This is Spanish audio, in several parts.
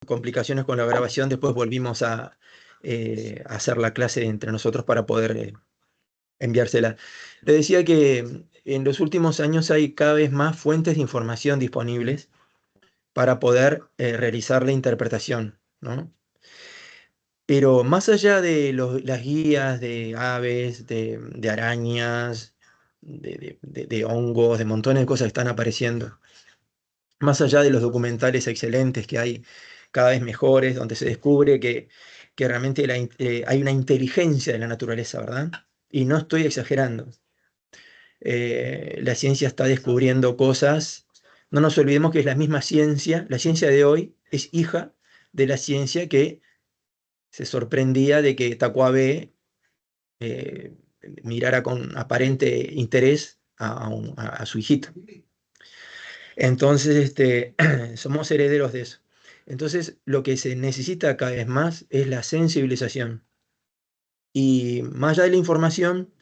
complicaciones con la grabación, después volvimos a hacer la clase entre nosotros para poder enviársela. Le decía que en los últimos años hay cada vez más fuentes de información disponibles para poder realizar la interpretación, ¿no? Pero más allá de las guías de aves, de arañas, de hongos, de montones de cosas que están apareciendo, más allá de los documentales excelentes que hay cada vez mejores, donde se descubre que realmente hay una inteligencia de la naturaleza, ¿verdad? Y no estoy exagerando. La ciencia está descubriendo cosas. No nos olvidemos que es la misma ciencia. La ciencia de hoy es hija de la ciencia que se sorprendía de que Tacuavé eh, mirara con aparente interés a su hijito. Entonces, somos herederos de eso. Entonces, lo que se necesita cada vez más es la sensibilización. Y más allá de la información,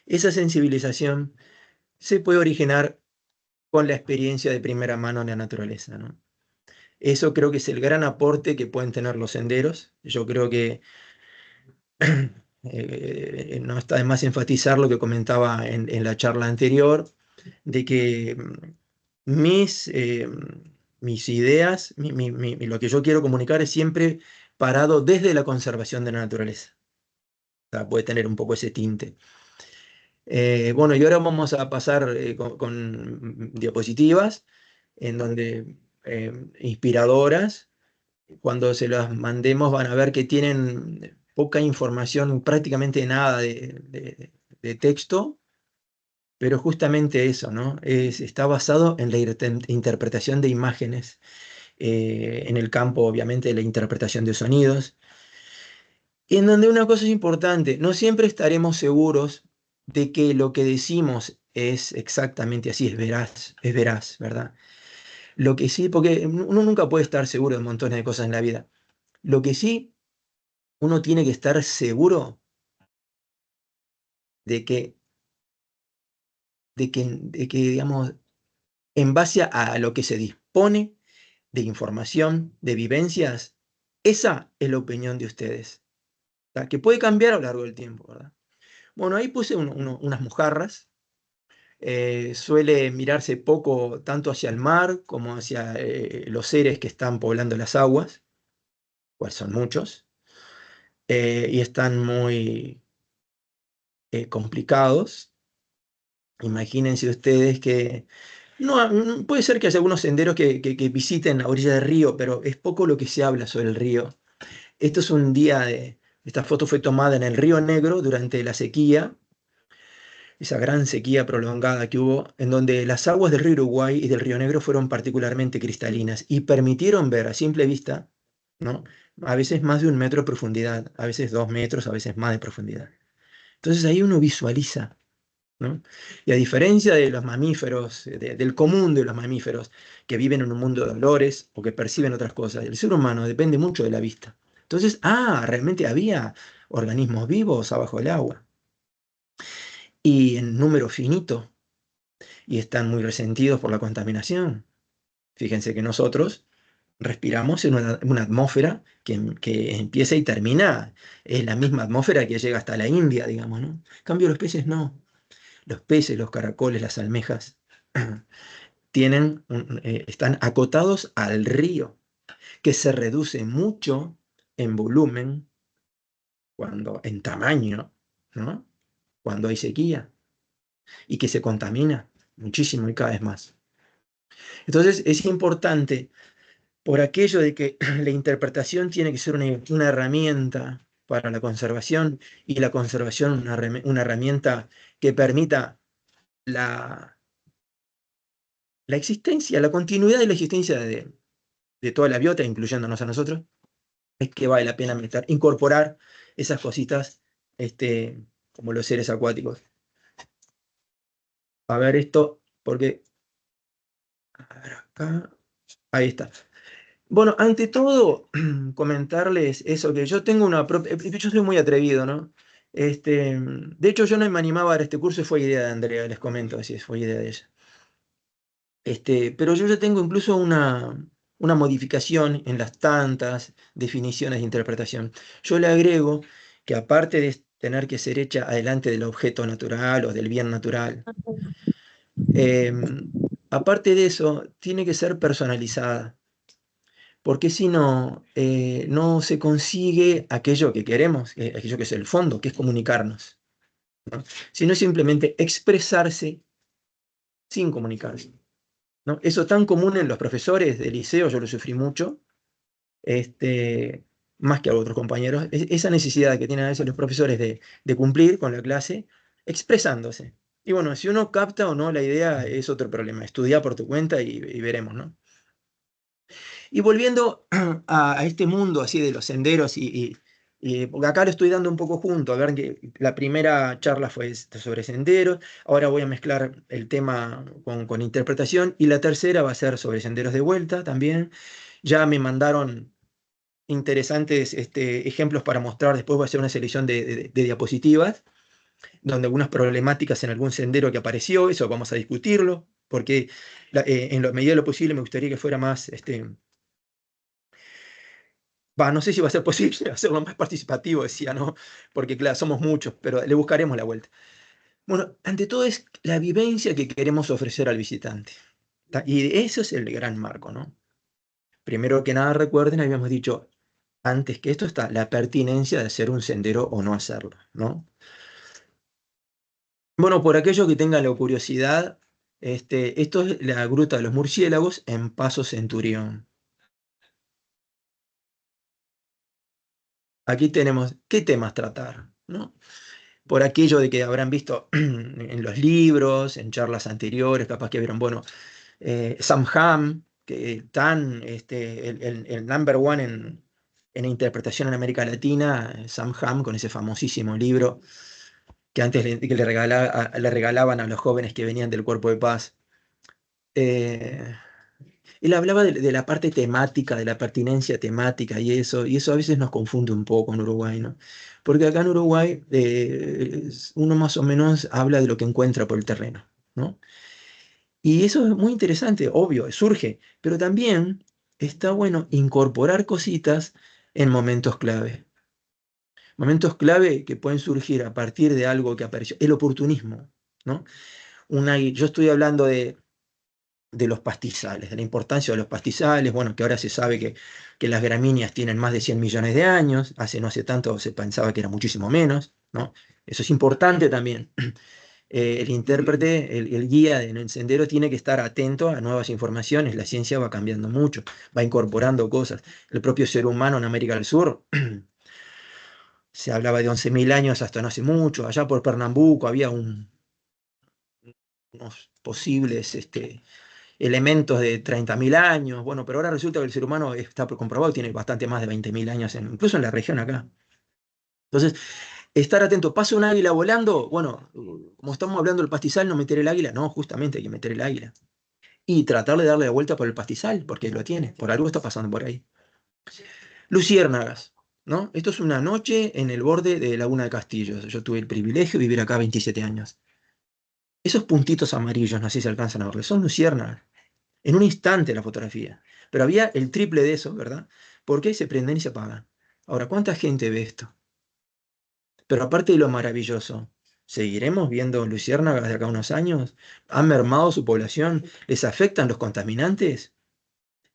esa sensibilización se puede originar con la experiencia de primera mano en la naturaleza, ¿no? Eso creo que es el gran aporte que pueden tener los senderos. Yo creo que no está de más enfatizar lo que comentaba en la charla anterior, de que mis, eh, mis ideas, lo que yo quiero comunicar es siempre parado desde la conservación de la naturaleza. O sea, puede tener un poco ese tinte. Bueno, y ahora vamos a pasar con diapositivas en donde inspiradoras. Cuando se las mandemos van a ver que tienen poca información, prácticamente nada de texto, pero justamente eso, ¿no? Está basado en la interpretación de imágenes, en el campo, obviamente, de la interpretación de sonidos, y en donde una cosa es importante, no siempre estaremos seguros de que lo que decimos es exactamente así, es veraz, ¿verdad? Lo que sí, porque uno nunca puede estar seguro de montones de cosas en la vida. Lo que sí, uno tiene que estar seguro de que, digamos, en base a lo que se dispone de información, de vivencias, esa es la opinión de ustedes, ¿tá? Que puede cambiar a lo largo del tiempo, ¿verdad? Bueno, ahí puse unas mojarras. Suele mirarse poco tanto hacia el mar como hacia los seres que están poblando las aguas, pues son muchos, y están muy complicados. Imagínense ustedes que puede ser que haya algunos senderos que visiten la orilla del río, pero es poco lo que se habla sobre el río. Esto es un día esta foto fue tomada en el Río Negro durante la sequía, esa gran sequía prolongada que hubo, en donde las aguas del río Uruguay y del Río Negro fueron particularmente cristalinas y permitieron ver a simple vista, ¿no? A veces más de 1 metro de profundidad, a veces 2 metros, a veces más de profundidad. Entonces ahí uno visualiza, ¿no? Y a diferencia de los mamíferos, del común de los mamíferos que viven en un mundo de olores o que perciben otras cosas, el ser humano depende mucho de la vista. Entonces, realmente había organismos vivos abajo del agua y en número finito y están muy resentidos por la contaminación. Fíjense que nosotros respiramos en una atmósfera que empieza y termina, es la misma atmósfera que llega hasta la India, digamos, ¿no? En cambio, los peces no. Los peces, los caracoles, las almejas, están acotados al río, que se reduce mucho en volumen, en tamaño, ¿no? Cuando hay sequía, y que se contamina muchísimo y cada vez más. Entonces es importante, por aquello de que la interpretación tiene que ser una herramienta para la conservación, y la conservación una herramienta que permita la, la existencia, la continuidad de la existencia de toda la biota, incluyéndonos a nosotros, es que vale la pena incorporar esas cositas, como los seres acuáticos. A ver esto, porque, a ver acá, ahí está. Bueno, ante todo, comentarles eso, que yo tengo yo soy muy atrevido, ¿no? De hecho, yo no me animaba a dar este curso, fue idea de Andrea, les comento, así es, fue idea de ella. Pero yo ya tengo incluso una modificación en las tantas definiciones de interpretación. Yo le agrego que aparte de tener que ser hecha adelante del objeto natural o del bien natural, aparte de eso, tiene que ser personalizada, porque si no, no se consigue aquello que queremos, aquello que es el fondo, que es comunicarnos, ¿no? Sino simplemente expresarse sin comunicarse, ¿no? Eso tan común en los profesores de liceo, yo lo sufrí mucho, este, más que a otros compañeros, esa necesidad que tienen a veces los profesores de cumplir con la clase, expresándose. Y bueno, si uno capta o no la idea es otro problema. Estudia por tu cuenta y veremos, ¿no? Y volviendo a este mundo así de los senderos porque acá lo estoy dando un poco junto, a ver que la primera charla fue sobre senderos, ahora voy a mezclar el tema con interpretación y la tercera va a ser sobre senderos de vuelta también. Ya me mandaron interesantes ejemplos para mostrar, después voy a hacer una selección de diapositivas, donde algunas problemáticas en algún sendero que apareció, eso vamos a discutirlo, porque en la medida de lo posible me gustaría que fuera más, no sé si va a ser posible hacerlo más participativo, decía, ¿no? Porque claro, somos muchos, pero le buscaremos la vuelta. Bueno, ante todo es la vivencia que queremos ofrecer al visitante. Y eso es el gran marco, ¿no? Primero que nada, recuerden, habíamos dicho, antes que esto está la pertinencia de hacer un sendero o no hacerlo, ¿no? Bueno, por aquello que tengan la curiosidad, esto es la Gruta de los Murciélagos en Paso Centurión. Aquí tenemos qué temas tratar, ¿no? Por aquello de que habrán visto en los libros, en charlas anteriores, capaz que vieron, bueno, Sam Hamm, que tan, el number one en interpretación en América Latina, Sam Hamm, con ese famosísimo libro que antes que le regalaban a los jóvenes que venían del Cuerpo de Paz. Eh, Él hablaba de la parte temática, de la pertinencia temática y eso a veces nos confunde un poco en Uruguay, ¿no? Porque acá en Uruguay uno más o menos habla de lo que encuentra por el terreno, ¿no? Y eso es muy interesante, obvio, surge, pero también está bueno incorporar cositas en momentos clave. Momentos clave que pueden surgir a partir de algo que apareció, el oportunismo, ¿no? Yo estoy hablando de los pastizales, de la importancia de los pastizales, bueno, que ahora se sabe que las gramíneas tienen más de 100 millones de años, no hace tanto se pensaba que era muchísimo menos, ¿no? Eso es importante también. El intérprete, el guía en el sendero tiene que estar atento a nuevas informaciones, la ciencia va cambiando mucho, va incorporando cosas. El propio ser humano en América del Sur, se hablaba de 11.000 años hasta no hace mucho, allá por Pernambuco había unos posibles elementos de 30.000 años, bueno, pero ahora resulta que el ser humano está comprobado, tiene bastante más de 20.000 años, incluso en la región acá. Entonces, estar atento, pasa un águila volando, bueno, como estamos hablando del pastizal, no meter el águila, no, justamente hay que meter el águila. Y tratar de darle la vuelta por el pastizal, porque lo tiene, por algo está pasando por ahí. Luciérnagas, ¿no? Esto es una noche en el borde de Laguna de Castillo. Yo tuve el privilegio de vivir acá 27 años. Esos puntitos amarillos, no sé si se alcanzan a verlos, son luciérnagas. En un instante la fotografía. Pero había el triple de eso, ¿verdad? Porque se prenden y se apagan. Ahora, ¿cuánta gente ve esto? Pero aparte de lo maravilloso, ¿seguiremos viendo luciérnagas de acá a unos años? ¿Han mermado su población? ¿Les afectan los contaminantes?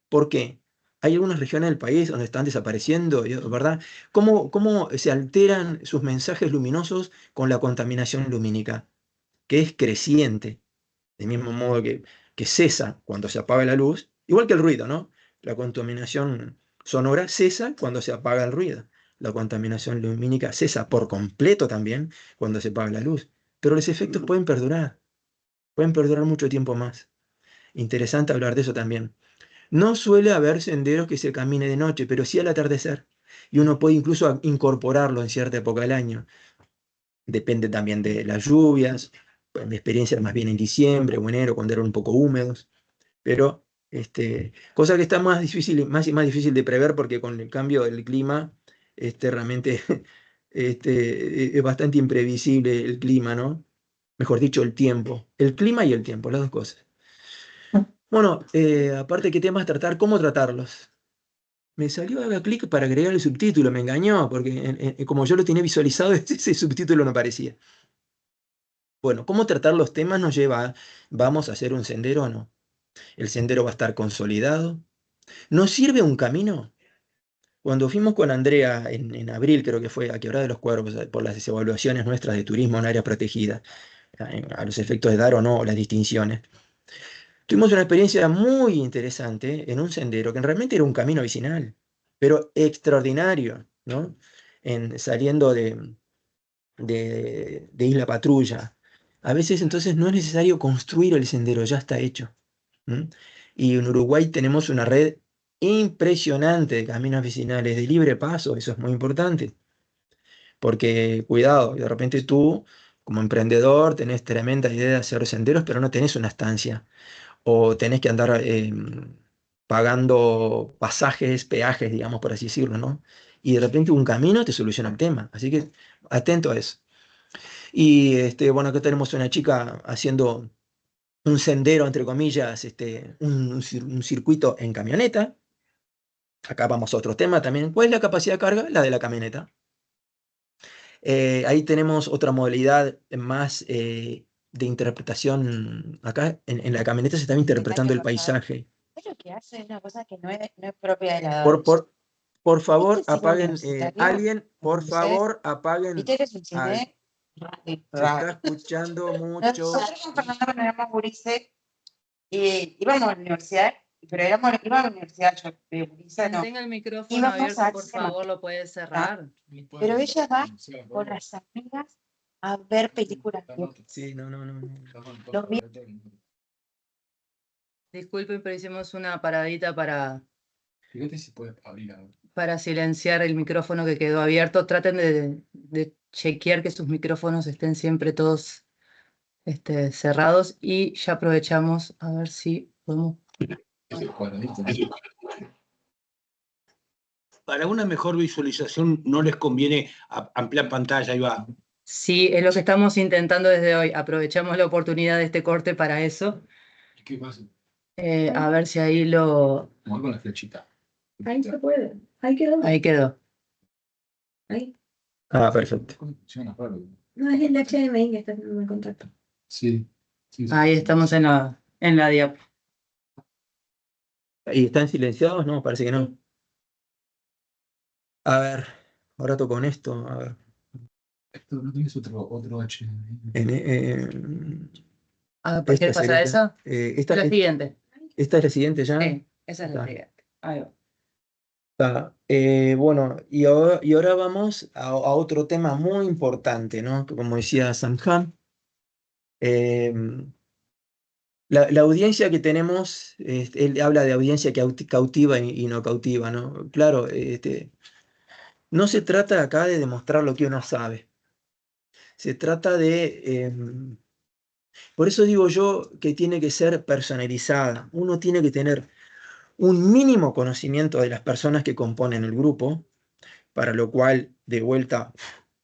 ¿Por qué? Hay algunas regiones del país donde están desapareciendo, ¿verdad? ¿Cómo se alteran sus mensajes luminosos con la contaminación lumínica, que es creciente? Del mismo modo que cesa cuando se apaga la luz, igual que el ruido, ¿no? La contaminación sonora cesa cuando se apaga el ruido. La contaminación lumínica cesa por completo también cuando se apaga la luz. Pero los efectos pueden perdurar mucho tiempo más. Interesante hablar de eso también. No suele haber senderos que se camine de noche, pero sí al atardecer. Y uno puede incluso incorporarlo en cierta época del año. Depende también de las lluvias. Pues, mi experiencia era más bien en diciembre o enero, cuando eran un poco húmedos. Pero, cosa que está más difícil, más y más difícil de prever porque con el cambio del clima, realmente es bastante imprevisible el clima, ¿no? Mejor dicho, el tiempo. El clima y el tiempo, las dos cosas. Bueno, aparte, ¿qué temas tratar? ¿Cómo tratarlos? Me salió haga clic para agregar el subtítulo, me engañó, porque como yo lo tenía visualizado, ese subtítulo no aparecía. Bueno, ¿cómo tratar los temas nos lleva a, ¿vamos a hacer un sendero o no? ¿El sendero va a estar consolidado? ¿Nos sirve un camino? Cuando fuimos con Andrea en abril, creo que fue a Quebrada de los Cuervos, por las evaluaciones nuestras de turismo en área protegida, a los efectos de dar o no las distinciones, tuvimos una experiencia muy interesante en un sendero que realmente era un camino vecinal, pero extraordinario, ¿no? Saliendo de Isla Patrulla. A veces entonces no es necesario construir el sendero, ya está hecho. ¿M? Y en Uruguay tenemos una red impresionante de caminos vecinales de libre paso, eso es muy importante, porque cuidado, de repente tú como emprendedor tenés tremenda idea de hacer senderos, pero no tenés una estancia, o tenés que andar pagando pasajes, peajes, digamos, por así decirlo, ¿no? Y de repente un camino te soluciona el tema, así que atento a eso. Y bueno, acá tenemos una chica haciendo un sendero, entre comillas, un circuito en camioneta. Acá vamos a otro tema también. ¿Cuál es la capacidad de carga? La de la camioneta. Ahí tenemos otra modalidad más de interpretación. Acá en la camioneta se está interpretando Comentario, el por favor. paisaje. Es lo que hace una cosa que no es propia de la edad de Por, ella. por, por favor, Este cine apaguen. universitario, Alguien, por no sé, favor, apaguen. viste que es un cine Se está raro. escuchando mucho. Nosotros con Fernando cuando éramos gurises, íbamos a la universidad, pero íbamos a la universidad, yo de gurisa no, Mantenga el micrófono íbamos abierto, al por cinema, favor, lo puede cerrar. pero ella va con las amigas a ver películas. Sí, no, no, no, no. Los vi- Disculpen, pero hicimos una paradita Fíjate si puedes abrir ahora. para silenciar el micrófono que quedó abierto. Traten de chequear que sus micrófonos estén siempre todos cerrados y ya aprovechamos a ver si podemos. Es el cuadradito. Para una mejor visualización no les conviene ampliar pantalla, ahí va. Sí, es lo que estamos intentando desde hoy. Aprovechamos la oportunidad de este corte para eso. ¿Qué pasa? A ver si ahí lo... Mueve con la flechita. Ahí se puede. Ahí quedó. Ahí quedó. Ahí. Ah, perfecto. ¿Cómo funciona? Raro. No, es el HDMI que está en contacto. Sí. Sí, sí. Ahí estamos en la diapo. ¿Y están silenciados? No, parece que no. A ver, ahora toco con esto. A ver. Esto no tienes otro HDMI. ¿Por qué Esta pasa sería eso? esta, La siguiente. esta es la siguiente ya. Sí, esa es la Está. siguiente. Ahí va. Está. Bueno, y ahora vamos a otro tema muy importante, ¿no? Que como decía Samhan, la audiencia que tenemos, él habla de audiencia que cautiva y no cautiva, ¿no? Claro, no se trata acá de demostrar lo que uno sabe. Se trata por eso digo yo que tiene que ser personalizada. Uno tiene que tener un mínimo conocimiento de las personas que componen el grupo, para lo cual, de vuelta,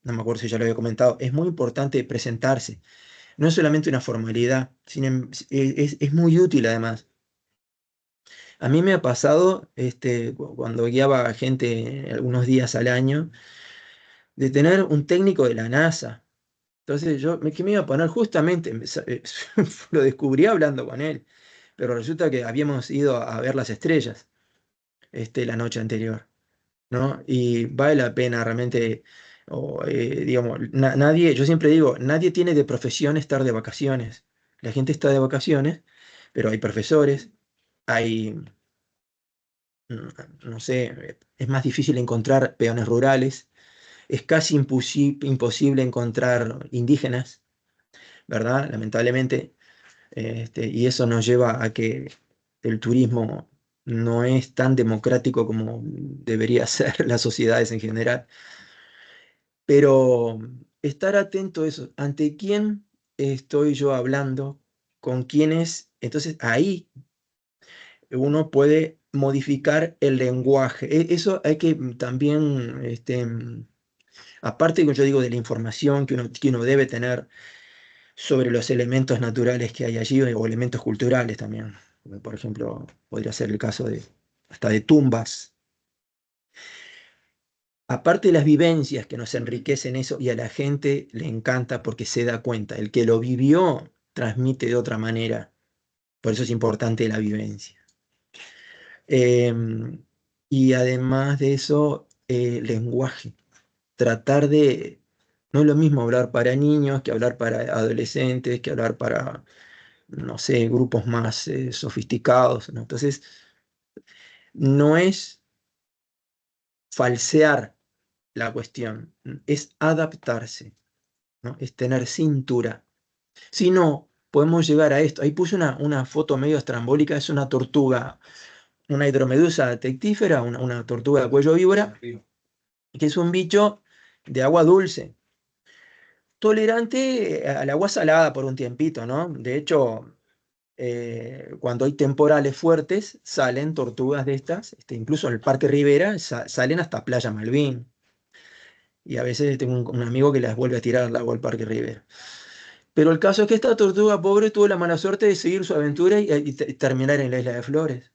no me acuerdo si ya lo había comentado, es muy importante presentarse. No es solamente una formalidad, es muy útil además. A mí me ha pasado, cuando guiaba a gente algunos días al año, de tener un técnico de la NASA. Entonces yo, ¿qué me iba a poner? Justamente, lo descubrí hablando con él, pero resulta que habíamos ido a ver las estrellas la noche anterior, ¿no? Y vale la pena realmente, digamos, nadie, yo siempre digo, nadie tiene de profesión estar de vacaciones. La gente está de vacaciones, pero hay profesores, hay, no sé, es más difícil encontrar peones rurales, es casi imposible encontrar indígenas, ¿verdad? Lamentablemente. Y eso nos lleva a que el turismo no es tan democrático como debería ser las sociedades en general. Pero estar atento a eso, ante quién estoy yo hablando, con quiénes, entonces ahí uno puede modificar el lenguaje. Eso hay que también, aparte que yo digo de la información que uno debe tener sobre los elementos naturales que hay allí o elementos culturales también. por ejemplo, podría ser el caso de hasta de tumbas. Aparte de las vivencias que nos enriquecen eso y a la gente le encanta porque se da cuenta. El que lo vivió transmite de otra manera. Por eso es importante la vivencia. Y además de eso, lenguaje. Tratar de... No es lo mismo hablar para niños que hablar para adolescentes, que hablar para, no sé, grupos más sofisticados, ¿no? Entonces, no es falsear la cuestión, es adaptarse, ¿no? Es tener cintura. Si no, podemos llegar a esto. Ahí puse una foto medio estrambólica, es una tortuga, una hidromedusa tectífera, una tortuga de cuello víbora, que es un bicho de agua dulce, tolerante al agua salada por un tiempito, ¿no? De hecho, cuando hay temporales fuertes, salen tortugas de estas, incluso en el Parque Rivera, salen hasta Playa Malvin. Y a veces tengo un amigo que las vuelve a tirar al agua al Parque Rivera. Pero el caso es que esta tortuga pobre tuvo la mala suerte de seguir su aventura y terminar en la Isla de Flores.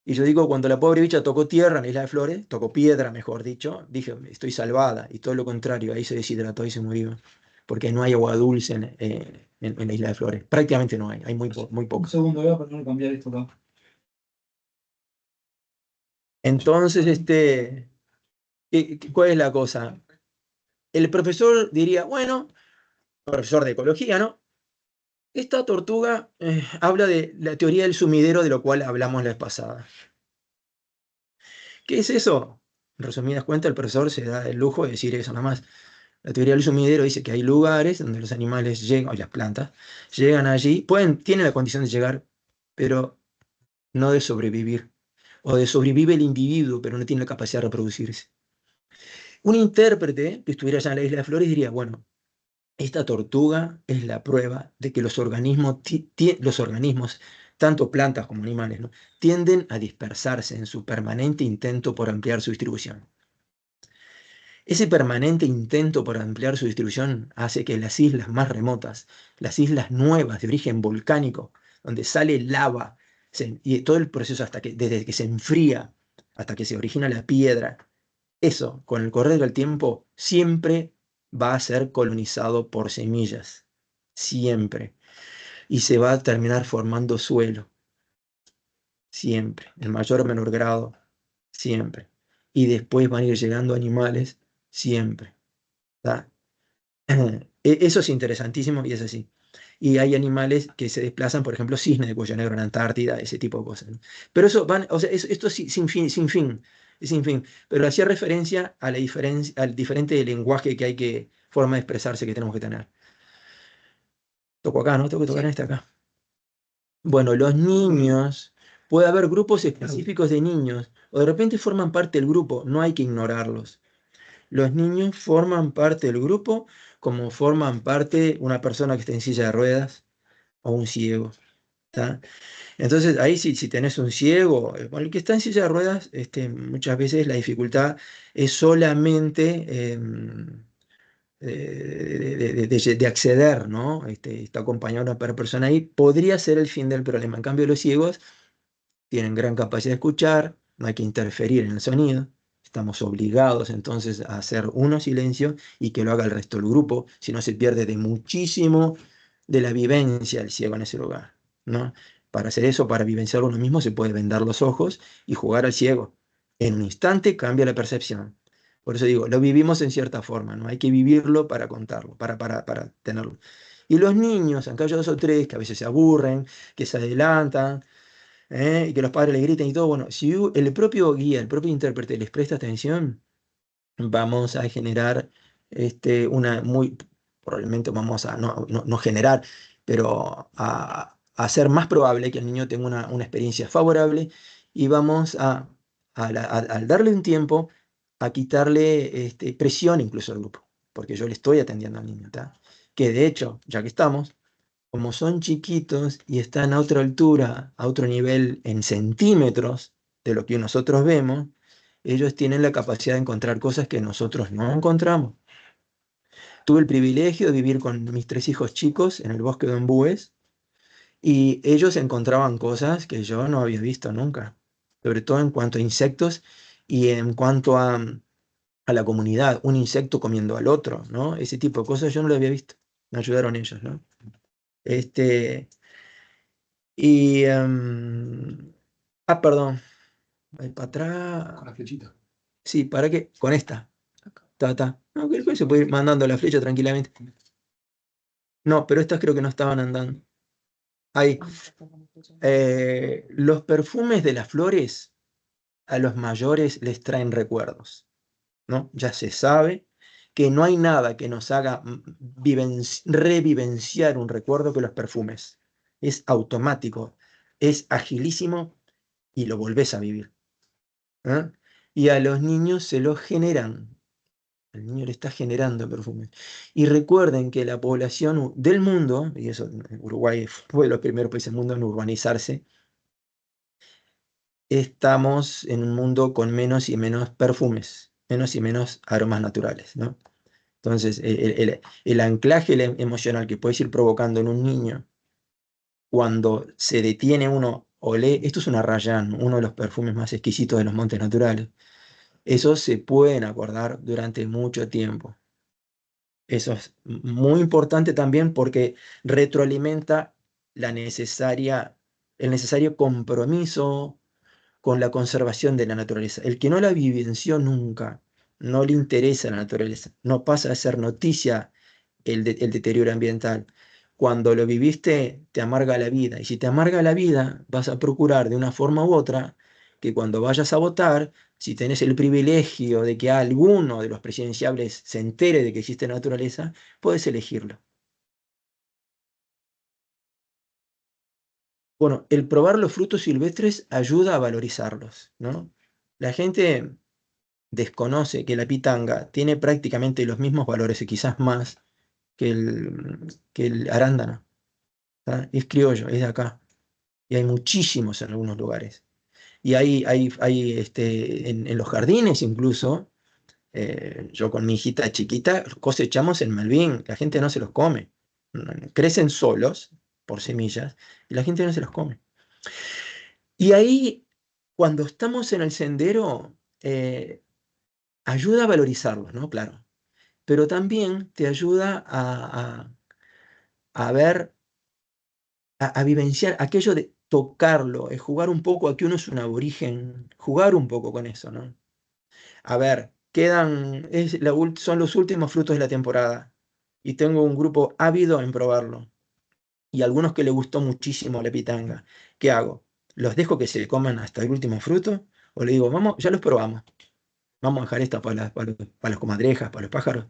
Y yo digo, cuando la pobre bicha tocó tierra en la Isla de Flores, tocó piedra, mejor dicho, dije, estoy salvada. Y todo lo contrario, ahí se deshidrató y se murió. Porque no hay agua dulce en la Isla de Flores. Prácticamente no hay muy Un poco. segundo, voy a poner a cambiar esto acá. Entonces, ¿cuál es la cosa? El profesor diría, bueno, profesor de ecología, ¿no? Esta tortuga habla de la teoría del sumidero, de lo cual hablamos la vez pasada. ¿Qué es eso? En resumidas cuentas, el profesor se da el lujo de decir eso nada más. La teoría del sumidero dice que hay lugares donde los animales llegan, o las plantas, llegan allí, tienen la condición de llegar, pero no de sobrevivir. O de sobrevive el individuo, pero no tiene la capacidad de reproducirse. Un intérprete que estuviera allá en la Isla de Flores diría, bueno, esta tortuga es la prueba de que los organismos, tanto plantas como animales, ¿no?, tienden a dispersarse en su permanente intento por ampliar su distribución. Ese permanente intento por ampliar su distribución hace que las islas más remotas, las islas nuevas de origen volcánico, donde sale lava, y todo el proceso desde que se enfría hasta que se origina la piedra, eso, con el correr del tiempo, siempre va a ser colonizado por semillas. Siempre. Y se va a terminar formando suelo. Siempre. En mayor o menor grado. Siempre. Y después van a ir llegando animales. Siempre. ¿Tá? Eso es interesantísimo y es así. Y hay animales que se desplazan, por ejemplo, cisne de cuello negro en Antártida, ese tipo de cosas, ¿no? Pero eso o sea, esto es sin fin, es sin fin. Pero hacía referencia a la diferencia, al diferente lenguaje que hay forma de expresarse que tenemos que tener. Toco acá, ¿no? Tengo que tocar en este acá. Bueno, los niños, puede haber grupos específicos de niños, o de repente forman parte del grupo, no hay que ignorarlos. Los niños forman parte del grupo como forman parte una persona que está en silla de ruedas o un ciego. ¿Tá? Entonces, ahí si tenés un ciego, bueno, el que está en silla de ruedas, muchas veces la dificultad es solamente de acceder, ¿no? Está acompañado de una persona ahí, podría ser el fin del problema. En cambio, los ciegos tienen gran capacidad de escuchar, no hay que interferir en el sonido. Estamos obligados entonces a hacer uno silencio y que lo haga el resto del grupo, si no se pierde de muchísimo de la vivencia del ciego en ese lugar, ¿no? Para hacer eso, para vivenciar uno mismo, se puede vendar los ojos y jugar al ciego. En un instante cambia la percepción. Por eso digo, lo vivimos en cierta forma, ¿no? Hay que vivirlo para contarlo, para tenerlo. Y los niños, aunque haya dos o tres que a veces se aburren, que se adelantan, y que los padres le griten y todo, bueno, si el propio guía, el propio intérprete les presta atención, vamos a generar probablemente vamos a no generar, pero a hacer más probable que el niño tenga una experiencia favorable y vamos al darle un tiempo, a quitarle presión incluso al grupo, porque yo le estoy atendiendo al niño, ¿tá? Que de hecho, ya que estamos, como son chiquitos y están a otra altura, a otro nivel en centímetros de lo que nosotros vemos, ellos tienen la capacidad de encontrar cosas que nosotros no encontramos. Tuve el privilegio de vivir con mis 3 hijos chicos en el bosque de Ombúes Y ellos encontraban cosas que yo no había visto nunca, sobre todo en cuanto a insectos y en cuanto a la comunidad, un insecto comiendo al otro, ¿no? Ese tipo de cosas yo no lo había visto. Me ayudaron ellos, ¿no? Este, y, perdón, ahí para atrás. Con la flechita. Sí, ¿para qué? Con esta. Ta. No, que se puede ir mandando la flecha tranquilamente. No, pero estas creo que no estaban andando. Ahí. Los perfumes de las flores a los mayores les traen recuerdos, ¿no? Ya se sabe que no hay nada que nos haga revivenciar un recuerdo que los perfumes. Es automático, es agilísimo y lo volvés a vivir. ¿Eh? Y a los niños se los generan. El niño le está generando perfumes. Y recuerden que la población del mundo, y eso Uruguay fue de los primeros países del mundo en urbanizarse, estamos en un mundo con menos y menos perfumes, menos y menos aromas naturales, ¿no? Entonces, el anclaje emocional que puedes ir provocando en un niño cuando se detiene uno o lee, esto es una Rayan, uno de los perfumes más exquisitos de los montes naturales, esos se pueden acordar durante mucho tiempo. Eso es muy importante también porque retroalimenta el necesario compromiso con la conservación de la naturaleza. El que no la vivenció nunca, no le interesa la naturaleza, no pasa a ser noticia el deterioro ambiental. Cuando lo viviste, te amarga la vida. Y si te amarga la vida, vas a procurar de una forma u otra que cuando vayas a votar, si tenés el privilegio de que alguno de los presidenciables se entere de que existe naturaleza, puedes elegirlo. Bueno, el probar los frutos silvestres ayuda a valorizarlos, ¿no? La gente desconoce que la pitanga tiene prácticamente los mismos valores y quizás más que el arándano. ¿Tá? Es criollo, es de acá. Y hay muchísimos en algunos lugares. Y en los jardines incluso, yo con mi hijita chiquita cosechamos en Malvin, la gente no se los come. Crecen solos por semillas y la gente no se los come. Y ahí, cuando estamos en el sendero, ayuda a valorizarlos, ¿no? Claro. Pero también te ayuda a ver, a vivenciar aquello de tocarlo, es jugar un poco, aquí uno es un aborigen, jugar un poco con eso, ¿no? A ver, son los últimos frutos de la temporada y tengo un grupo ávido en probarlo y algunos que le gustó muchísimo la pitanga. ¿Qué hago? ¿Los dejo que se coman hasta el último fruto? ¿O le digo, vamos, ya los probamos? Vamos a dejar esta para las comadrejas, para los pájaros,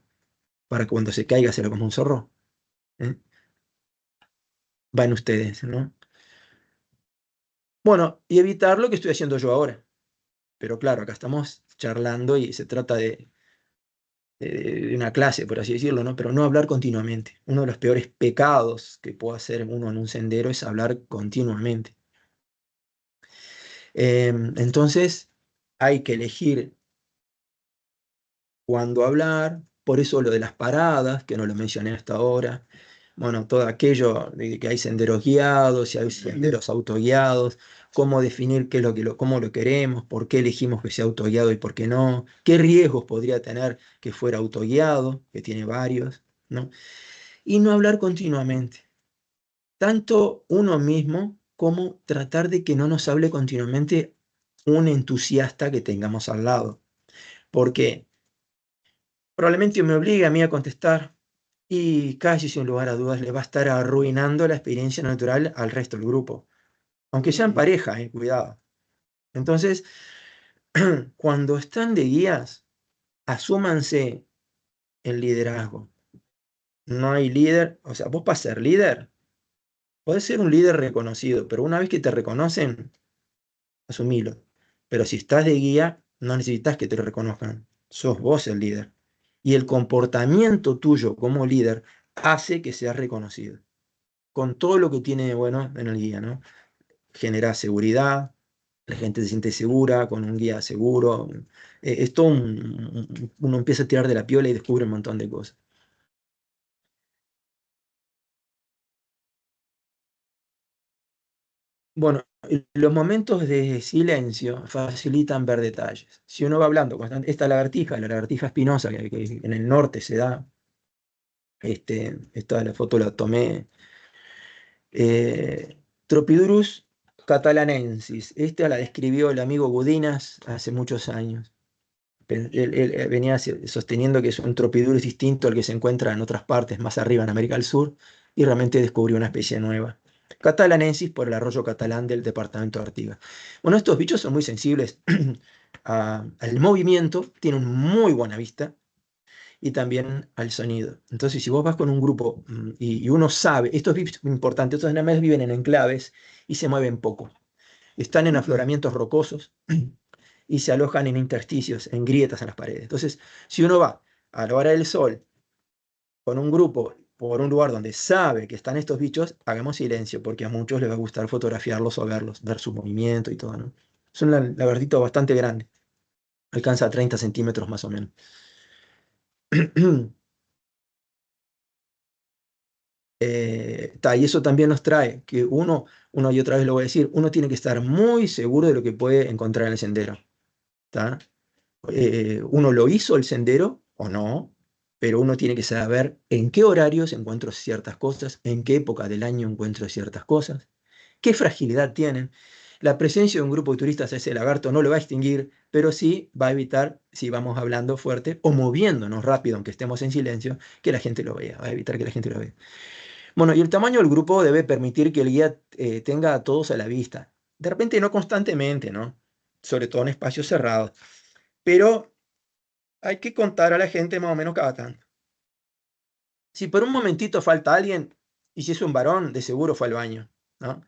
para que cuando se caiga se lo coma un zorro. ¿Eh? Van ustedes, ¿no? Bueno, y evitar lo que estoy haciendo yo ahora. Pero claro, acá estamos charlando y se trata de una clase, por así decirlo, ¿no? Pero no hablar continuamente. Uno de los peores pecados que puede hacer uno en un sendero es hablar continuamente. Entonces, hay que elegir cuándo hablar, por eso lo de las paradas, que no lo mencioné hasta ahora. Bueno, todo aquello de que hay senderos guiados, si hay senderos autoguiados, cómo definir qué es cómo lo queremos, por qué elegimos que sea autoguiado y por qué no, qué riesgos podría tener que fuera autoguiado, que tiene varios, ¿no? Y no hablar continuamente, tanto uno mismo como tratar de que no nos hable continuamente un entusiasta que tengamos al lado, porque probablemente me obligue a mí a contestar y casi sin lugar a dudas le va a estar arruinando la experiencia natural al resto del grupo. Aunque sean pareja, cuidado. Entonces, cuando están de guías, asúmanse el liderazgo. No hay líder, o sea, vos para ser líder, podés ser un líder reconocido, pero una vez que te reconocen, asumilo. Pero si estás de guía, no necesitas que te reconozcan. Sos vos el líder. Y el comportamiento tuyo como líder hace que seas reconocido. Con todo lo que tiene de bueno en el guía, ¿no? Genera seguridad, la gente se siente segura, con un guía seguro. Uno empieza a tirar de la piola y descubre un montón de cosas. Bueno, los momentos de silencio facilitan ver detalles. Si uno va hablando, esta lagartija, la lagartija espinosa, que en el norte se da, esta la foto la tomé, Tropidurus catalanensis. Esta la describió el amigo Gudinas hace muchos años. Él venía sosteniendo que es un Tropidurus distinto al que se encuentra en otras partes, más arriba en América del Sur, y realmente descubrió una especie nueva. Catalanensis por el arroyo catalán del departamento de Artigas. Bueno, estos bichos son muy sensibles al movimiento, tienen muy buena vista y también al sonido. Entonces, si vos vas con un grupo y uno sabe, estos bichos importantes, estos animales viven en enclaves y se mueven poco. Están en afloramientos rocosos y se alojan en intersticios, en grietas en las paredes. Entonces, si uno va a la hora del sol con un grupo por un lugar donde sabe que están estos bichos, hagamos silencio, porque a muchos les va a gustar fotografiarlos o verlos, ver su movimiento y todo, ¿no? Es un lagartito bastante grande, alcanza 30 centímetros más o menos. Y eso también nos trae que uno y otra vez lo voy a decir, uno tiene que estar muy seguro de lo que puede encontrar en el sendero. ¿Tá? Uno lo hizo el sendero o no, pero uno tiene que saber en qué horarios encuentro ciertas cosas, en qué época del año encuentro ciertas cosas, qué fragilidad tienen. La presencia de un grupo de turistas a ese lagarto no lo va a extinguir, pero sí va a evitar, si vamos hablando fuerte o moviéndonos rápido, aunque estemos en silencio, que la gente lo vea, va a evitar que la gente lo vea. Bueno, y el tamaño del grupo debe permitir que el guía tenga a todos a la vista. De repente no constantemente, ¿no? Sobre todo en espacios cerrados. Pero hay que contar a la gente más o menos cada tanto. Si por un momentito falta alguien, y si es un varón, de seguro fue al baño, ¿no?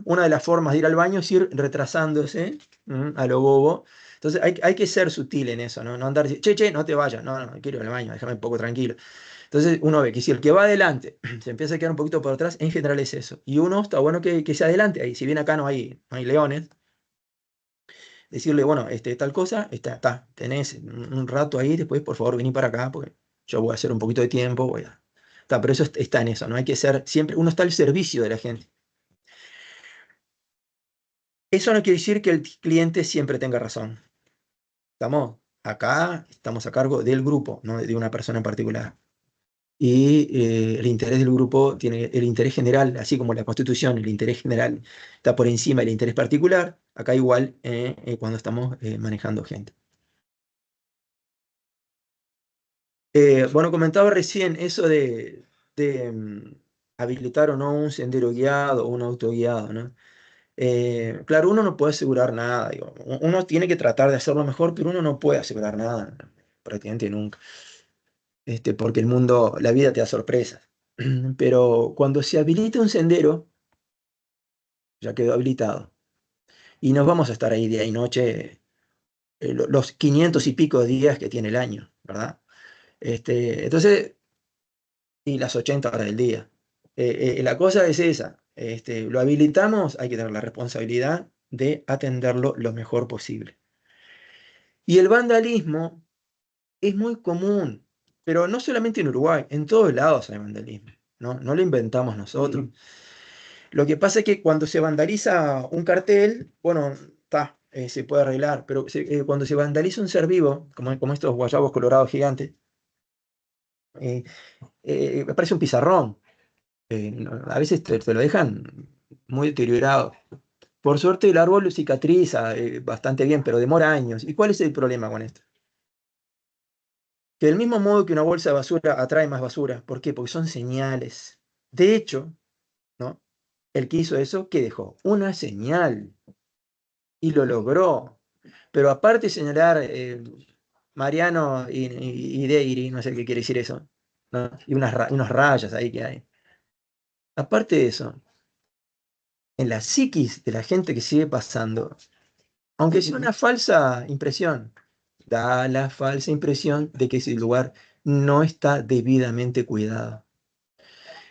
Una de las formas de ir al baño es ir retrasándose a lo bobo. Entonces hay que ser sutil en eso, ¿no? No andar diciendo, che, no te vayas, no, quiero ir al baño, déjame un poco tranquilo. Entonces uno ve que si el que va adelante se empieza a quedar un poquito por atrás, en general es eso. Y uno está bueno que sea adelante ahí. Si bien acá no hay leones, decirle, bueno, tal cosa, tenés un rato ahí, después por favor vení para acá, porque yo voy a hacer un poquito de tiempo, pero eso está en eso, no hay que ser siempre, uno está al servicio de la gente. Eso no quiere decir que el cliente siempre tenga razón. Estamos a cargo del grupo, no de una persona en particular. Y el interés del grupo tiene el interés general, así como la Constitución, el interés general está por encima del interés particular, acá igual cuando estamos manejando gente. Bueno, comentaba recién eso de habilitar o no un sendero guiado o un autoguiado, ¿no? Claro, uno no puede asegurar nada, digo. Uno tiene que tratar de hacerlo mejor, pero uno no puede asegurar nada, prácticamente nunca. Porque el mundo, la vida te da sorpresas. Pero cuando se habilita un sendero, ya quedó habilitado. Y nos vamos a estar ahí día y noche, los 500 y pico días que tiene el año, ¿verdad? Entonces, y las 80 horas del día. La cosa es esa. Lo habilitamos, hay que tener la responsabilidad de atenderlo lo mejor posible. Y el vandalismo es muy común, pero no solamente en Uruguay, en todos lados hay vandalismo, ¿no? No lo inventamos nosotros. Lo que pasa es que cuando se vandaliza un cartel, bueno, se puede arreglar, pero cuando se vandaliza un ser vivo, como estos guayabos colorados gigantes, me parece un pizarrón. A veces te lo dejan muy deteriorado. Por suerte el árbol cicatriza bastante bien, pero demora años. ¿Y cuál es el problema con esto? Que del mismo modo que una bolsa de basura atrae más basura. ¿Por qué? Porque son señales. De hecho, ¿no? El que hizo eso, ¿qué dejó? Una señal. Y lo logró. Pero aparte de señalar Mariano y Deiri, no sé qué quiere decir eso, ¿no? Y unas rayas ahí que hay. Aparte de eso, en la psiquis de la gente que sigue pasando, aunque sea una falsa impresión, da la falsa impresión de que ese lugar no está debidamente cuidado.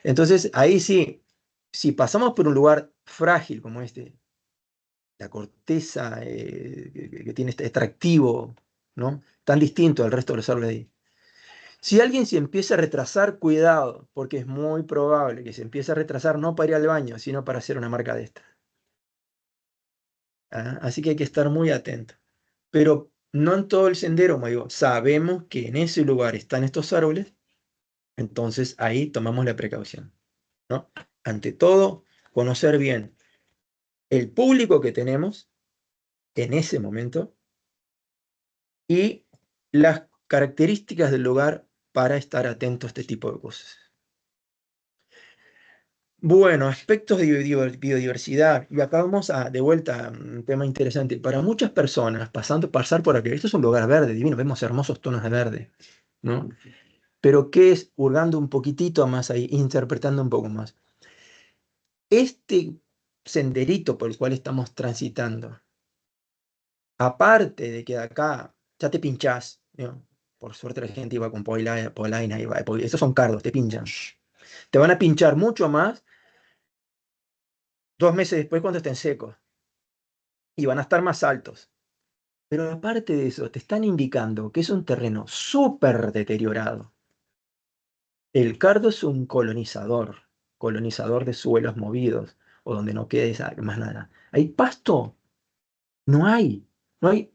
Entonces, ahí sí, si pasamos por un lugar frágil como este, la corteza que tiene este atractivo, ¿no? Tan distinto al resto de los árboles de ahí. Si alguien se empieza a retrasar, cuidado, porque es muy probable que se empiece a retrasar no para ir al baño, sino para hacer una marca de esta. ¿ah? Así que hay que estar muy atento. Pero no en todo el sendero, como digo, sabemos que en ese lugar están estos árboles, entonces ahí tomamos la precaución, ¿no? Ante todo, conocer bien el público que tenemos en ese momento y las características del lugar para estar atento a este tipo de cosas. Bueno, aspectos de biodiversidad. Y acá vamos de vuelta a un tema interesante. Para muchas personas, pasar por aquí, esto es un lugar verde, divino, vemos hermosos tonos de verde, ¿no? Pero ¿qué es, hurgando un poquitito más ahí, interpretando un poco más? Este senderito por el cual estamos transitando, aparte de que de acá ya te pinchás, ¿no? Por suerte la gente iba con polaina, estos son cardos, te pinchan. Te van a pinchar mucho más 2 meses después cuando estén secos y van a estar más altos. Pero aparte de eso, te están indicando que es un terreno súper deteriorado. El cardo es un colonizador de suelos movidos o donde no quede más nada. ¿Hay pasto? No hay. No hay.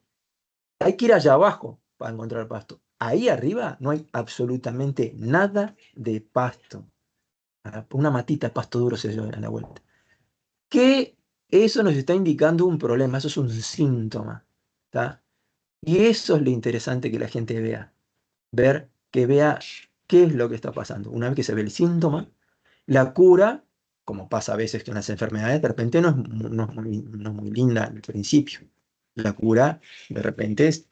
Hay que ir allá abajo para encontrar pasto. Ahí arriba no hay absolutamente nada de pasto. Una matita de pasto duro se lleva a la vuelta. Que eso nos está indicando un problema, eso es un síntoma. ¿Tá? Y eso es lo interesante que la gente vea. Que vea qué es lo que está pasando. Una vez que se ve el síntoma, la cura, como pasa a veces con las enfermedades, de repente no es muy linda al principio. La cura, de repente, es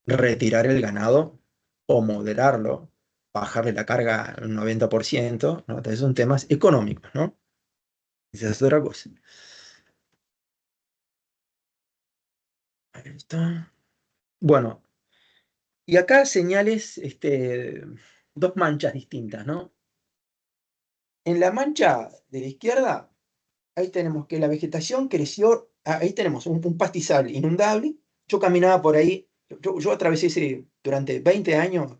retirar el ganado o moderarlo, bajarle la carga un 90%, ¿no? Entonces son temas económicos, ¿no? Esa es otra cosa. Ahí está. Bueno, y acá señales, dos manchas distintas, ¿no? En la mancha de la izquierda, ahí tenemos que la vegetación creció, ahí tenemos un pastizal inundable. Yo caminaba por ahí, yo atravesé durante 20 años,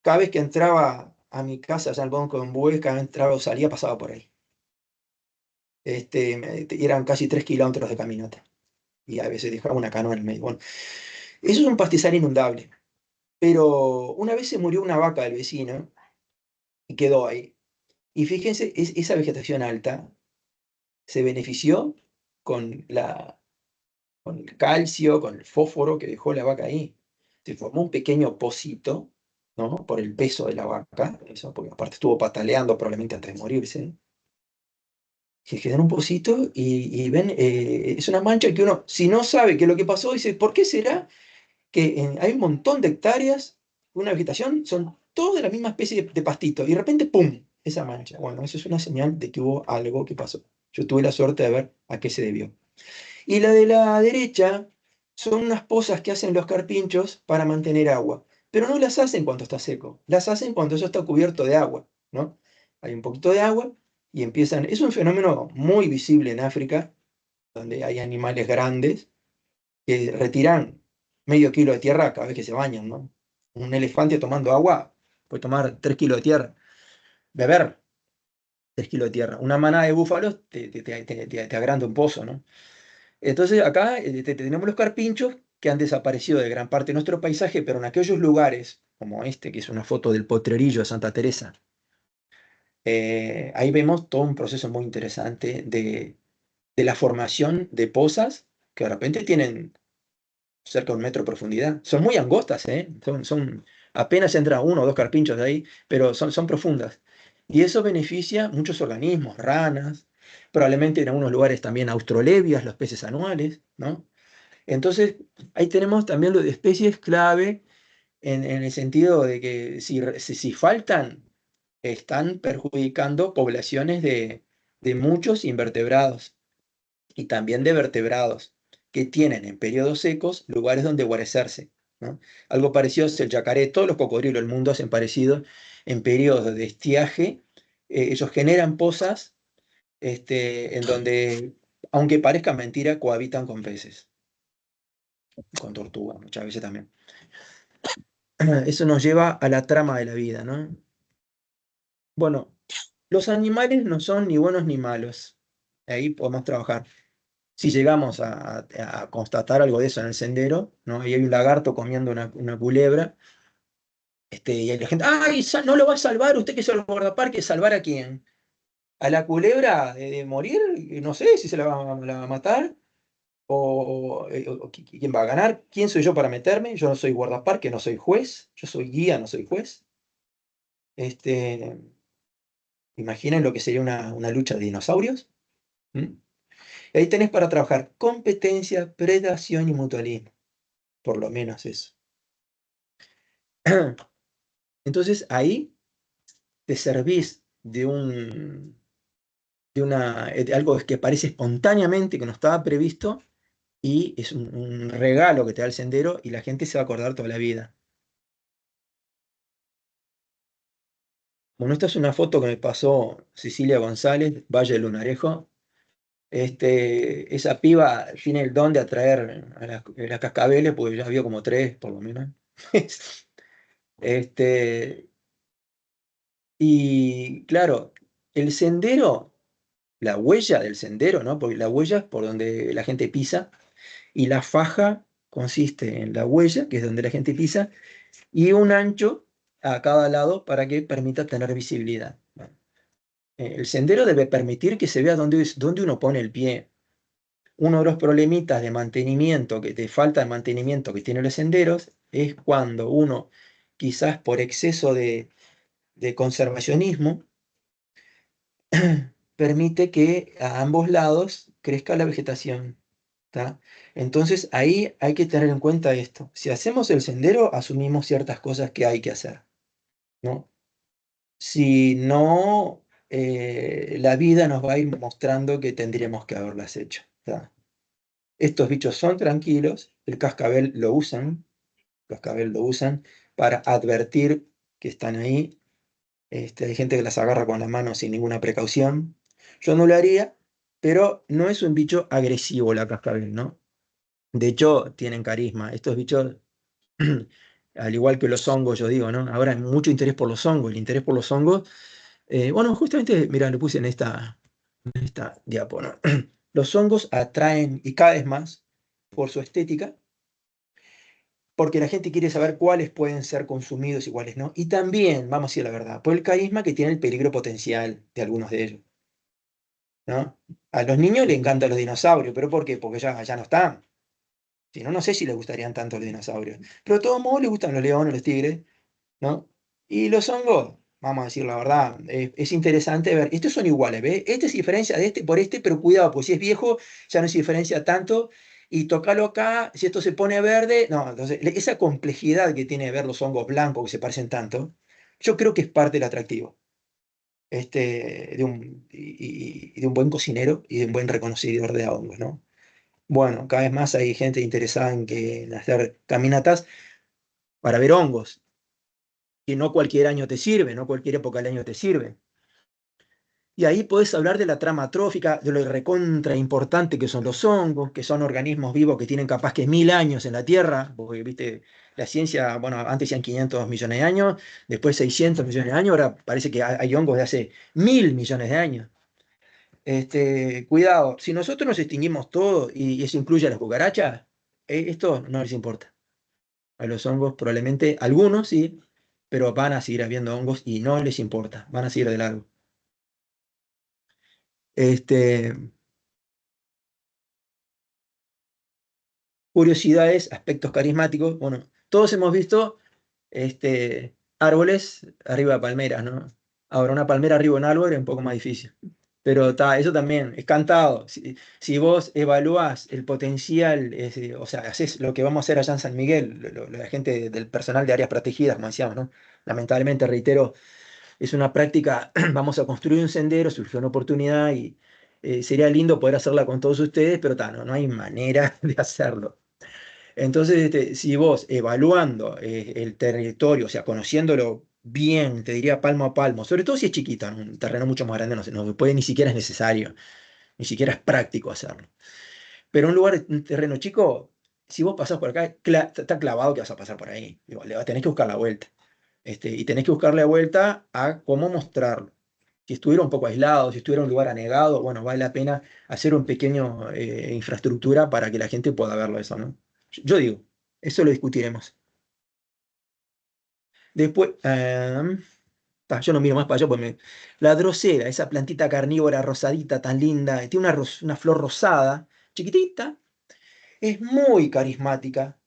cada vez que entraba a mi casa, allá en el Banco de Embúes, cada vez entraba o salía, pasaba por ahí. Eran casi 3 kilómetros de caminata. Y a veces dejaba una canoa en el medio. Bueno, eso es un pastizal inundable. Pero una vez se murió una vaca del vecino y quedó ahí. Y fíjense, esa vegetación alta se benefició con con el calcio, con el fósforo que dejó la vaca ahí. Se formó un pequeño pocito, ¿no? Por el peso de la vaca, eso, porque aparte estuvo pataleando probablemente antes de morirse. Se generó un pocito y ven, es una mancha que uno, si no sabe qué es lo que pasó, dice, ¿por qué será que hay un montón de hectáreas, una vegetación, son todas de la misma especie de pastito, y de repente, ¡pum!, esa mancha? Bueno, eso es una señal de que hubo algo que pasó. Yo tuve la suerte de ver a qué se debió. Y la de la derecha son unas pozas que hacen los carpinchos para mantener agua, pero no las hacen cuando está seco, las hacen cuando eso está cubierto de agua, ¿no? Hay un poquito de agua y empiezan, es un fenómeno muy visible en África, donde hay animales grandes que retiran medio kilo de tierra cada vez que se bañan, ¿no? Un elefante tomando agua puede tomar 3 kilos de tierra, beber 3 kilos de tierra. Una manada de búfalos te agranda un pozo, ¿no? Entonces acá tenemos los carpinchos que han desaparecido de gran parte de nuestro paisaje, pero en aquellos lugares, como este, que es una foto del potrerillo de Santa Teresa, ahí vemos todo un proceso muy interesante de la formación de pozas que de repente tienen cerca de 1 metro de profundidad. Son muy angostas, ¿eh? Apenas entra uno o dos carpinchos de ahí, pero son profundas. Y eso beneficia muchos organismos, ranas, probablemente en algunos lugares también austrolebias, los peces anuales, ¿no? Entonces, ahí tenemos también lo de especies clave en el sentido de que si faltan, están perjudicando poblaciones de muchos invertebrados y también de vertebrados que tienen en periodos secos lugares donde guarecerse, ¿no? Algo parecido es el yacaré, todos los cocodrilos del mundo hacen parecido en periodos de estiaje, ellos generan pozas en donde, aunque parezca mentira, cohabitan con peces, con tortugas muchas veces también. Eso nos lleva a la trama de la vida, ¿no? Bueno, los animales no son ni buenos ni malos, ahí podemos trabajar. Si llegamos a constatar algo de eso en el sendero, ¿no? Ahí hay un lagarto comiendo una culebra, y la gente, ¡ay, no lo va a salvar! ¿Usted que es el guardaparque, salvar a quién? ¿A la culebra de morir? No sé si se la va a matar. O quién va a ganar, quién soy yo para meterme, yo no soy guardaparque, no soy juez, yo soy guía, no soy juez. Este, Imaginen lo que sería una lucha de dinosaurios. ¿Mm? Y ahí tenés para trabajar competencia, predación y mutualismo, por lo menos eso. Entonces ahí te servís de algo que parece espontáneamente, que no estaba previsto, y es un regalo que te da el sendero y la gente se va a acordar toda la vida. Bueno, esta es una foto que me pasó Cecilia González, Valle del Lunarejo. Esa piba tiene el don de atraer a las cascabeles, porque ya vio como 3, por lo menos. Este, y claro, el sendero, la huella del sendero, ¿no? Porque la huella es por donde la gente pisa, y la faja consiste en la huella, que es donde la gente pisa, y un ancho a cada lado para que permita tener visibilidad. El sendero debe permitir que se vea dónde uno pone el pie. Uno de los problemitas de mantenimiento, de falta de mantenimiento que tienen los senderos, es cuando uno, quizás por exceso de conservacionismo, permite que a ambos lados crezca la vegetación. ¿Tá? Entonces ahí hay que tener en cuenta esto. Si hacemos el sendero, asumimos ciertas cosas que hay que hacer, ¿no? Si no, la vida nos va a ir mostrando que tendríamos que haberlas hecho. ¿Tá? Estos bichos son tranquilos, el cascabel lo usan para advertir que están ahí. Hay gente que las agarra con la mano sin ninguna precaución. Yo no lo haría, pero no es un bicho agresivo la cascabel, ¿no? De hecho, tienen carisma. Estos bichos, al igual que los hongos, yo digo, ¿no? Ahora hay mucho interés por los hongos. El interés por los hongos, bueno, justamente, mira, lo puse en esta diapo, ¿no? Los hongos atraen, y cada vez más, por su estética, porque la gente quiere saber cuáles pueden ser consumidos y cuáles no. Y también, vamos a decir la verdad, por el carisma que tiene el peligro potencial de algunos de ellos, ¿no? A los niños les encantan los dinosaurios, ¿pero por qué? Porque ya no están. Si no, no sé si les gustarían tanto los dinosaurios. Pero de todos modos les gustan los leones, los tigres, ¿no? Y los hongos, vamos a decir la verdad, es interesante ver. Estos son iguales, ¿ves? Este se diferencia de este por este, pero cuidado, pues si es viejo ya no se diferencia tanto. Y tócalo acá, si esto se pone verde, no, entonces esa complejidad que tiene ver los hongos blancos que se parecen tanto, yo creo que es parte del atractivo de un buen cocinero y de un buen reconocedor de hongos, ¿no? Bueno, cada vez más hay gente interesada en hacer caminatas para ver hongos, que no cualquier año te sirve, no cualquier época del año te sirve. Y ahí podés hablar de la trama trófica, de lo recontra importante que son los hongos, que son organismos vivos que tienen capaz que 1000 años en la Tierra, porque, viste, la ciencia, bueno, antes decían 500 millones de años, después 600 millones de años, ahora parece que hay hongos de hace 1000 millones de años. Cuidado, si nosotros nos extinguimos todo y eso incluye a las cucarachas, esto no les importa. A los hongos probablemente, algunos sí, pero van a seguir habiendo hongos y no les importa, van a seguir de largo. Este, Curiosidades, aspectos carismáticos. Bueno, todos hemos visto árboles arriba de palmeras, ¿no? Ahora, una palmera arriba de un árbol es un poco más difícil. Pero eso también es cantado. Si vos evaluás el potencial, o sea, haces lo que vamos a hacer allá en San Miguel, la gente del personal de áreas protegidas, como decíamos, ¿no? Lamentablemente, reitero, es una práctica, vamos a construir un sendero, surgió una oportunidad y sería lindo poder hacerla con todos ustedes, pero no hay manera de hacerlo. Entonces, si vos evaluando el territorio, o sea, conociéndolo bien, te diría palmo a palmo, sobre todo si es chiquito, en un terreno mucho más grande no puede, ni siquiera es necesario, ni siquiera es práctico hacerlo. Pero un terreno chico, si vos pasás por acá, está clavado que vas a pasar por ahí. Digo, tenés que buscar la vuelta. Y tenés que buscar la vuelta a cómo mostrarlo. Si estuviera un poco aislado, si estuviera en un lugar anegado, bueno, vale la pena hacer un pequeño infraestructura para que la gente pueda verlo eso, ¿no? Yo digo, eso lo discutiremos. Después, yo no miro más para allá, pues la drosera, esa plantita carnívora rosadita tan linda, tiene una flor rosada, chiquitita, es muy carismática,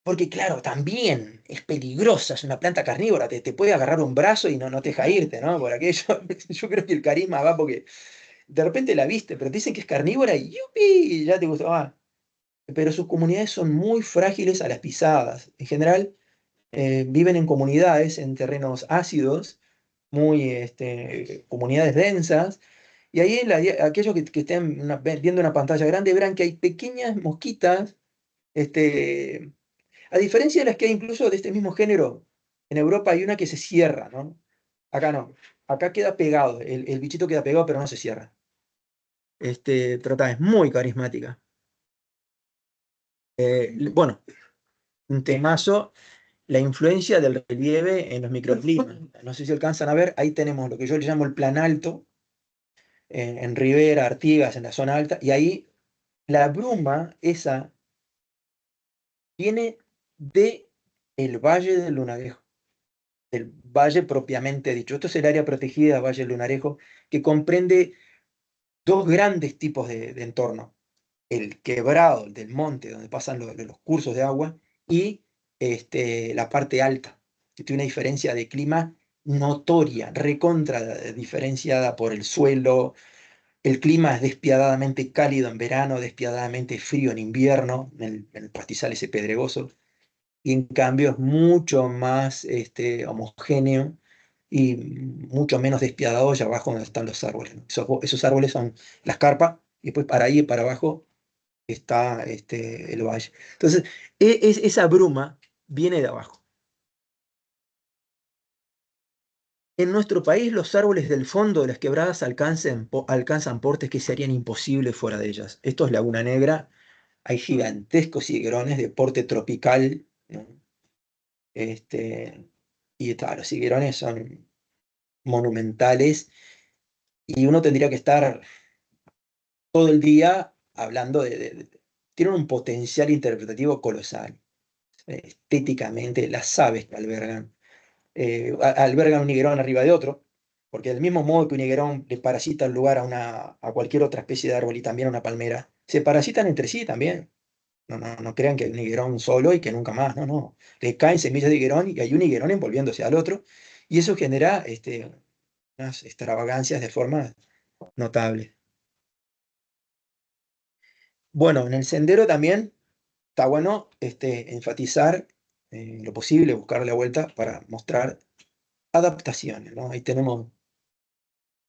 porque claro, también es peligrosa, es una planta carnívora, te puede agarrar un brazo y no te deja irte, ¿no? Por aquello, yo creo que el carisma va porque de repente la viste, pero te dicen que es carnívora y ¡yupi! Ya te gustó. Pero sus comunidades son muy frágiles a las pisadas. En general, viven en comunidades, en terrenos ácidos, muy comunidades densas, y ahí aquellos que estén viendo una pantalla grande verán que hay pequeñas mosquitas, a diferencia de las que hay incluso de este mismo género, en Europa hay una que se cierra, ¿no? Acá no, acá queda pegado, el bichito queda pegado pero no se cierra. Pero es muy carismática. Bueno, un temazo, la influencia del relieve en los microclimas. No sé si alcanzan a ver, ahí tenemos lo que yo le llamo el plan alto, en Rivera, Artigas, en la zona alta, y ahí la bruma esa viene de el Valle del Lunarejo, del valle propiamente dicho. Esto es el área protegida Valle del Lunarejo, que comprende dos grandes tipos de entorno. El quebrado el del monte, donde pasan los cursos de agua, y la parte alta, que tiene una diferencia de clima notoria, recontra diferenciada por el suelo. El clima es despiadadamente cálido en verano, despiadadamente frío en invierno, en el pastizal ese pedregoso, y en cambio es mucho más homogéneo y mucho menos despiadado allá abajo donde están los árboles, ¿no? Esos árboles son las carpas, y después para ahí y para abajo está el valle. Entonces, esa bruma viene de abajo. En nuestro país, los árboles del fondo de las quebradas alcanzan portes que serían imposibles fuera de ellas. Esto es Laguna Negra. Hay gigantescos higuerones de porte tropical, ¿no? Los higuerones son monumentales y uno tendría que estar todo el día hablando tienen un potencial interpretativo colosal. Estéticamente, las aves que albergan albergan un higuerón arriba de otro, porque del mismo modo que un higuerón le parasita el lugar a cualquier otra especie de árbol y también a una palmera, se parasitan entre sí también. No crean que hay un higuerón solo y que nunca más, no. Le caen semillas de higuerón y hay un higuerón envolviéndose al otro, y eso genera unas extravagancias de forma notable. Bueno, en el sendero también está bueno enfatizar lo posible, buscar la vuelta para mostrar adaptaciones, ¿no? Ahí tenemos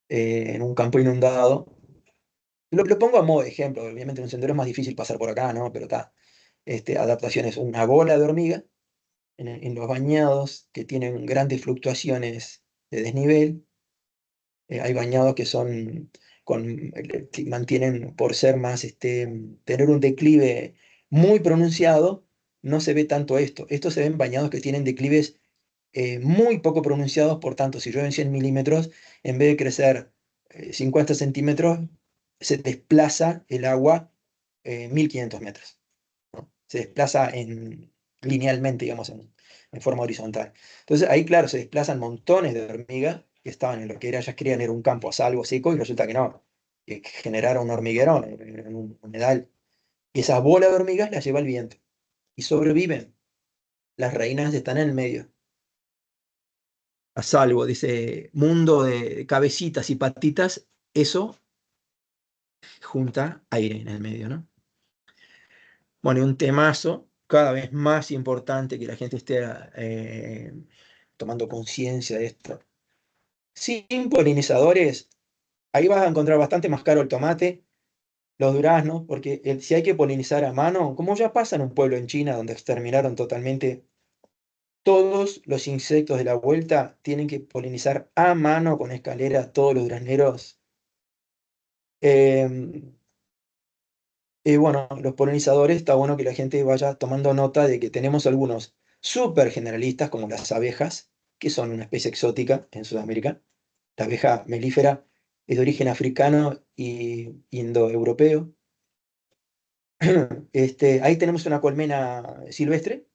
en un campo inundado. Lo pongo a modo de ejemplo, obviamente en un sendero es más difícil pasar por acá, ¿no? Pero está. Adaptaciones, una bola de hormiga en los bañados que tienen grandes fluctuaciones de desnivel. Hay bañados que son que mantienen, por ser más, tener un declive muy pronunciado, no se ve tanto esto. Estos se ven bañados que tienen declives muy poco pronunciados, por tanto, si llueven 100 milímetros, en vez de crecer 50 centímetros, se desplaza el agua 1500 metros, ¿no? Se desplaza linealmente, digamos, en forma horizontal. Entonces ahí, claro, se desplazan montones de hormigas que estaban en lo que ellas creían era un campo a salvo seco, y resulta que no, que generaron un hormiguero en un humedal. Y esas bolas de hormigas las lleva el viento y sobreviven. Las reinas están en el medio, a salvo de ese mundo de cabecitas y patitas. Eso junta aire en el medio, ¿no? Bueno, y un temazo cada vez más importante que la gente esté tomando conciencia de esto. Sin polinizadores, ahí vas a encontrar bastante más caro el tomate, los duraznos, porque si hay que polinizar a mano, como ya pasa en un pueblo en China donde exterminaron totalmente todos los insectos de la vuelta, tienen que polinizar a mano con escaleras todos los durazneros. Bueno, los polinizadores, está bueno que la gente vaya tomando nota de que tenemos algunos súper generalistas, como las abejas, que son una especie exótica en Sudamérica, La abeja melífera es de origen africano y indoeuropeo. Ahí tenemos una colmena silvestre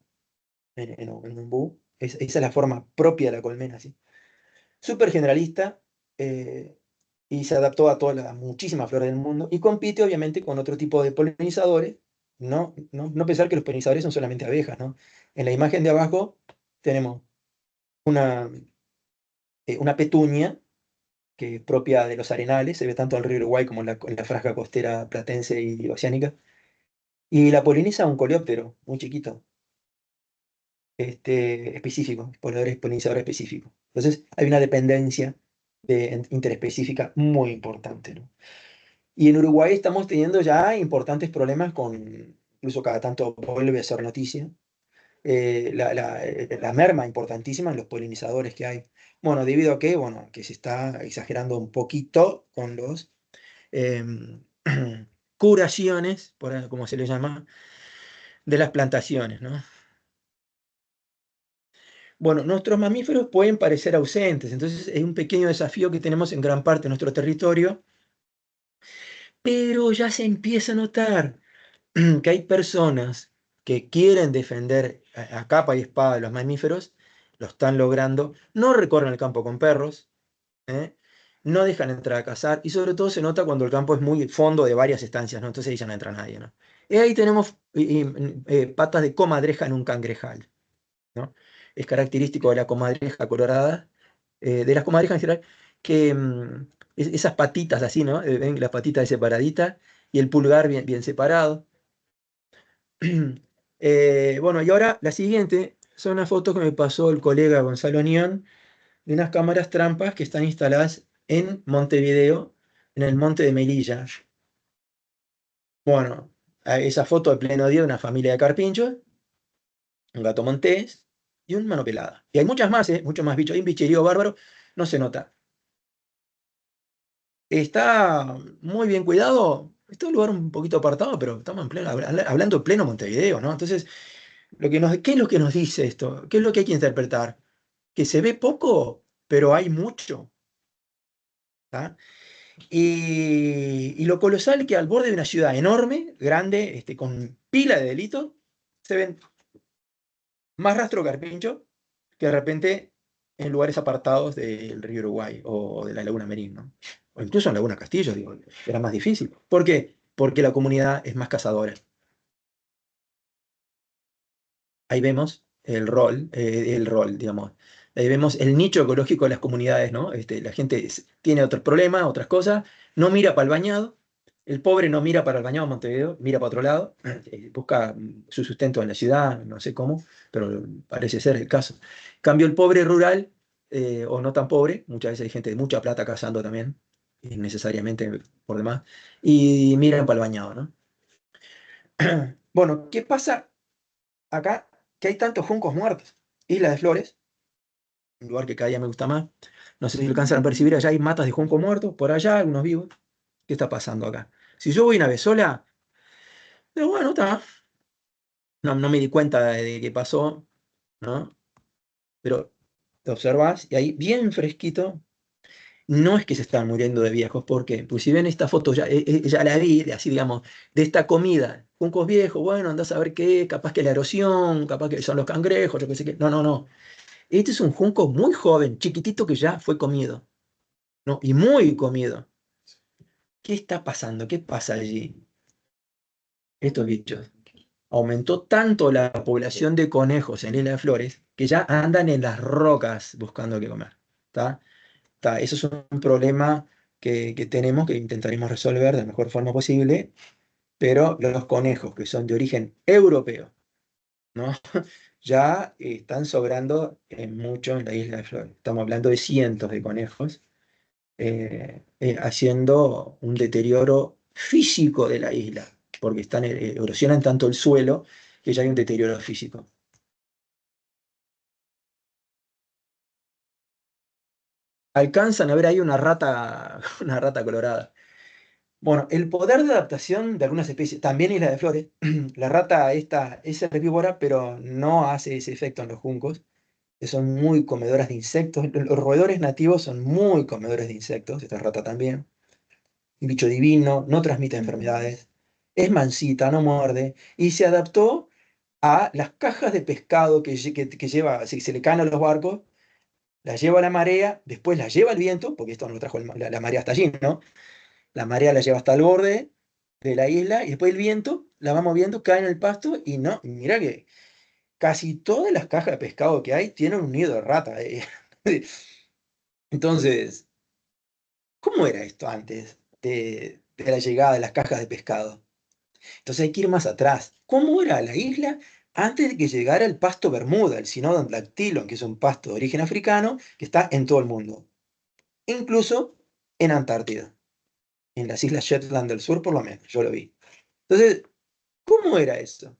en un búho. Esa es la forma propia de la colmena, ¿sí? Súper generalista, y se adaptó a todas las muchísimas flores del mundo y compite obviamente con otro tipo de polinizadores. No pensar que los polinizadores son solamente abejas, ¿no? En la imagen de abajo tenemos una, una petunia que es propia de los arenales, se ve tanto en el río Uruguay como en la franja costera platense y oceánica, y la poliniza un coleóptero muy chiquito, específico, polinizador específico. Entonces hay una dependencia interespecífica muy importante, ¿no? Y en Uruguay estamos teniendo ya importantes problemas con, incluso cada tanto vuelve a ser noticia, la merma importantísima en los polinizadores que hay. Bueno, debido a que, bueno, que se está exagerando un poquito con los em, curaciones, como se le llama, de las plantaciones, ¿no? Bueno, nuestros mamíferos pueden parecer ausentes, entonces es un pequeño desafío que tenemos en gran parte de nuestro territorio, pero ya se empieza a notar que hay personas que quieren defender a capa y espada a los mamíferos, lo están logrando, no recorren el campo con perros, ¿eh? No dejan entrar a cazar, y sobre todo se nota cuando el campo es muy fondo de varias estancias, ¿no? Entonces ahí ya no entra nadie, ¿no? Y ahí tenemos patas de comadreja en un cangrejal, ¿no? Es característico de la comadreja colorada, de las comadrejas en general, que esas patitas así, ¿no? Ven las patitas separaditas y el pulgar bien, bien separado. Bueno, y ahora la siguiente son unas fotos que me pasó el colega Gonzalo Nión de unas cámaras trampas que están instaladas en Montevideo, en el monte de Melilla. Bueno, esa foto de pleno día de una familia de carpinchos, un gato montés y un mano pelada. Y hay muchas más, muchos más bichos. Hay un bicherío bárbaro, no se nota. Está muy bien cuidado. Está en un lugar un poquito apartado, pero estamos en pleno, hablando de pleno Montevideo, ¿no? Entonces, ¿qué es lo que nos dice esto? ¿Qué es lo que hay que interpretar? Que se ve poco, pero hay mucho. ¿Tá? Y lo colosal que al borde de una ciudad enorme, grande, con pila de delitos, se ven más rastro carpincho que de repente en lugares apartados del río Uruguay o de la Laguna Merín, ¿no? O incluso en Laguna Castillo, digo, era más difícil. ¿Por qué? Porque la comunidad es más cazadora. Ahí vemos el rol, digamos. Ahí vemos el nicho ecológico de las comunidades, ¿no? La gente tiene otros problemas, otras cosas, no mira para el bañado. El pobre no mira para el bañado de Montevideo, mira para otro lado, busca su sustento en la ciudad, no sé cómo, pero parece ser el caso. En cambio, el pobre rural, o no tan pobre, muchas veces hay gente de mucha plata cazando también, innecesariamente por demás, y miran para el bañado, ¿no? Bueno, ¿qué pasa acá? Que hay tantos juncos muertos. Isla de Flores, un lugar que cada día me gusta más. No sé si lo alcanzan a percibir, allá hay matas de junco muertos, por allá algunos vivos. ¿Qué está pasando acá? Si yo voy una vez sola, digo, bueno, está. No me di cuenta de qué pasó, ¿no? Pero te observas y ahí bien fresquito, no es que se están muriendo de viejos, ¿por qué? Pues si ven esta foto, ya la vi, así digamos, de esta comida, juncos viejos, bueno, andás a ver qué, capaz que la erosión, capaz que son los cangrejos, yo qué sé qué. No, no, no. Este es un junco muy joven, chiquitito que ya fue comido, ¿no? Y muy comido. ¿Qué está pasando? ¿Qué pasa allí? Estos bichos. Aumentó tanto la población de conejos en Isla de Flores que ya andan en las rocas buscando qué comer. ¿Está? Eso es un problema que tenemos, que intentaremos resolver de la mejor forma posible, pero los conejos que son de origen europeo, ¿no? Ya están sobrando mucho en la Isla de Flores. Estamos hablando de cientos de conejos, haciendo un deterioro físico de la isla, porque erosionan tanto el suelo que ya hay un deterioro físico. Alcanzan a ver ahí una rata, una rata colorada. Bueno, el poder de adaptación de algunas especies, también Isla de Flores, la rata esta es herbívora, pero no hace ese efecto en los juncos. que son muy comedoras de insectos. Los roedores nativos son muy comedores de insectos, esta rata también. Un bicho divino, no transmite enfermedades, es mansita, no muerde, y se adaptó a las cajas de pescado que lleva, si se le caen a los barcos, las lleva la marea, después las lleva el viento, porque esto no lo trajo la marea hasta allí, ¿no? La marea la lleva hasta el borde de la isla, y después el viento la va moviendo, cae en el pasto, y no, mira que casi todas las cajas de pescado que hay tienen un nido de rata. Entonces, ¿cómo era esto antes de la llegada de las cajas de pescado? Entonces hay que ir más atrás. ¿Cómo era la isla antes de que llegara el pasto Bermuda, el Cynodon dactylon, que es un pasto de origen africano que está en todo el mundo, incluso en Antártida, en las islas Shetland del Sur por lo menos, yo lo vi. Entonces, ¿cómo era eso?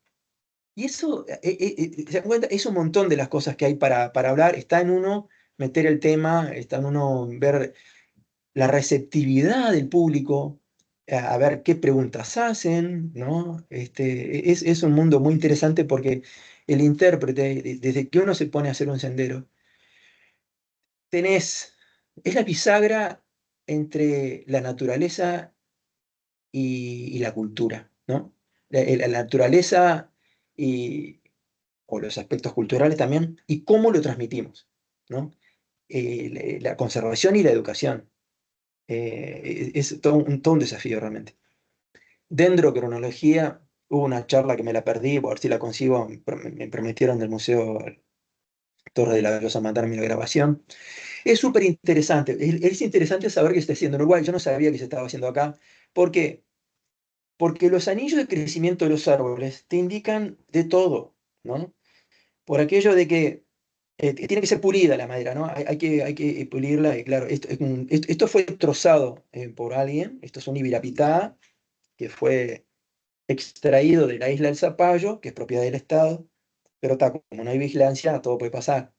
Y eso, se dan cuenta, es un montón de las cosas que hay para hablar. Está en uno meter el tema, está en uno ver la receptividad del público, a ver qué preguntas hacen, ¿no? Es un mundo muy interesante porque el intérprete, desde que uno se pone a hacer un sendero, es la bisagra entre la naturaleza y la cultura, ¿no? La naturaleza y, o los aspectos culturales también, y cómo lo transmitimos, ¿no? La conservación y la educación. Es todo un desafío realmente. Dendrocronología, hubo una charla que me la perdí, por ver si la consigo, me prometieron del Museo Torre de la Bellosa mandarme la grabación. Es súper interesante, es interesante saber que se está haciendo en Uruguay, yo no sabía que se estaba haciendo acá. ¿Por qué? Porque los anillos de crecimiento de los árboles te indican de todo, ¿no? Por aquello de que tiene que ser pulida la madera, ¿no? Hay que pulirla, y claro, esto fue trozado por alguien, esto es un ibirapitá, que fue extraído de la isla del Zapallo, que es propiedad del Estado, pero como no hay vigilancia, todo puede pasar.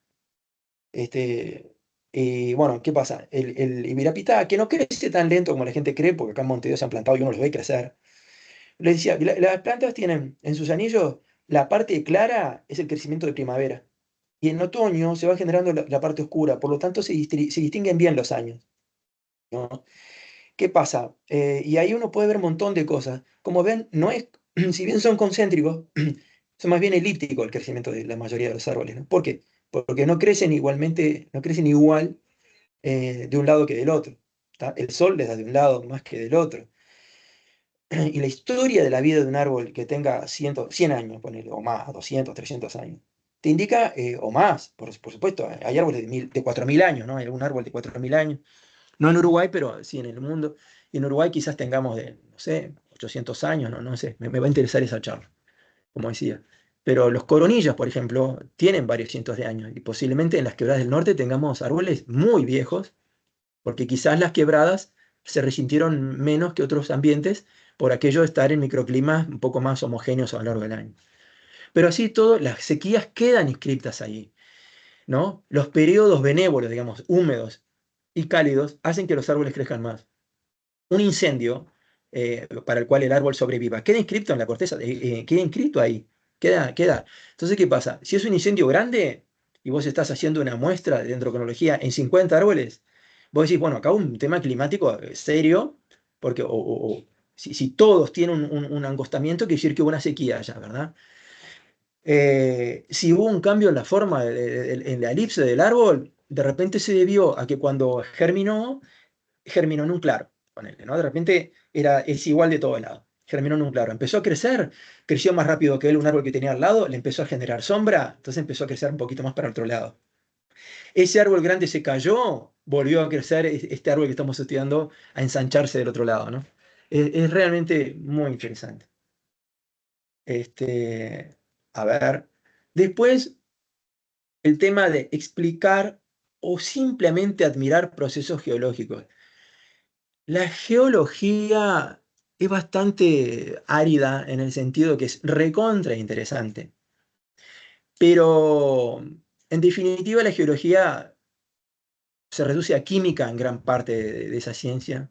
Y bueno, ¿qué pasa? El ibirapitá, que no crece tan lento como la gente cree, porque acá en Montevideo se han plantado y uno los ve crecer. Les decía, las plantas tienen en sus anillos, la parte clara es el crecimiento de primavera. Y en otoño se va generando la parte oscura, por lo tanto se distinguen bien los años, ¿no? ¿Qué pasa? Y ahí uno puede ver un montón de cosas. Como ven, no es, si bien son concéntricos, son más bien elípticos el crecimiento de la mayoría de los árboles, ¿no? ¿Por qué? Porque no crecen igualmente, no crecen igual de un lado que del otro. ¿Tá? El sol les da de un lado más que del otro. Y la historia de la vida de un árbol que tenga 100 años, ponele, o más, 200, 300 años, te indica, o más, por supuesto, hay árboles de 4.000 años, ¿no? Hay algún árbol de 4.000 años. No en Uruguay, pero sí en el mundo. Y en Uruguay quizás tengamos de, no sé, 800 años, no sé, me va a interesar esa charla, como decía. Pero los coronillas, por ejemplo, tienen varios cientos de años y posiblemente en las quebradas del norte tengamos árboles muy viejos, porque quizás las quebradas se resintieron menos que otros ambientes por aquello de estar en microclimas un poco más homogéneos a lo largo del año. Pero así todo, las sequías quedan inscriptas ahí, ¿no? Los periodos benévolos, digamos, húmedos y cálidos, hacen que los árboles crezcan más. Un incendio para el cual el árbol sobreviva, queda inscrito en la corteza, queda inscrito ahí, queda. Entonces, ¿qué pasa? Si es un incendio grande y vos estás haciendo una muestra de dendrocronología en 50 árboles, vos decís, bueno, acá un tema climático serio, porque si todos tienen un angostamiento, quiere decir que hubo una sequía allá, ¿verdad? Si hubo un cambio en la forma, en la elipse del árbol, de repente se debió a que cuando germinó en un claro, ponele, ¿no? De repente es igual de todo lado. Germinó en un claro. Empezó a crecer, creció más rápido que él un árbol que tenía al lado, le empezó a generar sombra, entonces empezó a crecer un poquito más para el otro lado. Ese árbol grande se cayó, volvió a crecer este árbol que estamos estudiando a ensancharse del otro lado, ¿no? Es realmente muy interesante. A ver. Después, el tema de explicar o simplemente admirar procesos geológicos. La geología es bastante árida en el sentido que es recontra interesante, pero en definitiva la geología se reduce a química en gran parte de esa ciencia,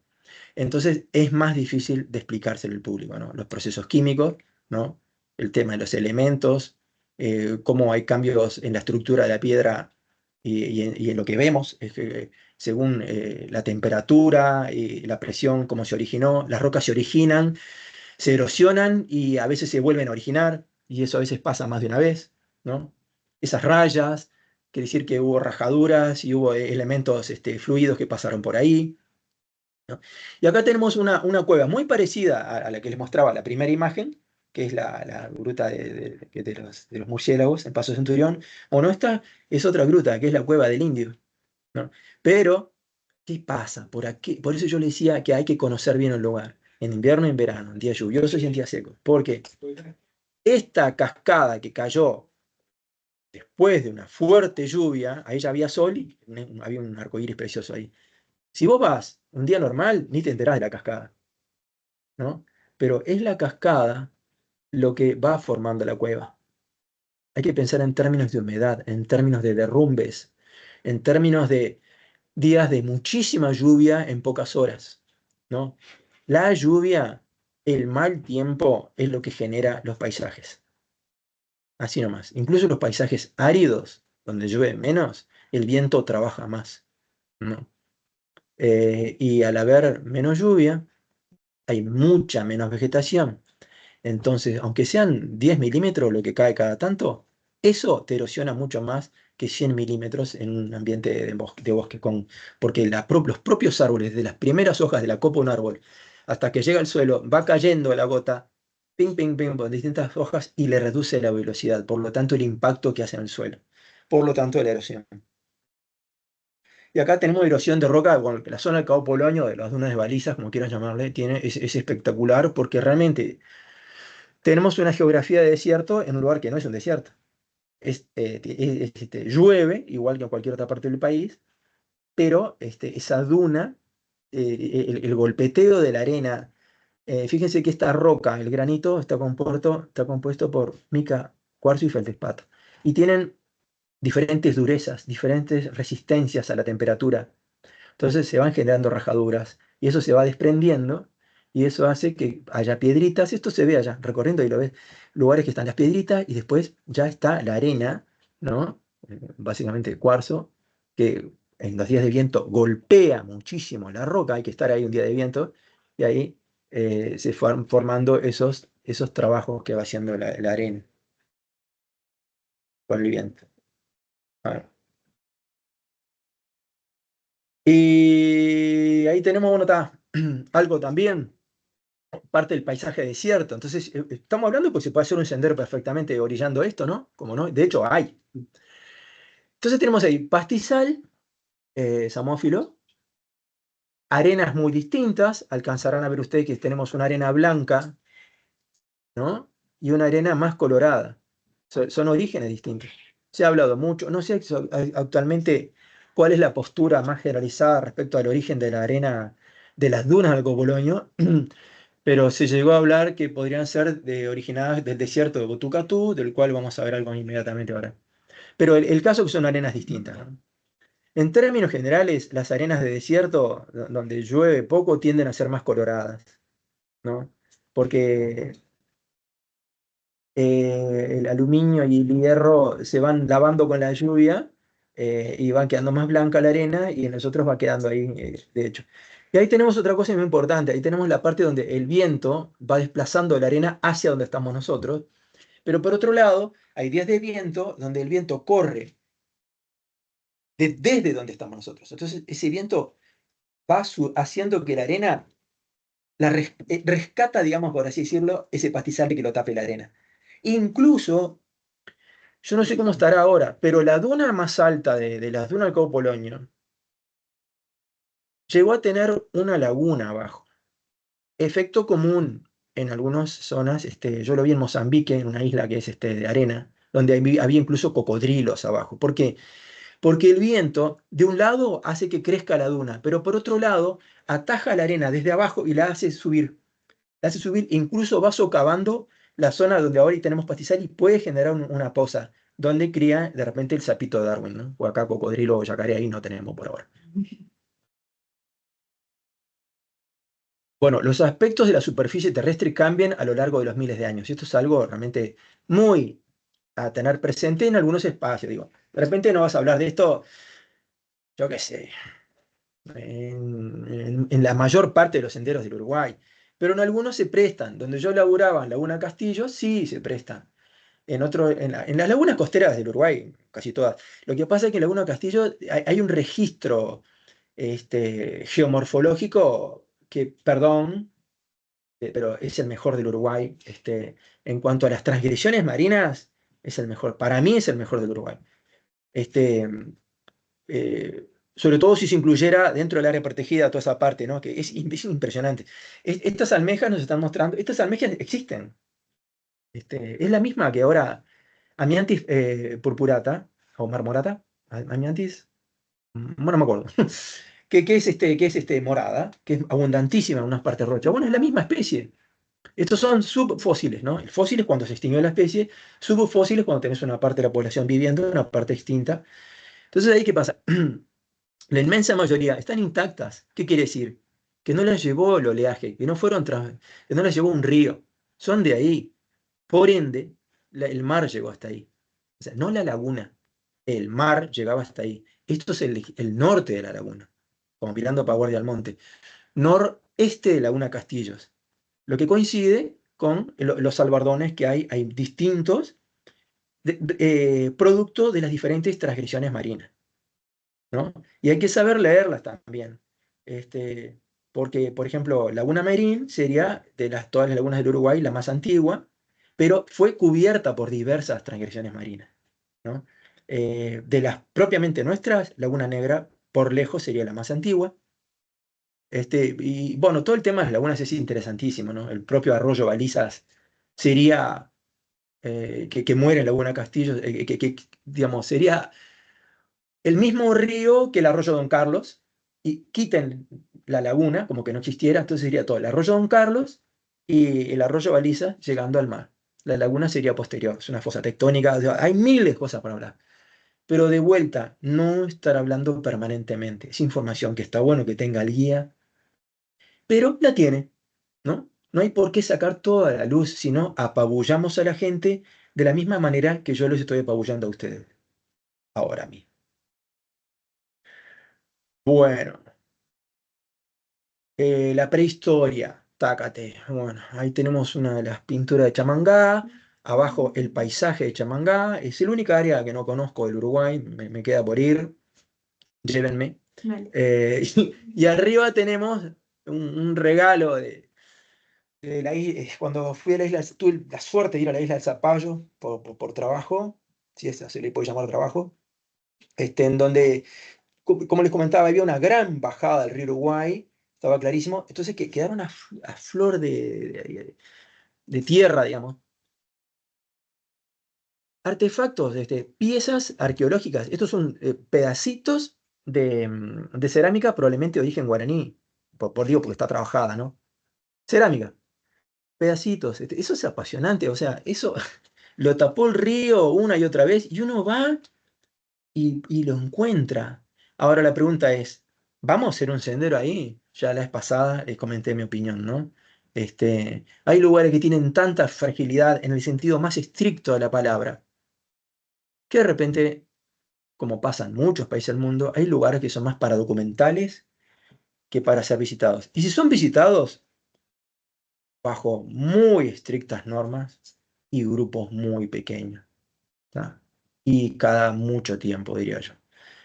entonces es más difícil de explicárselo al público, ¿no? Los procesos químicos, ¿no? El tema de los elementos, cómo hay cambios en la estructura de la piedra y en lo que vemos, es que según la temperatura y la presión, cómo se originó, las rocas se originan, se erosionan y a veces se vuelven a originar, y eso a veces pasa más de una vez, ¿no? Esas rayas, quiere decir que hubo rajaduras y hubo elementos fluidos que pasaron por ahí, ¿no? Y acá tenemos una cueva muy parecida a la que les mostraba la primera imagen, que es la gruta de los murciélagos en Paso Centurión. Bueno, esta es otra gruta, que es la cueva del Indio, ¿no? Pero, ¿qué pasa? Por aquí, por eso yo le decía que hay que conocer bien el lugar, en invierno y en verano, en días lluviosos y en días secos. Porque esta cascada que cayó después de una fuerte lluvia, ahí ya había sol y había un arco iris precioso ahí. Si vos vas un día normal, ni te enterás de la cascada, ¿no? Pero es la cascada lo que va formando la cueva. Hay que pensar en términos de humedad, en términos de derrumbes, en términos de días de muchísima lluvia en pocas horas, ¿no? La lluvia, el mal tiempo es lo que genera los paisajes. Así nomás. Incluso los paisajes áridos, donde llueve menos, el viento trabaja más, ¿no? Y al haber menos lluvia, hay mucha menos vegetación. Entonces, aunque sean 10 milímetros lo que cae cada tanto, eso te erosiona mucho más que 100 milímetros en un ambiente de bosque, porque los propios árboles, de las primeras hojas de la copa de un árbol, hasta que llega al suelo, va cayendo la gota, ping, ping, ping, por distintas hojas y le reduce la velocidad, por lo tanto el impacto que hace en el suelo, por lo tanto la erosión. Y acá tenemos erosión de roca, bueno, la zona del Cabo Polonio, de las dunas de balizas, como quieras llamarle, es espectacular porque realmente tenemos una geografía de desierto en un lugar que no es un desierto. Llueve, igual que en cualquier otra parte del país, pero esa duna, el golpeteo de la arena, fíjense que esta roca, el granito, está compuesto por mica, cuarzo y feldespato. Y tienen diferentes durezas, diferentes resistencias a la temperatura. Entonces se van generando rajaduras y eso se va desprendiendo y eso hace que haya piedritas. Esto se ve allá recorriendo y lo ves, lugares que están las piedritas y después ya está la arena, ¿no? Básicamente cuarzo, que en los días de viento golpea muchísimo la roca, hay que estar ahí un día de viento y ahí se van formando esos trabajos que va haciendo la arena con el viento. A ver. Y ahí tenemos, bueno, está algo también, parte del paisaje desierto. Entonces, estamos hablando porque se puede hacer un sendero perfectamente orillando esto, ¿no? Como no, de hecho hay. Entonces tenemos ahí pastizal, samófilo, arenas muy distintas. Alcanzarán a ver ustedes que tenemos una arena blanca, ¿no? Y una arena más colorada. Son orígenes distintos. Se ha hablado mucho, no sé actualmente cuál es la postura más generalizada respecto al origen de la arena de las dunas del Copolonio, pero se llegó a hablar que podrían ser originadas del desierto de Botucatú, del cual vamos a ver algo inmediatamente ahora. Pero el caso es que son arenas distintas, ¿no? En términos generales, las arenas de desierto, donde llueve poco, tienden a ser más coloradas, ¿no? Porque el aluminio y el hierro se van lavando con la lluvia y van quedando más blanca la arena y en los otros va quedando ahí, de hecho. Y ahí tenemos otra cosa muy importante, ahí tenemos la parte donde el viento va desplazando la arena hacia donde estamos nosotros, pero por otro lado hay días de viento donde el viento corre desde donde estamos nosotros. Entonces ese viento va haciendo que la arena rescata, digamos, por así decirlo, ese pastizal que lo tape la arena. Incluso yo no sé cómo estará ahora, pero la duna más alta de las dunas del Cabo Polonio llegó a tener una laguna abajo. Efecto común en algunas zonas, yo lo vi en Mozambique, en una isla que es de arena, donde había incluso cocodrilos abajo. ¿Por qué? Porque el viento, de un lado, hace que crezca la duna, pero por otro lado, ataja la arena desde abajo y la hace subir. La hace subir, incluso va socavando la zona donde ahora tenemos pastizal y puede generar una poza donde cría de repente el sapito de Darwin, ¿no? O acá cocodrilo o yacaré ahí no tenemos por ahora. Bueno, los aspectos de la superficie terrestre cambian a lo largo de los miles de años. Y esto es algo realmente muy a tener presente en algunos espacios. Digo, de repente no vas a hablar de esto, yo qué sé, en la mayor parte de los senderos del Uruguay, pero en algunos se prestan. Donde yo laburaba en Laguna Castillo, sí se prestan. En las lagunas costeras del Uruguay, casi todas. Lo que pasa es que en Laguna Castillo hay un registro geomorfológico que, perdón, pero es el mejor del Uruguay. En cuanto a las transgresiones marinas, es el mejor. Para mí es el mejor del Uruguay. Este, Sobre todo si se incluyera dentro del área protegida toda esa parte, ¿no? Que es impresionante. Estas almejas nos están mostrando, estas almejas existen. Es la misma que ahora Amiantis purpurata, o marmorata, Amiantis, bueno, no me acuerdo. Que es morada, que es abundantísima en unas partes rochas. Bueno, es la misma especie. Estos son subfósiles, ¿no? El fósil es cuando se extinguió la especie, subfósiles cuando tenés una parte de la población viviendo, una parte extinta. Entonces, ¿ahí qué pasa? La inmensa mayoría están intactas. ¿Qué quiere decir? Que no las llevó el oleaje, que no las llevó un río. Son de ahí. Por ende, el mar llegó hasta ahí. O sea, no la laguna. El mar llegaba hasta ahí. Esto es el norte de la laguna, como mirando para Guardia al Monte. Noreste de Laguna Castillos. Lo que coincide con los salvardones que hay distintos, producto de las diferentes transgresiones marinas, ¿no? Y hay que saber leerlas también. Porque, por ejemplo, Laguna Merín sería todas las lagunas del Uruguay la más antigua, pero fue cubierta por diversas transgresiones marinas, ¿no? De las propiamente nuestras, Laguna Negra por lejos sería la más antigua. Y bueno, todo el tema de las lagunas es interesantísimo, ¿no? El propio arroyo Balizas sería, que muere en Laguna Castillo, digamos, sería el mismo río que el arroyo Don Carlos, y quiten la laguna, como que no existiera, entonces sería todo el arroyo Don Carlos y el arroyo Baliza llegando al mar. La laguna sería posterior, es una fosa tectónica, o sea, hay miles de cosas para hablar. Pero de vuelta, no estar hablando permanentemente. Es información que está bueno que tenga el guía, pero la tiene, ¿no? No hay por qué sacar toda la luz, sino apabullamos a la gente de la misma manera que yo los estoy apabullando a ustedes ahora mismo. Bueno, la prehistoria, tácate. Bueno, ahí tenemos una de las pinturas de Chamangá, abajo el paisaje de Chamangá. Es el única área que no conozco del Uruguay, me queda por ir, llévenme. Vale. Y arriba tenemos un regalo cuando fui a la isla, tuve la suerte de ir a la isla del Zapallo por trabajo, si esa se le puede llamar trabajo, en donde, como les comentaba, había una gran bajada del río Uruguay, estaba clarísimo, entonces que quedaron a flor de tierra, digamos. Artefactos, piezas arqueológicas, estos son pedacitos de cerámica probablemente de origen guaraní, digo porque está trabajada, ¿no? Cerámica. Pedacitos. Eso es apasionante, o sea, eso lo tapó el río una y otra vez y uno va y lo encuentra. Ahora la pregunta es, ¿vamos a hacer un sendero ahí? Ya la vez pasada les comenté mi opinión, ¿no? Hay lugares que tienen tanta fragilidad en el sentido más estricto de la palabra, que de repente, como pasa en muchos países del mundo, hay lugares que son más para documentales que para ser visitados. Y si son visitados, bajo muy estrictas normas y grupos muy pequeños, ¿tá? Y cada mucho tiempo, diría yo.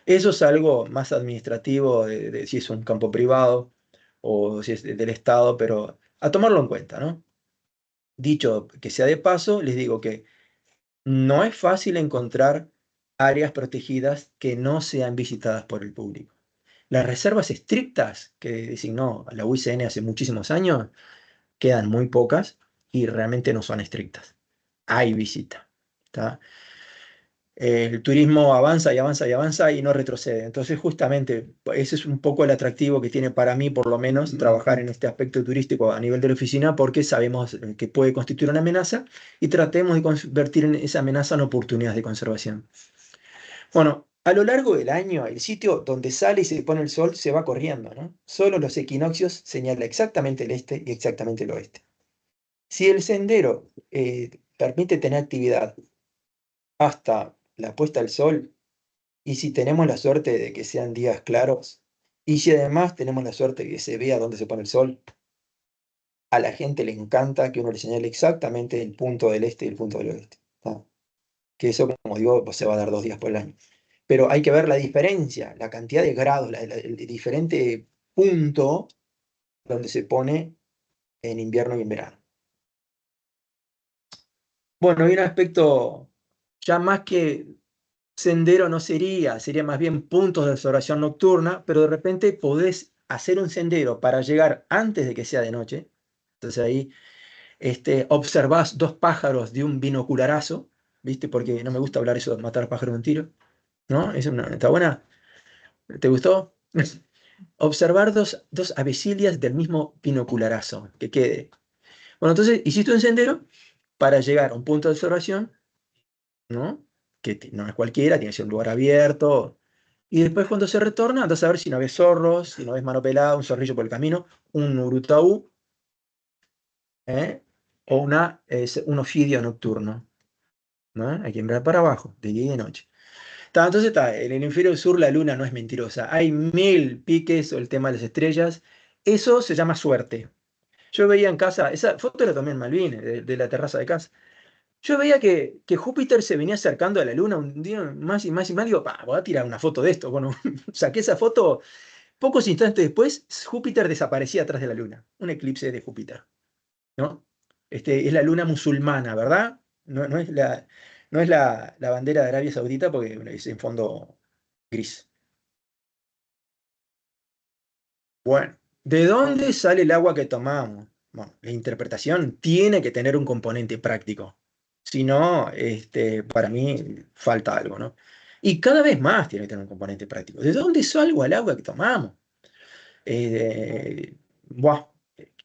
Eso es algo más administrativo de si es un campo privado o si es del Estado, pero a tomarlo en cuenta, ¿no? Dicho que sea de paso, les digo que no es fácil encontrar áreas protegidas que no sean visitadas por el público. Las reservas estrictas que designó la UICN hace muchísimos años quedan muy pocas y realmente no son estrictas. Hay visita, ¿tá? El turismo avanza y avanza y avanza y no retrocede. Entonces, justamente, ese es un poco el atractivo que tiene para mí, por lo menos, trabajar en este aspecto turístico a nivel de la oficina, porque sabemos que puede constituir una amenaza y tratemos de convertir en esa amenaza en oportunidades de conservación. Bueno, a lo largo del año, el sitio donde sale y se pone el sol se va corriendo, ¿no? Solo los equinoccios señalan exactamente el este y exactamente el oeste. Si el sendero permite tener actividad hasta la puesta del sol, y si tenemos la suerte de que sean días claros, y si además tenemos la suerte de que se vea dónde se pone el sol, a la gente le encanta que uno le señale exactamente el punto del este y el punto del oeste. ¿Tá? Que eso, como digo, pues se va a dar 2 días por el año. Pero hay que ver la diferencia, la cantidad de grados, el diferente punto donde se pone en invierno y en verano. Bueno, hay un aspecto ya más que sendero no sería más bien puntos de observación nocturna, pero de repente podés hacer un sendero para llegar antes de que sea de noche. Entonces ahí observás 2 pájaros de un binocularazo, ¿viste? Porque no me gusta hablar eso de matar pájaros de un tiro, ¿no? ¿Está buena? ¿Te gustó? Observar dos avecilias del mismo binocularazo, que quede. Bueno, entonces hiciste un sendero para llegar a un punto de observación, ¿no? No es cualquiera, tiene que ser un lugar abierto. Y después cuando se retorna, andás a ver si no ves zorros, si no ves mano pelada, un zorrillo por el camino, un urutaú, ¿eh? O un ofidio nocturno, ¿no? Hay que mirar para abajo, de día y de noche. Entonces en el hemisferio sur la luna no es mentirosa. Hay 1000 piques o el tema de las estrellas. Eso se llama suerte. Yo veía en casa, esa foto era también en Malvines, de la terraza de casa. Yo veía que Júpiter se venía acercando a la luna un día más y más y más. Digo, voy a tirar una foto de esto. Bueno, saqué esa foto. Pocos instantes después, Júpiter desaparecía atrás de la luna. Un eclipse de Júpiter, ¿no? Es la luna musulmana, ¿verdad? No es la bandera de Arabia Saudita porque bueno, es en fondo gris. Bueno, ¿de dónde sale el agua que tomamos? Bueno, la interpretación tiene que tener un componente práctico. Si no, para mí falta algo, ¿no? Y cada vez más tiene que tener un componente práctico. ¿De dónde sale el agua que tomamos? Buah,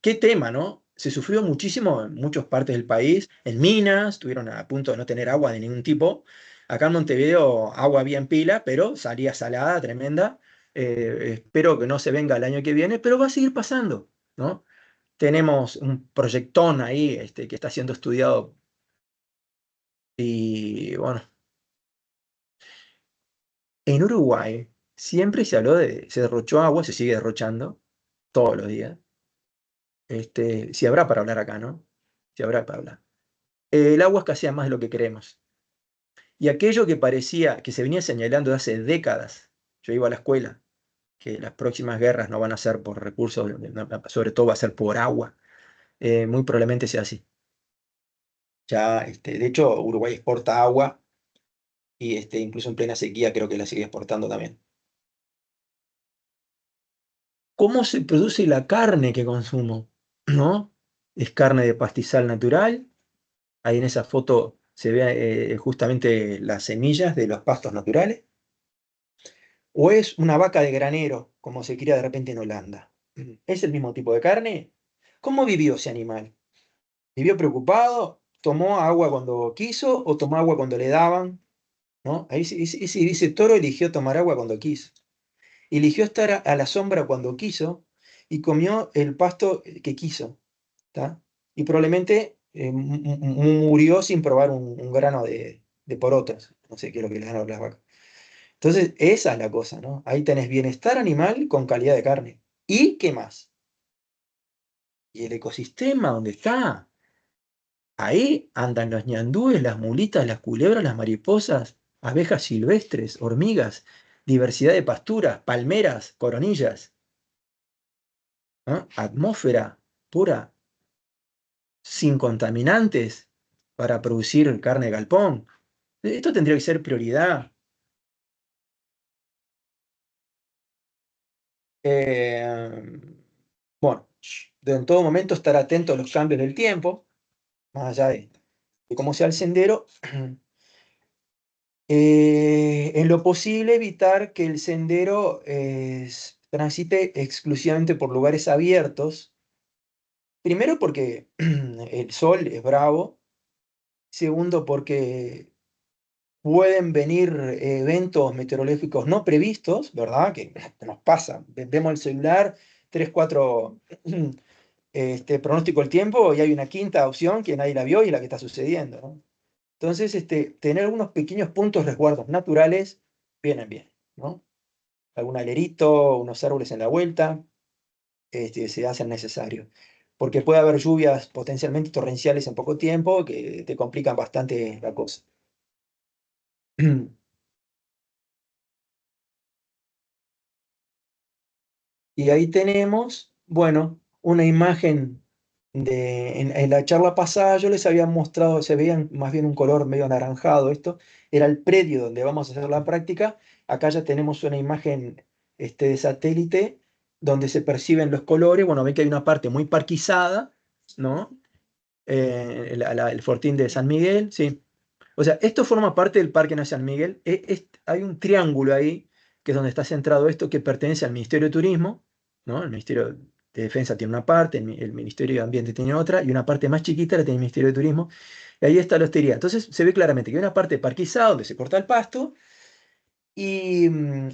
qué tema, ¿no? Se sufrió muchísimo en muchas partes del país. En Minas estuvieron a punto de no tener agua de ningún tipo. Acá en Montevideo agua había en pila, pero salía salada, tremenda. Espero que no se venga el año que viene, pero va a seguir pasando, ¿no? Tenemos un proyectón ahí que está siendo estudiado y bueno, en Uruguay siempre se habló se derrochó agua, se sigue derrochando todos los días. Si habrá para hablar acá, ¿no? Si habrá para hablar. El agua escasea más de lo que creemos. Y aquello que parecía, que se venía señalando de hace décadas, yo iba a la escuela, que las próximas guerras no van a ser por recursos, sobre todo va a ser por agua, muy probablemente sea así. Ya, de hecho, Uruguay exporta agua y incluso en plena sequía creo que la sigue exportando también. ¿Cómo se produce la carne que consumo? ¿No? Es carne de pastizal natural. Ahí en esa foto se ve justamente las semillas de los pastos naturales. ¿O es una vaca de granero, como se cría de repente en Holanda? ¿Es el mismo tipo de carne? ¿Cómo vivió ese animal? ¿Vivió preocupado? ¿Tomó agua cuando quiso o tomó agua cuando le daban? ¿No? Ahí ese toro eligió tomar agua cuando quiso. Eligió estar a la sombra cuando quiso y comió el pasto que quiso. ¿Tá? Y probablemente murió sin probar un grano de porotos. No sé qué es lo que le dan a las vacas. Entonces, esa es la cosa, ¿no? Ahí tenés bienestar animal con calidad de carne. ¿Y qué más? Y el ecosistema, ¿dónde está? Ahí andan los ñandúes, las mulitas, las culebras, las mariposas, abejas silvestres, hormigas, diversidad de pasturas, palmeras, coronillas, ¿no? Atmósfera pura, sin contaminantes para producir carne de galpón. Esto tendría que ser prioridad. Bueno, en todo momento estar atento a los cambios del tiempo, más allá de cómo sea el sendero. En lo posible evitar que el sendero transite exclusivamente por lugares abiertos. Primero porque el sol es bravo. Segundo porque pueden venir eventos meteorológicos no previstos, ¿verdad? Que nos pasa. Vemos el celular, 3, 4 pronóstico del tiempo y hay una quinta opción que nadie la vio y la que está sucediendo, ¿no? Entonces, tener algunos pequeños puntos resguardos naturales vienen bien, ¿no? Algún alerito, unos árboles en la vuelta, se hacen necesarios. Porque puede haber lluvias potencialmente torrenciales en poco tiempo que te complican bastante la cosa. Y ahí tenemos, bueno, una imagen en la charla pasada yo les había mostrado, se veían más bien un color medio anaranjado, esto era el predio donde vamos a hacer la práctica. Acá ya tenemos una imagen de satélite donde se perciben los colores. Bueno, ven que hay una parte muy parquizada, ¿no? El Fortín de San Miguel, sí. O sea, esto forma parte del Parque Nacional Miguel. Hay un triángulo ahí, que es donde está centrado esto, que pertenece al Ministerio de Turismo, ¿no? El Ministerio de Defensa tiene una parte, el Ministerio de Ambiente tiene otra, y una parte más chiquita la tiene el Ministerio de Turismo, y ahí está la hostería. Entonces se ve claramente que hay una parte parquizada donde se corta el pasto, y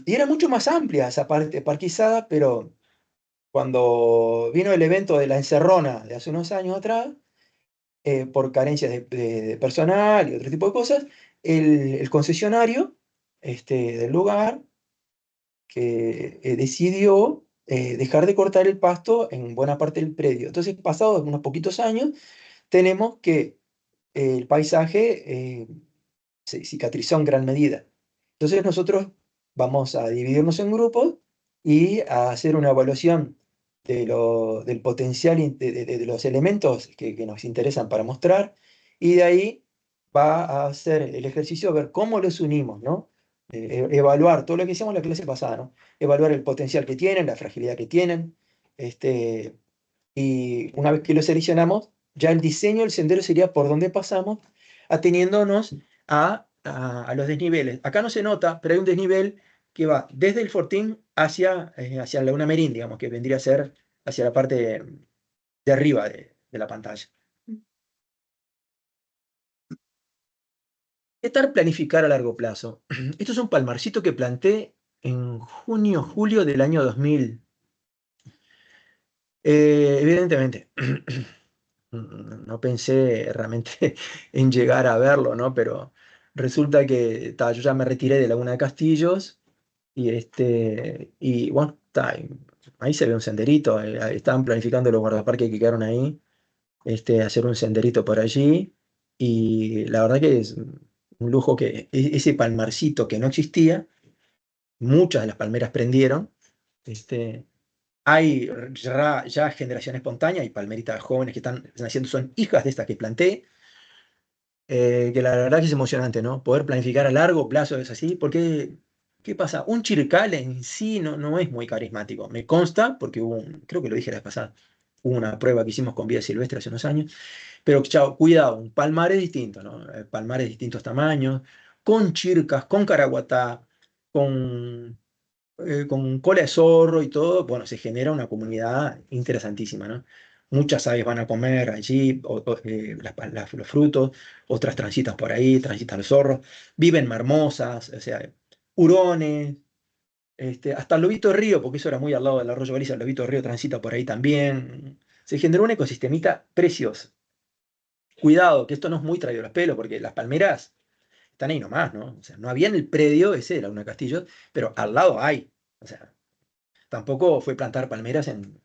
era mucho más amplia esa parte parquizada, pero cuando vino el evento de la encerrona de hace unos años atrás, por carencias de personal y otro tipo de cosas, el concesionario del lugar que decidió dejar de cortar el pasto en buena parte del predio. Entonces, pasados unos poquitos años, tenemos que el paisaje se cicatrizó en gran medida. Entonces, nosotros vamos a dividirnos en grupos y a hacer una evaluación del potencial de los elementos que nos interesan para mostrar, y de ahí va a hacer el ejercicio de ver cómo los unimos, ¿no? Evaluar todo lo que hicimos en la clase pasada, ¿no? Evaluar el potencial que tienen, la fragilidad que tienen, y una vez que lo seleccionamos, ya el diseño del sendero sería por donde pasamos, ateniéndonos a los desniveles. Acá no se nota, pero hay un desnivel que va desde el Fortín hacia Laguna Merín, digamos, que vendría a ser hacia la parte de arriba de la pantalla. ¿Qué tal planificar a largo plazo? Esto es un palmarcito que planté en junio, julio del año 2000. Evidentemente, no pensé realmente en llegar a verlo, ¿no? Pero resulta que yo ya me retiré de Laguna de Castillos, y bueno, ahí se ve un senderito. Estaban planificando los guardaparques que quedaron ahí, hacer un senderito por allí, y la verdad que es un lujo que ese palmarcito que no existía, muchas de las palmeras prendieron. Hay ya generación espontánea y palmeritas jóvenes que están naciendo, son hijas de estas que planté, que la verdad que es emocionante, ¿no? Poder planificar a largo plazo es así, porque, ¿qué pasa? Un chircal en sí no es muy carismático. Me consta, porque creo que lo dije la vez pasada, hubo una prueba que hicimos con vida silvestre hace unos años, pero chao, cuidado, un palmar es distinto, ¿no? Palmares de distintos tamaños, con chircas, con caraguatá, con cola de zorro y todo. Bueno, se genera una comunidad interesantísima, ¿no? Muchas aves van a comer allí los frutos, otras transitan por ahí, transitan los zorros, viven marmosas, o sea, hurones, hasta el lobito de río, porque eso era muy al lado del arroyo Baliza, el lobito de río transita por ahí también. Se generó un ecosistemita precioso. Cuidado, que esto no es muy traído a los pelos, porque las palmeras están ahí nomás, ¿no? O sea, no había en el predio, ese era una castillo, pero al lado hay. O sea, tampoco fue plantar palmeras en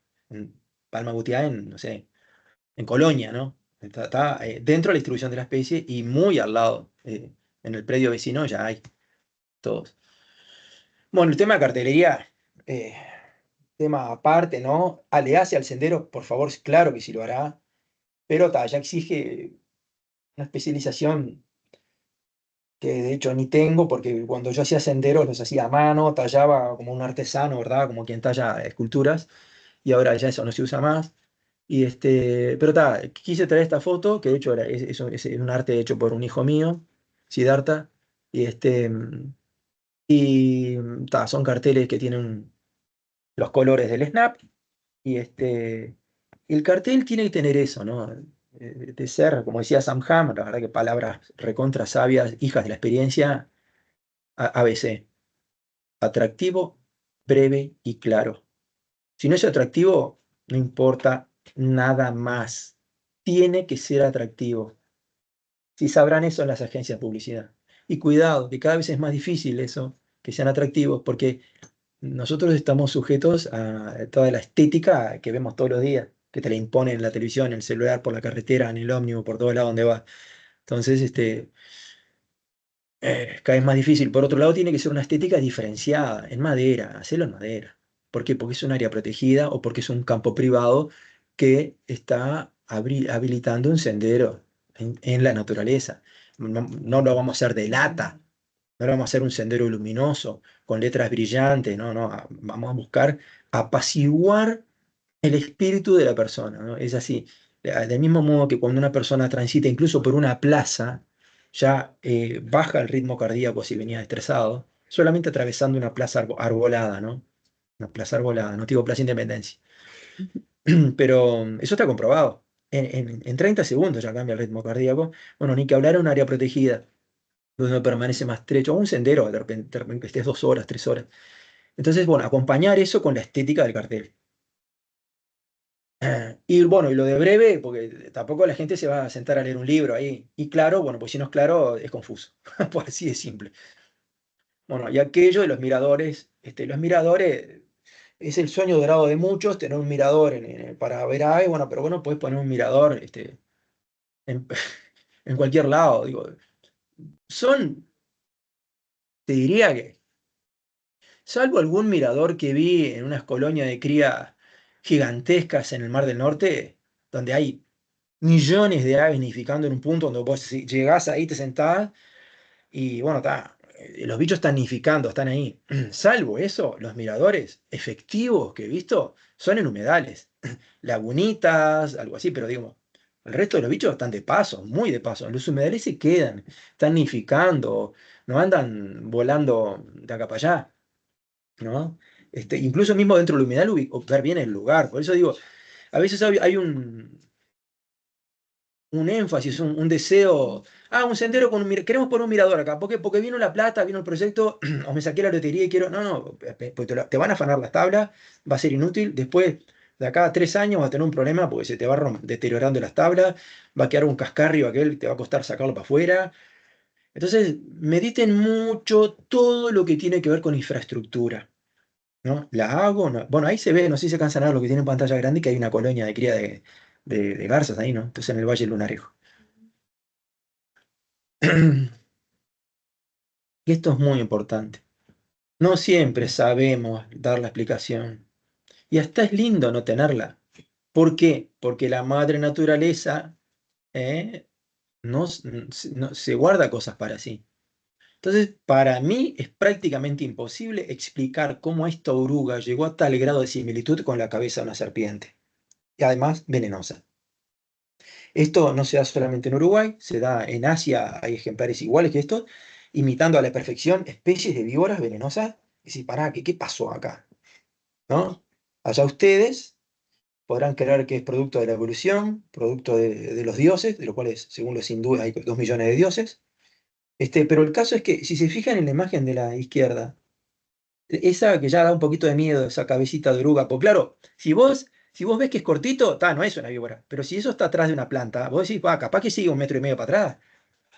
Palma Gutiá, no sé, en Colonia, ¿no? Está dentro de la distribución de la especie y muy al lado. En el predio vecino ya hay todos. Bueno, el tema de cartelería, eh, tema aparte, ¿no? ¿Le hace al sendero? Por favor, claro que sí lo hará, pero ya exige una especialización que de hecho ni tengo, porque cuando yo hacía senderos los hacía a mano, tallaba como un artesano, ¿verdad? Como quien talla esculturas, y ahora ya eso no se usa más. Pero quise traer esta foto, que de hecho es un arte hecho por un hijo mío, Siddhartha, y son carteles que tienen los colores del snap, y el cartel tiene que tener eso, ¿no? De ser, como decía Sam Ham, la verdad que palabras recontra sabias, hijas de la experiencia, ABC, atractivo, breve y claro. Si no es atractivo, no importa nada más. Tiene que ser atractivo. Si sabrán eso en las agencias de publicidad. Y cuidado, que cada vez es más difícil eso, que sean atractivos, porque nosotros estamos sujetos a toda la estética que vemos todos los días, que te la imponen en la televisión, en el celular, por la carretera, en el ómnibus, por todos lados donde vas. Entonces, cada vez más difícil. Por otro lado, tiene que ser una estética diferenciada, en madera, hacerlo en madera. ¿Por qué? Porque es un área protegida o porque es un campo privado que está habilitando un sendero en la naturaleza. No lo vamos a hacer de lata, no lo vamos a hacer un sendero luminoso, con letras brillantes, no, no, vamos a buscar apaciguar el espíritu de la persona, ¿no? Es así. Del mismo modo que cuando una persona transita incluso por una plaza, ya baja el ritmo cardíaco si venía estresado, solamente atravesando una plaza arbolada, ¿no? Una plaza arbolada, no digo Plaza Independencia. Pero eso está comprobado. En 30 segundos ya cambia el ritmo cardíaco. Bueno, ni que hablar de un área protegida, donde uno permanece más estrecho, o un sendero, de repente que estés 2 horas, 3 horas. Entonces, bueno, acompañar eso con la estética del cartel. Y bueno, y lo de breve, porque tampoco la gente se va a sentar a leer un libro ahí. Y claro, bueno, pues si no es claro, es confuso. Pues así de simple. Bueno, y aquello de los miradores es el sueño dorado de muchos, tener un mirador para ver ahí, bueno, pero bueno, puedes poner un mirador en, en cualquier lado. Digo, son, te diría que, salvo algún mirador que vi en unas colonias de cría gigantescas en el Mar del Norte, donde hay millones de aves nidificando en un punto donde vos llegás ahí, te sentás y bueno, los bichos están nidificando, están ahí. Salvo eso, los miradores efectivos que he visto son en humedales, lagunitas, algo así, pero digo, el resto de los bichos están de paso, muy de paso. Los humedales se quedan, están nidificando, no andan volando de acá para allá, ¿no? Incluso mismo dentro del humedal ver bien el lugar. Por eso digo, a veces hay un énfasis, un deseo. Un sendero con queremos poner un mirador acá. ¿Por qué? Porque vino la plata, vino el proyecto, o me saqué la lotería y quiero. No, no, pues te van a afanar las tablas, va a ser inútil. Después, de acá a 3 años, vas a tener un problema porque se te va deteriorando las tablas, va a quedar un cascarrio aquel, te va a costar sacarlo para afuera. Entonces, mediten mucho todo lo que tiene que ver con infraestructura. ¿No? ¿La hago? No. Bueno, ahí se ve, no sé si se cansan lo que tiene pantalla grande, que hay una colonia de cría de garzas ahí, ¿no? Entonces en el Valle del Lunarejo. Y esto es muy importante. No siempre sabemos dar la explicación. Y hasta es lindo no tenerla. ¿Por qué? Porque la madre naturaleza no, se guarda cosas para sí. Entonces, para mí es prácticamente imposible explicar cómo esta oruga llegó a tal grado de similitud con la cabeza de una serpiente. Y además venenosa. Esto no se da solamente en Uruguay, se da en Asia, hay ejemplares iguales que estos, imitando a la perfección especies de víboras venenosas. Y decir, pará, ¿qué pasó acá? ¿No? Allá ustedes podrán creer que es producto de la evolución, producto de los dioses, de los cuales, según los hindúes, hay 2 millones de dioses. Pero el caso es que, si se fijan en la imagen de la izquierda, esa que ya da un poquito de miedo, esa cabecita de oruga, pues claro, si vos ves que es cortito, no es una víbora, pero si eso está atrás de una planta, vos decís, capaz que sigue 1,5 metros para atrás,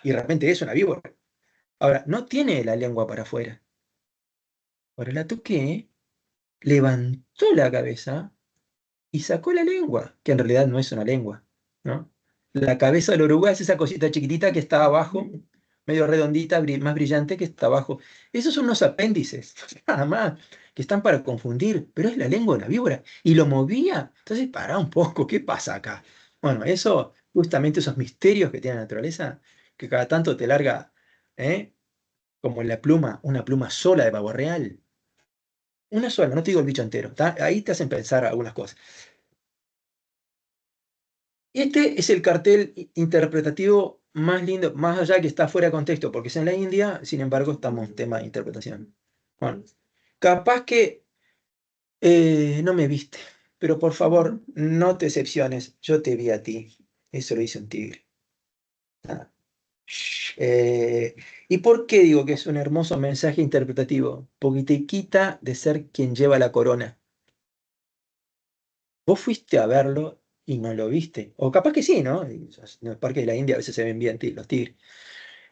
y de repente es una víbora. Ahora, no tiene la lengua para afuera. Ahora la toqué, levantó la cabeza y sacó la lengua, que en realidad no es una lengua, ¿no? La cabeza del oruga es esa cosita chiquitita que está abajo, medio redondita, más brillante que está abajo. Esos son unos apéndices, nada más, que están para confundir, pero es la lengua de la víbora. Y lo movía. Entonces, pará un poco, ¿qué pasa acá? Bueno, eso, justamente esos misterios que tiene la naturaleza, que cada tanto te larga, ¿eh? Como la pluma, una pluma sola de pavo real. Una sola, no te digo el bicho entero. Ahí te hacen pensar algunas cosas. Este es el cartel interpretativo más lindo, más allá que está fuera de contexto, porque es en la India, sin embargo, estamos en tema de interpretación. Bueno, capaz que no me viste, pero por favor, no te decepciones, yo te vi a ti. Eso lo dice un tigre. Ah. ¿Y por qué digo que es un hermoso mensaje interpretativo? Porque te quita de ser quien lleva la corona. Vos fuiste a verlo y no lo viste. O capaz que sí, ¿no? En el Parque de la India a veces se ven bien los tigres.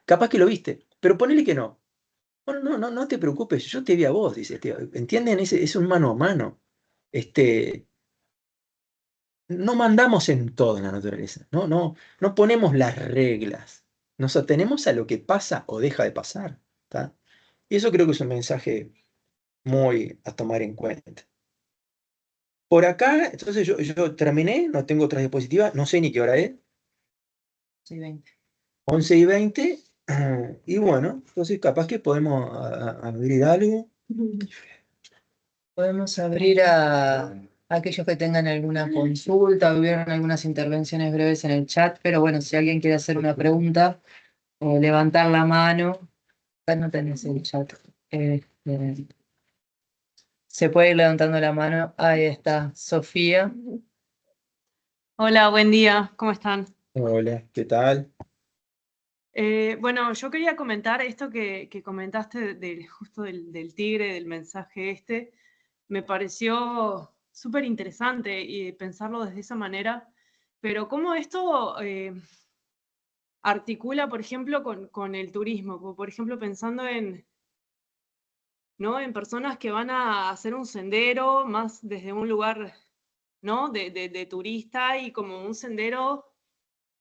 Capaz que lo viste, pero ponele que no. Bueno, no te preocupes, yo te vi a vos, dice el tío. ¿Entienden? Es un mano a mano. Este, no mandamos en todo en la naturaleza, no ponemos las reglas. Nos atenemos a lo que pasa o deja de pasar. ¿Tá? Y eso creo que es un mensaje muy a tomar en cuenta. Por acá, entonces yo terminé, no tengo otras diapositivas, no sé ni qué hora es, Sí, 20. 11:20, y bueno, entonces capaz que podemos abrir algo. Podemos abrir a aquellos que tengan alguna consulta, hubieron algunas intervenciones breves en el chat, pero bueno, si alguien quiere hacer una pregunta o levantar la mano, acá no tenés el chat. Este, se puede ir levantando la mano. Ahí está, Sofía. Hola, buen día, ¿cómo están? Hola, ¿qué tal? Bueno, yo quería comentar esto que comentaste justo del tigre, del mensaje este. Me pareció súper interesante y pensarlo desde esa manera, pero cómo esto articula, por ejemplo, con el turismo, como por ejemplo pensando ¿no? en personas que van a hacer un sendero más desde un lugar, ¿no? de turista y como un sendero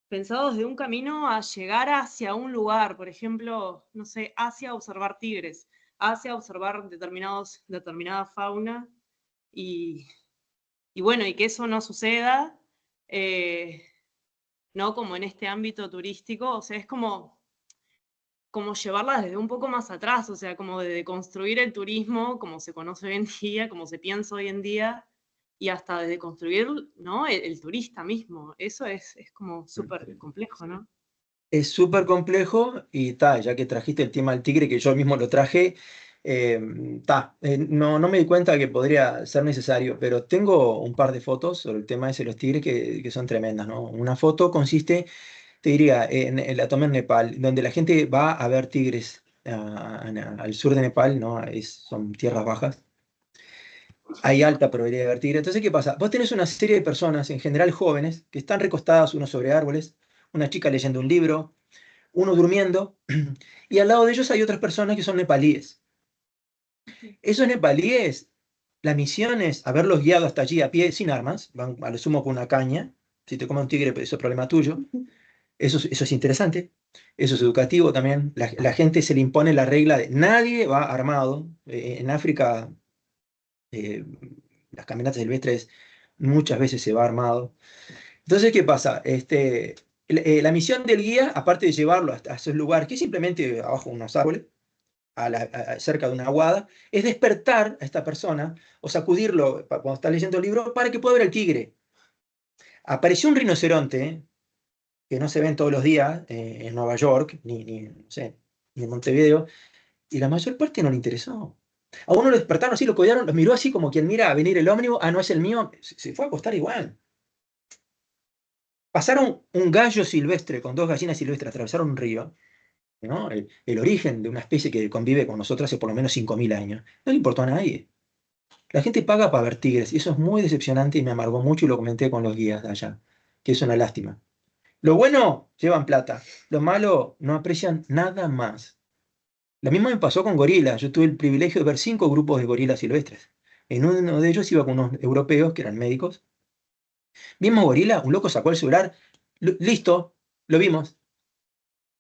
pensado desde un camino a llegar hacia un lugar, por ejemplo, no sé, hacia observar tigres, hacia observar determinada fauna y, y bueno, y que eso no suceda, eh, ¿no? Como en este ámbito turístico, o sea, es como llevarla desde un poco más atrás, o sea, como de construir el turismo como se conoce hoy en día, como se piensa hoy en día, y hasta desde construir, ¿no? el turista mismo. Eso es como súper complejo, ¿no? Es súper complejo y ya que trajiste el tema del tigre, que yo mismo lo traje, no me di cuenta que podría ser necesario, pero tengo un par de fotos sobre el tema ese de los tigres que son tremendas, ¿no? Una foto consiste, te diría, la tomé en Nepal, donde la gente va a ver tigres al sur de Nepal, ¿no? Son tierras bajas. Hay alta probabilidad de ver tigres. Entonces, ¿qué pasa? Vos tenés una serie de personas, en general jóvenes, que están recostadas unos sobre árboles, una chica leyendo un libro, uno durmiendo, y al lado de ellos hay otras personas que son nepalíes. Esos nepalíes, la misión es haberlos guiado hasta allí a pie, sin armas, van a lo sumo con una caña. Si te come un tigre, pues eso es problema tuyo. Eso es interesante, eso es educativo también. La gente se le impone la regla de nadie va armado. En África, eh, las caminatas silvestres muchas veces se va armado. Entonces, ¿qué pasa? La misión del guía, aparte de llevarlo hasta esos lugares, que es simplemente abajo de unos árboles, cerca de una aguada, es despertar a esta persona o sacudirlo cuando está leyendo el libro para que pueda ver el tigre. Apareció un rinoceronte que no se ven todos los días en Nueva York, no sé, ni en Montevideo, y la mayor parte no le interesó. A uno lo despertaron así, lo cuidaron, lo miró así como quien mira a venir el ómnibus, no es el mío, se fue a acostar igual. Pasaron un gallo silvestre con dos gallinas silvestres, atravesaron un río, ¿no? El origen de una especie que convive con nosotros hace por lo menos 5.000 años. No le importó a nadie. La gente paga para ver tigres y eso es muy decepcionante y me amargó mucho y lo comenté con los guías de allá, que es una lástima. Lo bueno, llevan plata. Lo malo, no aprecian nada más. Lo mismo me pasó con gorilas. Yo tuve el privilegio de ver 5 grupos de gorilas silvestres. En uno de ellos iba con unos europeos que eran médicos. Vimos gorila, un loco sacó el celular. Listo, lo vimos.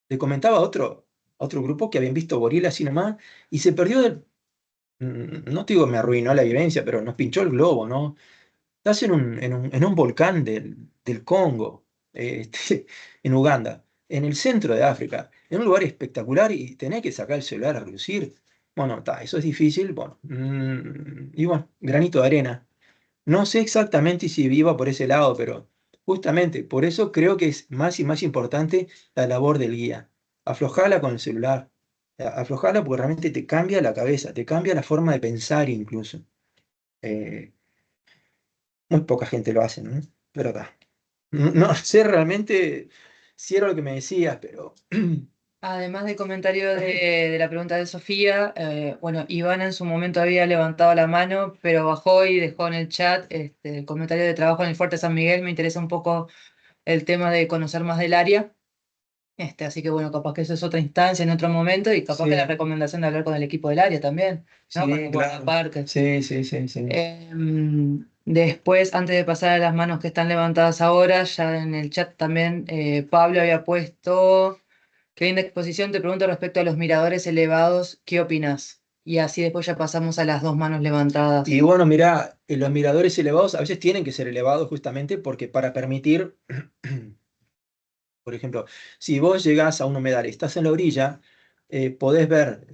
Le comentaba a otro grupo que habían visto gorilas así nomás y se perdió no te digo me arruinó la vivencia, pero nos pinchó el globo, ¿no? Estás en un volcán del Congo, en Uganda, en el centro de África, en un lugar espectacular y tenés que sacar el celular a reducir. Bueno, eso es difícil, bueno, y bueno, granito de arena. No sé exactamente si viva por ese lado, pero justamente por eso creo que es más y más importante la labor del guía. Aflojala con el celular, aflojala porque realmente te cambia la cabeza, te cambia la forma de pensar incluso. Eh, Muy poca gente lo hace, ¿no? Pero no sé realmente si era lo que me decías, pero Además del comentario de la pregunta de Sofía, bueno, Iván en su momento había levantado la mano, pero bajó y dejó en el chat el comentario de trabajo en el Fuerte San Miguel. Me interesa un poco el tema de conocer más del área. Así que bueno, capaz que eso es otra instancia en otro momento y capaz que la Sí, recomendación de hablar con el equipo del área también, ¿no? Con sí, el claro. guardaparques. Sí, sí, sí, sí. Después, antes de pasar a las manos que están levantadas ahora, ya en el chat también Pablo había puesto, qué linda exposición, te pregunto respecto a los miradores elevados, ¿qué opinas? Y así después ya pasamos a las dos manos levantadas. Y bueno, mira, los miradores elevados a veces tienen que ser elevados justamente porque para permitir, por ejemplo, si vos llegás a un humedal y estás en la orilla, podés ver,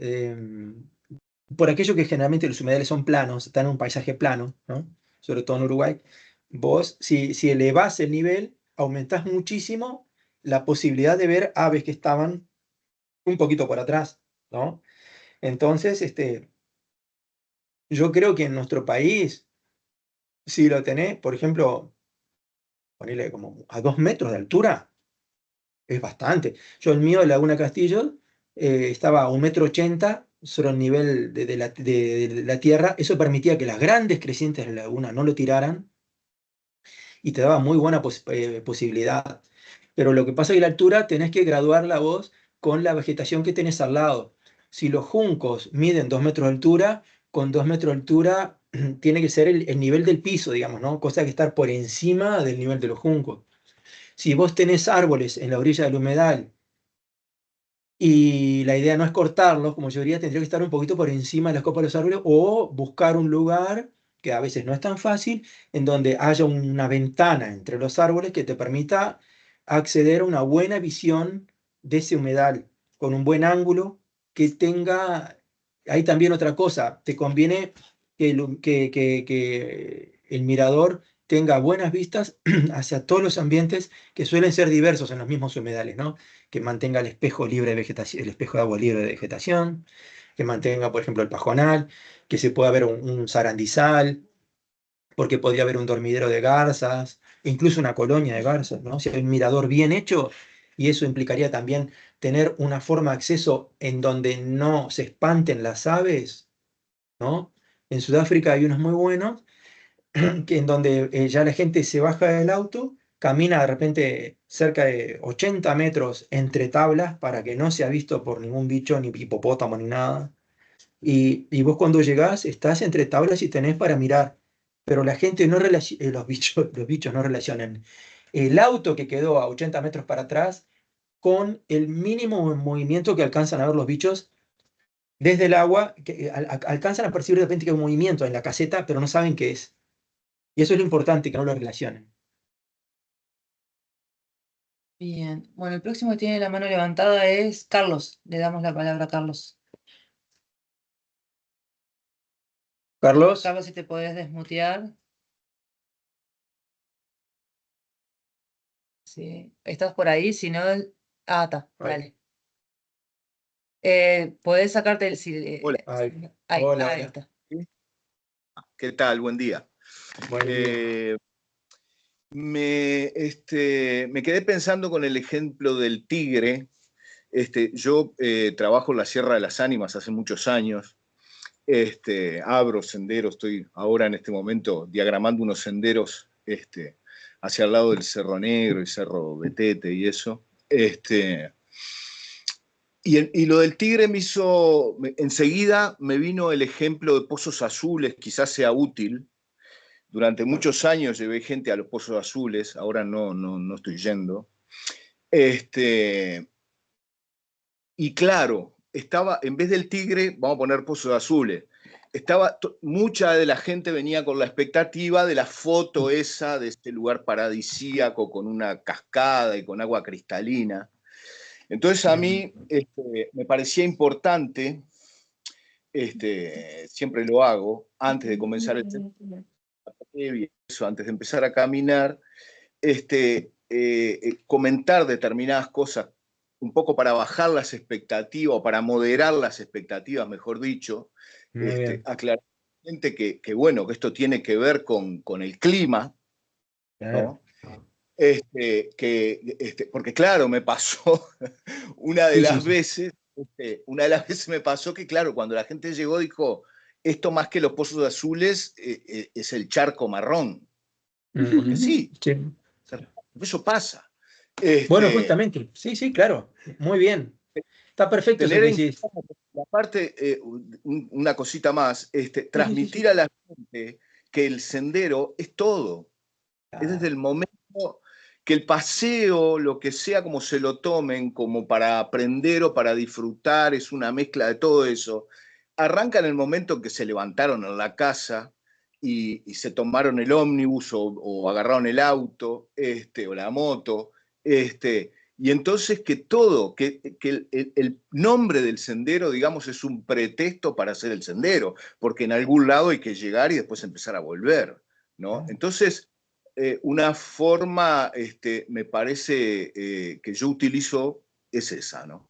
por aquello que generalmente los humedales son planos, están en un paisaje plano, ¿no? Sobre todo en Uruguay, vos si elevás el nivel, aumentás muchísimo la posibilidad de ver aves que estaban un poquito por atrás, ¿no? Entonces, yo creo que en nuestro país, si lo tenés, por ejemplo, ponele como a 2 metros de altura, es bastante. Yo el mío de Laguna Castillo estaba a 1,80 m sobre el nivel de la tierra. Eso permitía que las grandes crecientes de la laguna no lo tiraran y te daba muy buena posibilidad. Pero lo que pasa es que la altura tenés que graduarla vos con la vegetación que tenés al lado. Si los juncos miden 2 metros de altura, con 2 metros de altura tiene que ser el nivel del piso, digamos, ¿no? Cosa que estar por encima del nivel de los juncos. Si vos tenés árboles en la orilla del humedal y la idea no es cortarlos, como yo diría, tendría que estar un poquito por encima de las copas de los árboles o buscar un lugar, que a veces no es tan fácil, en donde haya una ventana entre los árboles que te permita acceder a una buena visión de ese humedal, con un buen ángulo, que tenga... Hay también otra cosa, te conviene que el mirador tenga buenas vistas hacia todos los ambientes que suelen ser diversos en los mismos humedales, ¿no? Que mantenga el espejo libre de vegetación, el espejo de agua libre de vegetación, que mantenga, por ejemplo, el pajonal, que se pueda ver un sarandizal, porque podría haber un dormidero de garzas, incluso una colonia de garzas, ¿no? Si hay un mirador bien hecho, y eso implicaría también tener una forma de acceso en donde no se espanten las aves, ¿no? En Sudáfrica hay unos muy buenos, que en donde ya la gente se baja del auto, camina de repente cerca de 80 metros entre tablas para que no sea visto por ningún bicho, ni hipopótamo, ni nada. Y vos cuando llegás estás entre tablas y tenés para mirar, pero la gente no relaciona, los bichos no relacionan el auto que quedó a 80 metros para atrás con el mínimo movimiento que alcanzan a ver los bichos desde el agua, que alcanzan a percibir de repente que hay un movimiento en la caseta, pero no saben qué es. Y eso es lo importante, que no lo relacionen. Bien, bueno, el próximo que tiene la mano levantada es Carlos. Le damos la palabra a Carlos. Carlos, Carlos, si te podés desmutear. Sí. ¿Estás por ahí? Si no, está, Ahí. dale. Podés sacarte el... Hola. Ahí, Hola, ahí hola. está. ¿Qué tal? Buen día. Buen día. Me quedé pensando con el ejemplo del tigre. Yo trabajo en la Sierra de las Ánimas hace muchos años. Abro senderos, estoy ahora en este momento diagramando unos senderos hacia el lado del Cerro Negro y Cerro Betete y eso. Y lo del tigre enseguida me vino el ejemplo de Pozos Azules, quizás sea útil. Durante muchos años llevé gente a los Pozos Azules, ahora no estoy yendo. Y claro, estaba, en vez del tigre, vamos a poner Pozos Azules. Mucha de la gente venía con la expectativa de la foto esa, de este lugar paradisíaco con una cascada y con agua cristalina. Entonces a mí me parecía importante, siempre lo hago, antes de comenzar el eso, antes de empezar a caminar, comentar determinadas cosas, un poco para bajar las expectativas, o para moderar las expectativas, mejor dicho, aclarar a la gente que bueno, que esto tiene que ver con el clima, ¿no? Porque claro, me pasó una de Sí, las sí. veces, me pasó que claro, cuando la gente llegó dijo, esto más que los pozos azules es el charco marrón. Porque sí, Sí. eso pasa. Bueno, justamente, sí, sí, claro, muy bien. Está perfecto eso Tener que en decís. cuenta, aparte, una cosita más, Sí, sí, sí, transmitir sí. a la gente que el sendero es todo. Es desde Claro. el momento que el paseo, lo que sea como se lo tomen, como para aprender o para disfrutar, es una mezcla de todo eso. Arranca en el momento que se levantaron en la casa y se tomaron el ómnibus o agarraron el auto o la moto. Y entonces que todo, que el nombre del sendero, digamos, es un pretexto para hacer el sendero, porque en algún lado hay que llegar y después empezar a volver, ¿no? Entonces, una forma, me parece, que yo utilizo es esa, ¿no?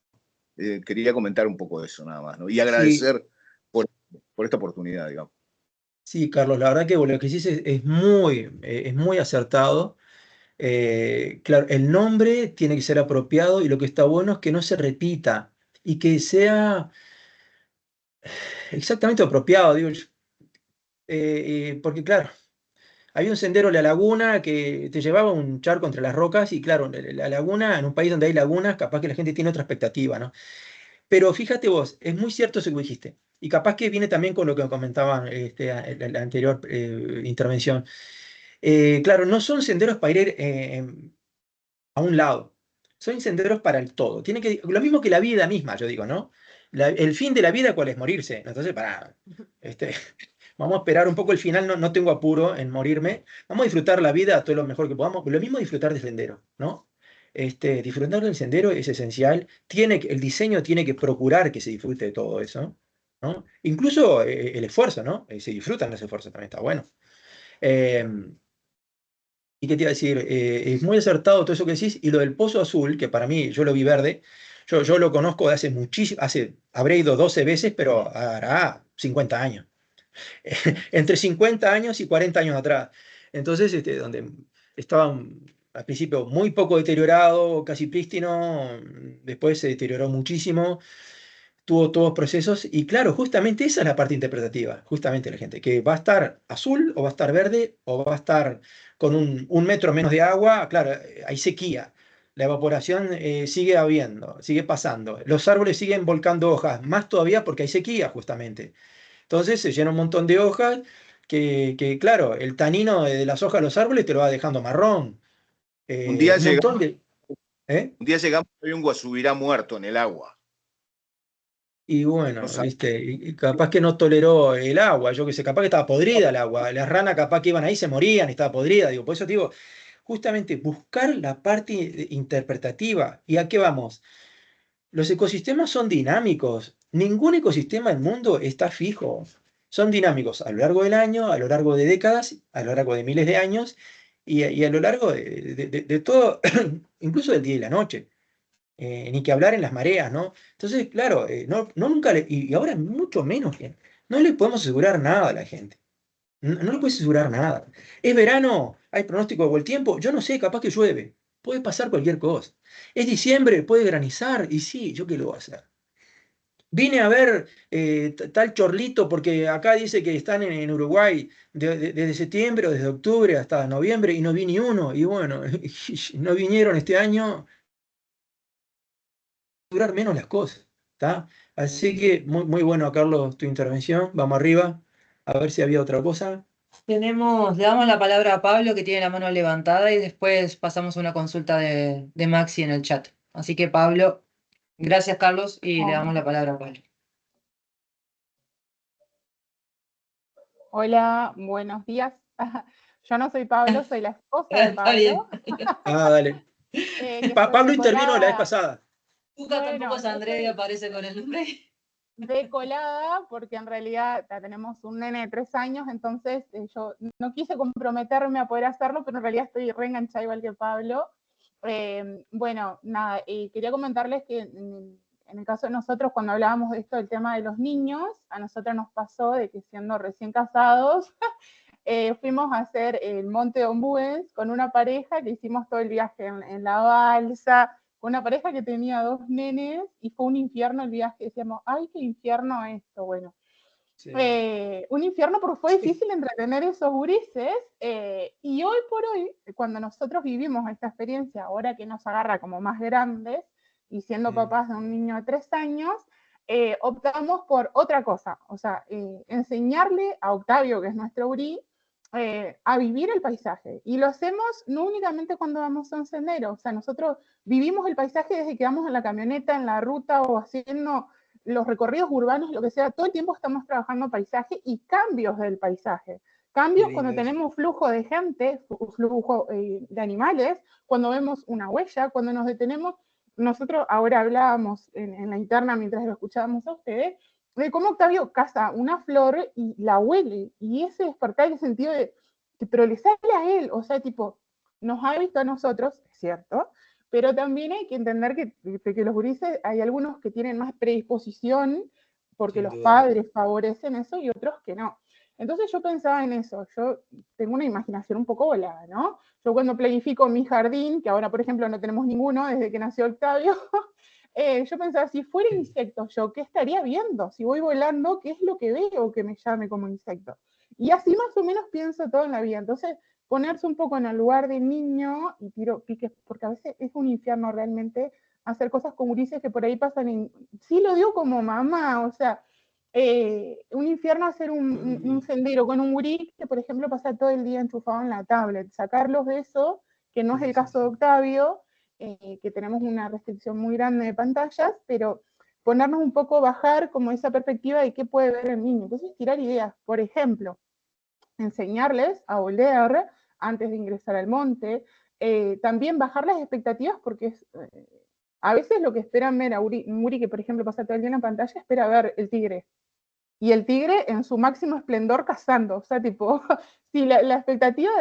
Quería comentar un poco de eso nada más, ¿no? Y Sí, agradecer por, por esta oportunidad, digamos. sí, Carlos, la verdad que lo que decís es muy acertado. Claro, el nombre tiene que ser apropiado y lo que está bueno es que no se repita y que sea exactamente apropiado, digo yo. Porque claro, había un sendero, la laguna, que te llevaba a un charco entre las rocas y claro, la laguna, en un país donde hay lagunas, capaz que la gente tiene otra expectativa, ¿no? Pero fíjate vos, es muy cierto eso que dijiste. Y capaz que viene también con lo que comentaban en la anterior intervención. Claro, no son senderos para ir a un lado, son senderos para el todo. Lo mismo que la vida misma, yo digo, ¿no? El fin de la vida, ¿cuál es? Morirse. Entonces, este, vamos a esperar un poco el final, no tengo apuro en morirme. Vamos a disfrutar la vida todo lo mejor que podamos. Lo mismo disfrutar del sendero, ¿no? Disfrutar del sendero es esencial. El diseño tiene que procurar que se disfrute de todo eso, ¿no? Incluso el esfuerzo, ¿no? Se disfrutan los esfuerzos, también está bueno. Eh, ¿Y qué te iba a decir? Es muy acertado todo eso que decís. Y lo del Pozo Azul, que para mí yo lo vi verde, yo lo conozco de hace muchísimo, habré ido 12 veces, pero hará 50 años. Entre 50 años y 40 años atrás. Entonces, donde estaba al principio muy poco deteriorado, casi prístino, después se deterioró muchísimo, tuvo todos procesos, y claro, justamente esa es la parte interpretativa, justamente la gente, que va a estar azul, o va a estar verde, o va a estar con un metro menos de agua, claro, hay sequía. La evaporación sigue habiendo, sigue pasando. Los árboles siguen volcando hojas, más todavía porque hay sequía, justamente. Entonces se llena un montón de hojas claro, el tanino de las hojas de los árboles te lo va dejando marrón. Un día Un llegamos, montón de... ¿eh? un día llegamos y había un guasubirá muerto en el agua. Y No bueno, sabía. viste, y capaz que no toleró el agua, yo qué sé, capaz que estaba podrida el agua. Las ranas capaz que iban ahí se morían y estaba podrida. Digo, por eso te digo, justamente buscar la parte interpretativa. ¿Y a qué vamos? Los ecosistemas son dinámicos. Ningún ecosistema del mundo está fijo. Son dinámicos a lo largo del año, a lo largo de décadas, a lo largo de miles de años y a lo largo de todo, incluso del día y la noche. Ni que hablar en las mareas, ¿no? Entonces, claro, no nunca y ahora mucho menos bien. No le podemos asegurar nada a la gente. No le puedes asegurar nada. ¿Es verano? ¿Hay pronóstico de buen tiempo? Yo no sé, capaz que llueve. Puede pasar cualquier cosa. ¿Es diciembre? ¿Puede granizar? Y sí, ¿yo qué lo voy a hacer? Vine a ver tal chorlito porque acá dice que están en Uruguay desde septiembre o desde octubre hasta noviembre y no vi ni uno. Y bueno, no vinieron este año, durar menos las cosas. ¿Está? Así que muy, muy bueno, Carlos, tu intervención. Vamos arriba, a ver si había otra cosa. Le damos la palabra a Pablo, que tiene la mano levantada, y después pasamos a una consulta de Maxi en el chat. Así que Pablo, gracias Carlos, y le damos la palabra a Pablo. Hola, buenos días. Yo no soy Pablo, soy la esposa de Está bien. Pablo. Dale. Que estoy Pablo intervino la vez decolada. pasada. Tuca tampoco es Yo Andrea y estoy aparece con el nombre. decolada porque en realidad ya tenemos un nene de 3 años, entonces yo no quise comprometerme a poder hacerlo, pero en realidad estoy reenganchada igual que Pablo. Bueno, nada, quería comentarles que en el caso de nosotros, cuando hablábamos de esto del tema de los niños, a nosotros nos pasó de que siendo recién casados, fuimos a hacer el Monte Ombúes con una pareja que hicimos todo el viaje en la balsa, con una pareja que tenía 2 nenes, y fue un infierno el viaje. Decíamos, ay, qué infierno esto, bueno. Sí. Un infierno porque fue difícil entretener esos gurises, y hoy por hoy, cuando nosotros vivimos esta experiencia, ahora que nos agarra como más grandes, y siendo papás de un niño de 3 años, optamos por otra cosa, o sea, enseñarle a Octavio, que es nuestro gurí, a vivir el paisaje. Y lo hacemos no únicamente cuando vamos a un sendero, o sea, nosotros vivimos el paisaje desde que vamos en la camioneta, en la ruta o haciendo los recorridos urbanos, lo que sea, todo el tiempo estamos trabajando paisaje y cambios del paisaje. Cambios cuando tenemos flujo de gente, flujo de animales, cuando vemos una huella, cuando nos detenemos. Nosotros ahora hablábamos en la interna mientras lo escuchábamos a ustedes, de cómo Octavio caza una flor y la huele, y ese despertar el sentido de, pero le sale a él, o sea, tipo, nos ha visto a nosotros, es cierto, pero también hay que entender que los gurises, hay algunos que tienen más predisposición porque Sin los duda. padres favorecen eso y otros que no. Entonces yo pensaba en eso, yo tengo una imaginación un poco volada, ¿no? Yo cuando planifico mi jardín, que ahora por ejemplo no tenemos ninguno desde que nació Octavio, yo pensaba, si fuera insecto yo, ¿qué estaría viendo? Si voy volando, ¿qué es lo que veo que me llame como insecto? Y así más o menos pienso todo en la vida. Entonces, ponerse un poco en el lugar de niño y tiro piques, porque a veces es un infierno realmente hacer cosas con gurises que por ahí pasan en... Sí lo digo como mamá, o sea, un infierno hacer un sendero con un gurí que, por ejemplo, pasa todo el día enchufado en la tablet. Sacarlos de eso, que no es el caso de Octavio, que tenemos una restricción muy grande de pantallas, pero ponernos un poco, bajar como esa perspectiva de qué puede ver el niño. Entonces, tirar ideas. Por ejemplo, enseñarles a oler antes de ingresar al monte, también bajar las expectativas porque a veces lo que esperan ver a un guri que, por ejemplo, pasa todo el día en la pantalla, espera ver el tigre. Y el tigre en su máximo esplendor cazando. O sea, tipo, si la expectativa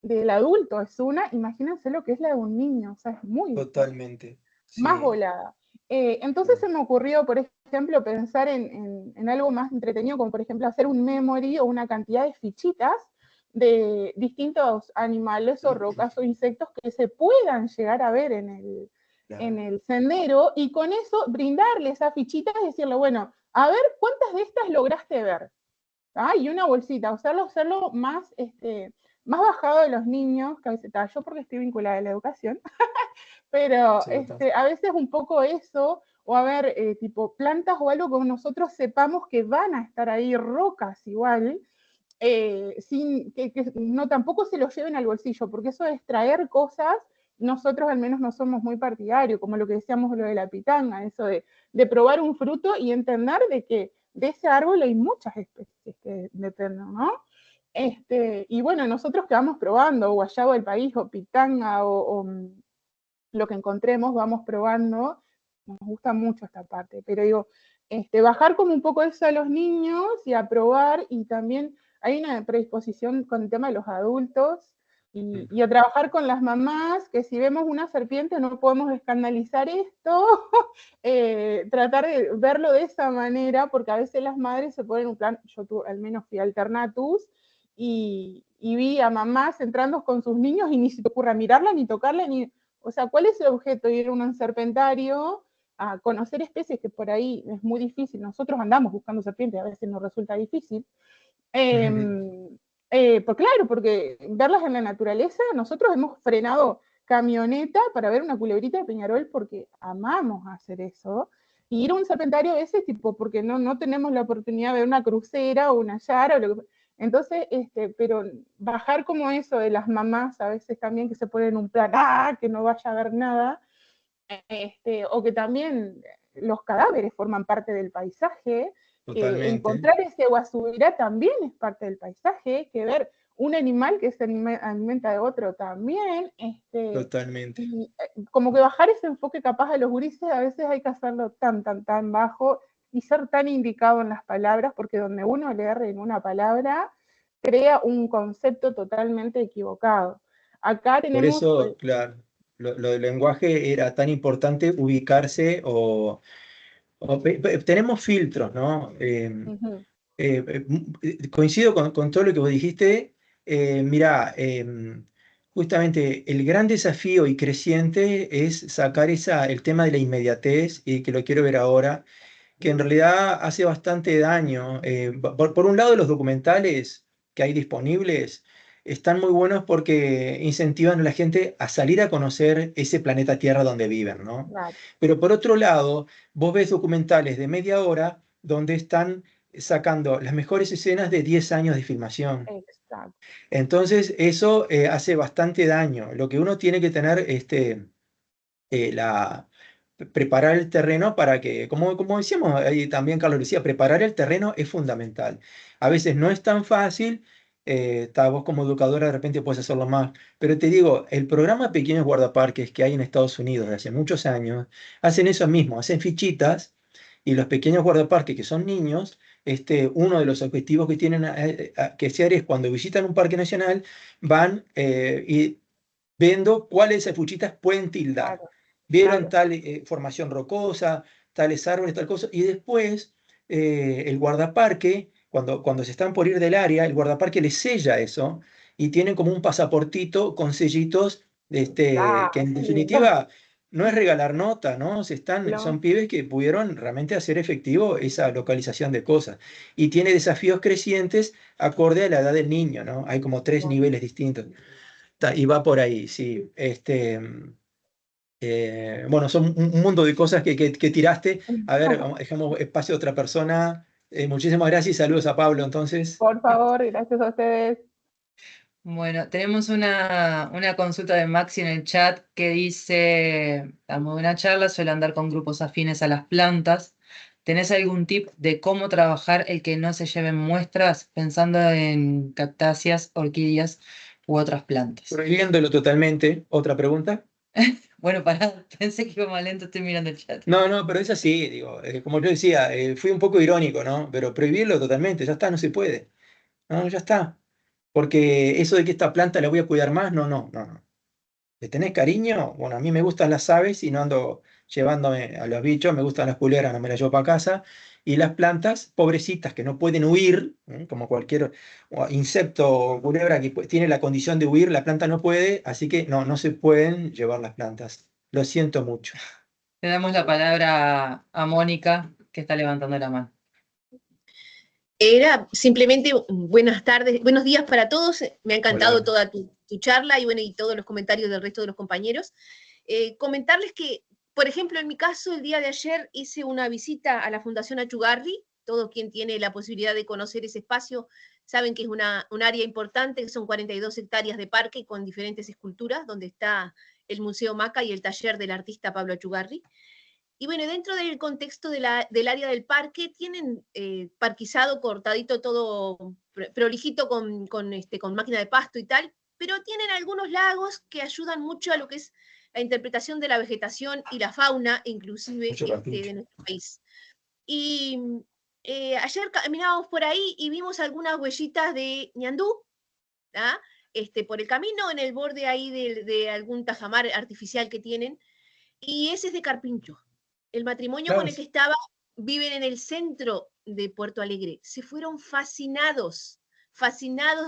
del adulto es una, imagínense lo que es la de un niño. O sea, es muy Totalmente. más Sí. volada. Entonces se me ocurrió, por ejemplo, pensar en algo más entretenido, como por ejemplo hacer un memory o una cantidad de fichitas de distintos animales o rocas o insectos que se puedan llegar a ver en el sendero, y con eso brindarle esas fichitas y decirle, bueno, a ver, ¿cuántas de estas lograste ver? ¿Ah? Y una bolsita, hacerlo más, más bajado de los niños, que a veces, yo porque estoy vinculada a la educación, pero a veces un poco eso, o a ver, tipo plantas o algo que nosotros sepamos que van a estar ahí, rocas igual, sin que no tampoco se los lleven al bolsillo, porque eso de extraer cosas, nosotros al menos no somos muy partidarios, como lo que decíamos lo de la pitanga, eso de probar un fruto y entender de que de ese árbol hay muchas especies que dependen, ¿no? Y bueno, nosotros que vamos probando, guayabo del país, o pitanga, o lo que encontremos, vamos probando, nos gusta mucho esta parte, pero digo, bajar como un poco eso a los niños y a probar, y también hay una predisposición con el tema de los adultos, y a trabajar con las mamás, que si vemos una serpiente no podemos escandalizar esto, tratar de verlo de esa manera, porque a veces las madres se ponen un plan, yo al menos fui alternatus, y vi a mamás entrando con sus niños y ni se te ocurra mirarla, ni tocarla, ni... O sea, ¿cuál es el objeto? Ir a un serpentario a conocer especies que por ahí es muy difícil. Nosotros andamos buscando serpientes, a veces nos resulta difícil. Pues claro, porque verlas en la naturaleza, nosotros hemos frenado camioneta para ver una culebrita de Peñarol porque amamos hacer eso. Y ir a un serpentario a veces, tipo, porque no tenemos la oportunidad de ver una crucera o una yara o lo que... Entonces, pero bajar como eso de las mamás a veces también que se ponen un plan, que no vaya a ver nada, o que también los cadáveres forman parte del paisaje, que encontrar ese guasubirá también es parte del paisaje, que ver un animal que se alimenta de otro también, Totalmente. y, como que bajar ese enfoque capaz a los gurises, a veces hay que hacerlo tan bajo, y ser tan indicado en las palabras, porque donde uno le erre en una palabra, crea un concepto totalmente equivocado. Acá tenemos... Por eso, claro, lo del lenguaje era tan importante ubicarse tenemos filtros, ¿no? Coincido con todo lo que vos dijiste. Mirá, justamente el gran desafío y creciente es sacar el tema de la inmediatez y que lo quiero ver ahora, que en realidad hace bastante daño. Por un lado, los documentales que hay disponibles están muy buenos porque incentivan a la gente a salir a conocer ese planeta Tierra donde viven, ¿no? Claro, Pero por otro lado, vos ves documentales de media hora donde están sacando las mejores escenas de 10 años de filmación. exacto. Entonces, eso hace bastante daño. Lo que uno tiene que tener, preparar el terreno para que, como decíamos ahí también, Carlos decía, preparar el terreno es fundamental. A veces no es tan fácil, vos como educadora de repente puedes hacerlo más, pero te digo, el programa Pequeños Guardaparques que hay en Estados Unidos de hace muchos años, hacen eso mismo, hacen fichitas y los pequeños guardaparques que son niños, uno de los objetivos que tienen que hacer es cuando visitan un parque nacional, van y viendo cuáles fichitas pueden tildar. Claro, Vieron claro. tal formación rocosa, tales árboles, tal cosa, y después el guardaparque, cuando se están por ir del área, el guardaparque les sella eso y tienen como un pasaportito con sellitos, que en Sí, definitiva no es regalar nota, ¿no? Son lo- pibes que pudieron realmente hacer efectivo esa localización de cosas. Y tiene desafíos crecientes acorde a la edad del niño, ¿no? Hay como 3 niveles distintos. Y va por ahí, sí. Bueno, son un mundo de cosas que tiraste. A ver, dejamos espacio a otra persona. Muchísimas gracias y saludos a Pablo, entonces. Por favor, gracias a ustedes. Bueno, tenemos una consulta de Maxi en el chat que dice, a modo de una charla, suele andar con grupos afines a las plantas. ¿Tenés algún tip de cómo trabajar el que no se lleven muestras pensando en cactáceas, orquídeas u otras plantas? Prohibiéndolo totalmente. ¿Otra pregunta? Bueno, pará, pensé que iba más lento, estoy mirando el chat. No, no, pero es así, digo, como yo decía, fui un poco irónico, ¿no? Pero prohibirlo totalmente, ya está, no se puede. No, ya está. Porque eso de que esta planta la voy a cuidar más, no, no, no, no. ¿Le tenés cariño? Bueno, a mí me gustan las aves y no ando llevándome a los bichos, me gustan las culebras, no me las llevo para casa. Y las plantas, pobrecitas, que no pueden huir, como cualquier insecto o culebra que tiene la condición de huir, la planta no puede, así que no, no se pueden llevar las plantas. Lo siento mucho. Le damos la palabra a Mónica, que está levantando la mano. Era simplemente buenas tardes, buenos días para todos. Me ha encantado Hola. toda tu charla y, bueno, y todos los comentarios del resto de los compañeros. Comentarles que, por ejemplo, en mi caso, el día de ayer hice una visita a la Fundación Achugarri. Todo quien tiene la posibilidad de conocer ese espacio saben que es un área importante, que son 42 hectáreas de parque con diferentes esculturas, donde está el Museo Maca y el taller del artista Pablo Achugarri. Y bueno, dentro del contexto del área del parque, tienen parquizado, cortadito todo, prolijito con máquina de pasto y tal, pero tienen algunos lagos que ayudan mucho a lo que es la interpretación de la vegetación y la fauna, inclusive de nuestro país. Y ayer caminábamos por ahí y vimos algunas huellitas de ñandú, ¿ah? Por el camino, en el borde ahí de algún tajamar artificial que tienen, y ese es de carpincho. El matrimonio Claro. con el que estaba viven en el centro de Puerto Alegre. Se fueron fascinados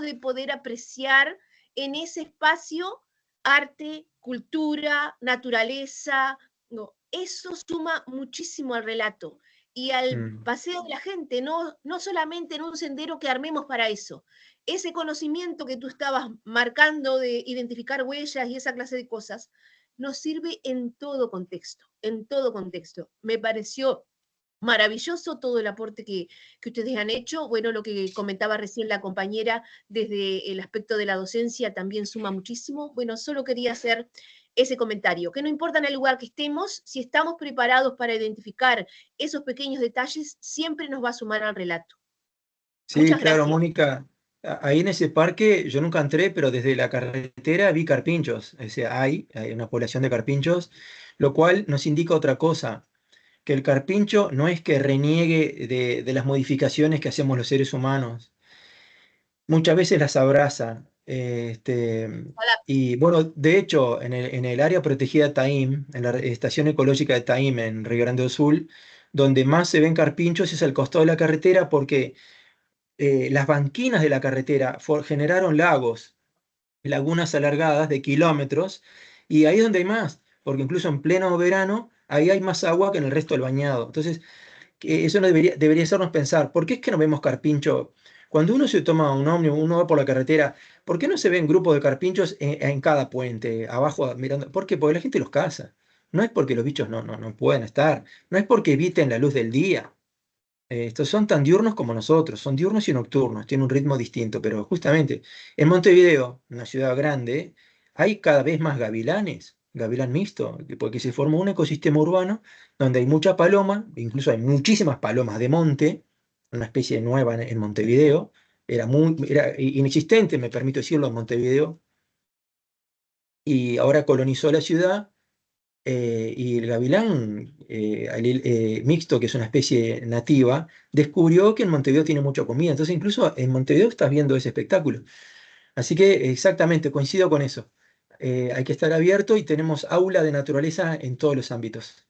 de poder apreciar en ese espacio arte, cultura, naturaleza. No, eso suma muchísimo al relato y al paseo de la gente, no solamente en un sendero que armemos para eso. Ese conocimiento que tú estabas marcando de identificar huellas y esa clase de cosas, nos sirve en todo contexto, en todo contexto. Me pareció maravilloso todo el aporte que ustedes han hecho. Bueno, lo que comentaba recién la compañera desde el aspecto de la docencia también suma muchísimo. Bueno, solo quería hacer ese comentario, que no importa en el lugar que estemos, si estamos preparados para identificar esos pequeños detalles, siempre nos va a sumar al relato. Sí, Muchas claro, gracias. Mónica. Ahí en ese parque yo nunca entré, pero desde la carretera vi carpinchos. O sea, hay una población de carpinchos, lo cual nos indica otra cosa, que el carpincho no es que reniegue de las modificaciones que hacemos los seres humanos. Muchas veces las abraza. Y bueno, de hecho, en el área protegida Taim, en la estación ecológica de Taim, en Río Grande do Sul, donde más se ven carpinchos es al costado de la carretera porque las banquinas de la carretera generaron lagos, lagunas alargadas de kilómetros, y ahí es donde hay más, porque incluso en pleno verano, ahí hay más agua que en el resto del bañado. Entonces, eso no debería hacernos pensar, ¿por qué es que no vemos carpincho? Cuando uno se toma un ómnibus, uno va por la carretera, ¿por qué no se ven grupos de carpinchos en cada puente, abajo mirando? ¿Por qué? Porque la gente los caza. No es porque los bichos no puedan estar, no es porque eviten la luz del día. Estos son tan diurnos como nosotros, son diurnos y nocturnos, tienen un ritmo distinto, pero justamente en Montevideo, una ciudad grande, hay cada vez más gavilanes, gavilán mixto, porque se forma un ecosistema urbano donde hay mucha paloma, incluso hay muchísimas palomas de monte, una especie nueva en Montevideo, era inexistente, me permito decirlo, en Montevideo, y ahora colonizó la ciudad. Y el gavilán mixto, que es una especie nativa, descubrió que en Montevideo tiene mucha comida. Entonces, incluso en Montevideo estás viendo ese espectáculo. Así que exactamente, coincido con eso. Hay que estar abierto y tenemos aula de naturaleza en todos los ámbitos.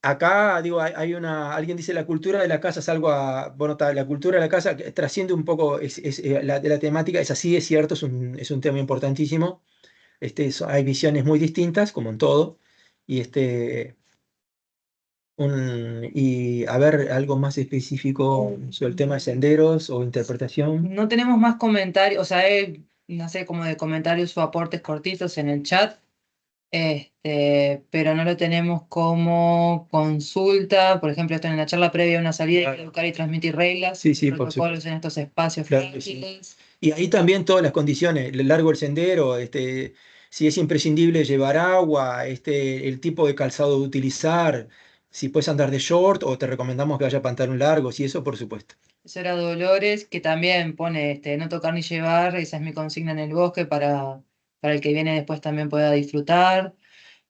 Acá, digo, alguien dice la cultura de la casa es algo bueno, la cultura de la casa que trasciende un poco de la temática, es así, es cierto, es un tema importantísimo. Hay visiones muy distintas, como en todo, y, y a ver, algo más específico sobre el tema de senderos o interpretación. No tenemos más comentarios, o sea, no sé, como de comentarios o aportes cortitos en el chat, pero no lo tenemos como consulta. Por ejemplo, esto en la charla previa a una salida hay que educar y transmitir reglas, Sí, sí, por protocolos supuesto. en estos espacios Claro que sí. frágiles. Y ahí también todas las condiciones, el largo del sendero, si es imprescindible llevar agua, el tipo de calzado de utilizar, si puedes andar de short o te recomendamos que haya pantalón largos y eso, por supuesto. Eso era Dolores, que también pone no tocar ni llevar, esa es mi consigna en el bosque para el que viene después también pueda disfrutar.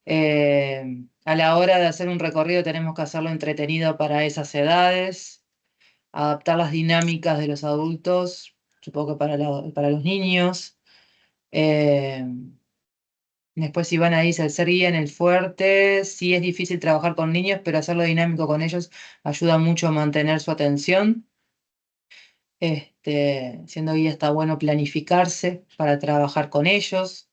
A la hora de hacer un recorrido tenemos que hacerlo entretenido para esas edades, adaptar las dinámicas de los adultos, supongo que para los niños. Eh, Después si van ahí, se guía en el fuerte, sí es difícil trabajar con niños, pero hacerlo dinámico con ellos ayuda mucho a mantener su atención. Siendo guía está bueno planificarse para trabajar con ellos.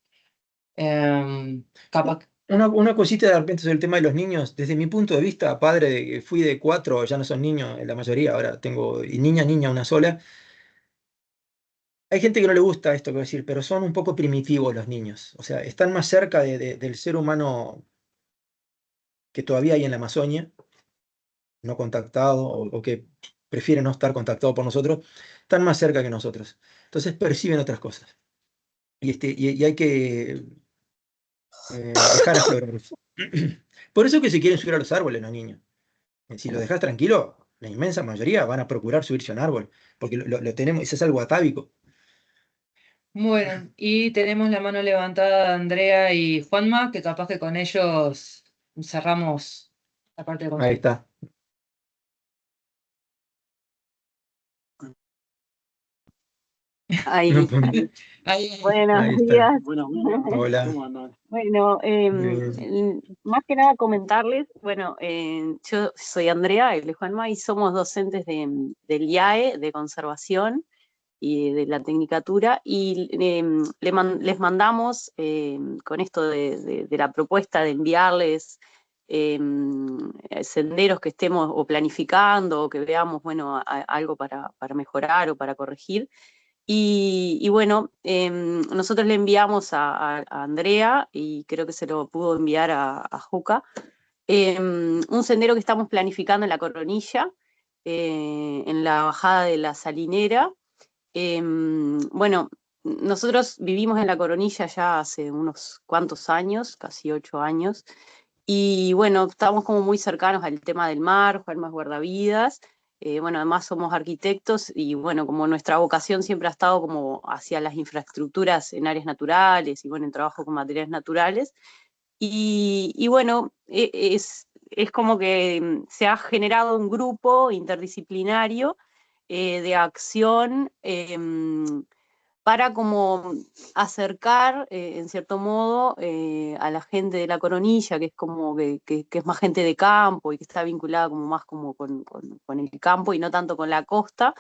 Capaz. Una cosita de repente sobre el tema de los niños, desde mi punto de vista, padre, fui de 4, ya no son niños la mayoría, ahora tengo y niña una sola. Hay gente que no le gusta esto que voy a decir, pero son un poco primitivos los niños. O sea, están más cerca del ser humano que todavía hay en la Amazonia, no contactado o que prefiere no estar contactado por nosotros, están más cerca que nosotros. Entonces perciben otras cosas. Y hay que dejar aflorar eso. Por eso que se quieren subir a los árboles los niños. Si los dejas tranquilo, la inmensa mayoría van a procurar subirse a un árbol, porque lo tenemos, eso es algo atávico. Bueno, y tenemos la mano levantada de Andrea y Juanma, que capaz que con ellos cerramos la parte de Ahí está. Ahí. No, Buenos ahí está. días. Hola. Bueno, más que nada comentarles, bueno, yo soy Andrea, él es Juanma, y somos docentes del IAE, de conservación y de la tecnicatura, y les mandamos con esto de la propuesta de enviarles senderos que estemos o planificando o que veamos, bueno, algo para mejorar o para corregir. Y bueno, nosotros le enviamos a Andrea, y creo que se lo pudo enviar a Juca, un sendero que estamos planificando en la Coronilla, en la bajada de la Salinera. Bueno, nosotros vivimos en la Coronilla ya hace unos cuantos años, casi 8 años, y bueno, estamos como muy cercanos al tema del mar, Juanma es guardavidas. Bueno, además somos arquitectos y bueno, como nuestra vocación siempre ha estado como hacia las infraestructuras en áreas naturales y bueno, en trabajo con materiales naturales. Y bueno, es como que se ha generado un grupo interdisciplinario de acción para como acercar, en cierto modo, a la gente de la Coronilla, que es como que es más gente de campo y que está vinculada como más como con el campo y no tanto con la costa,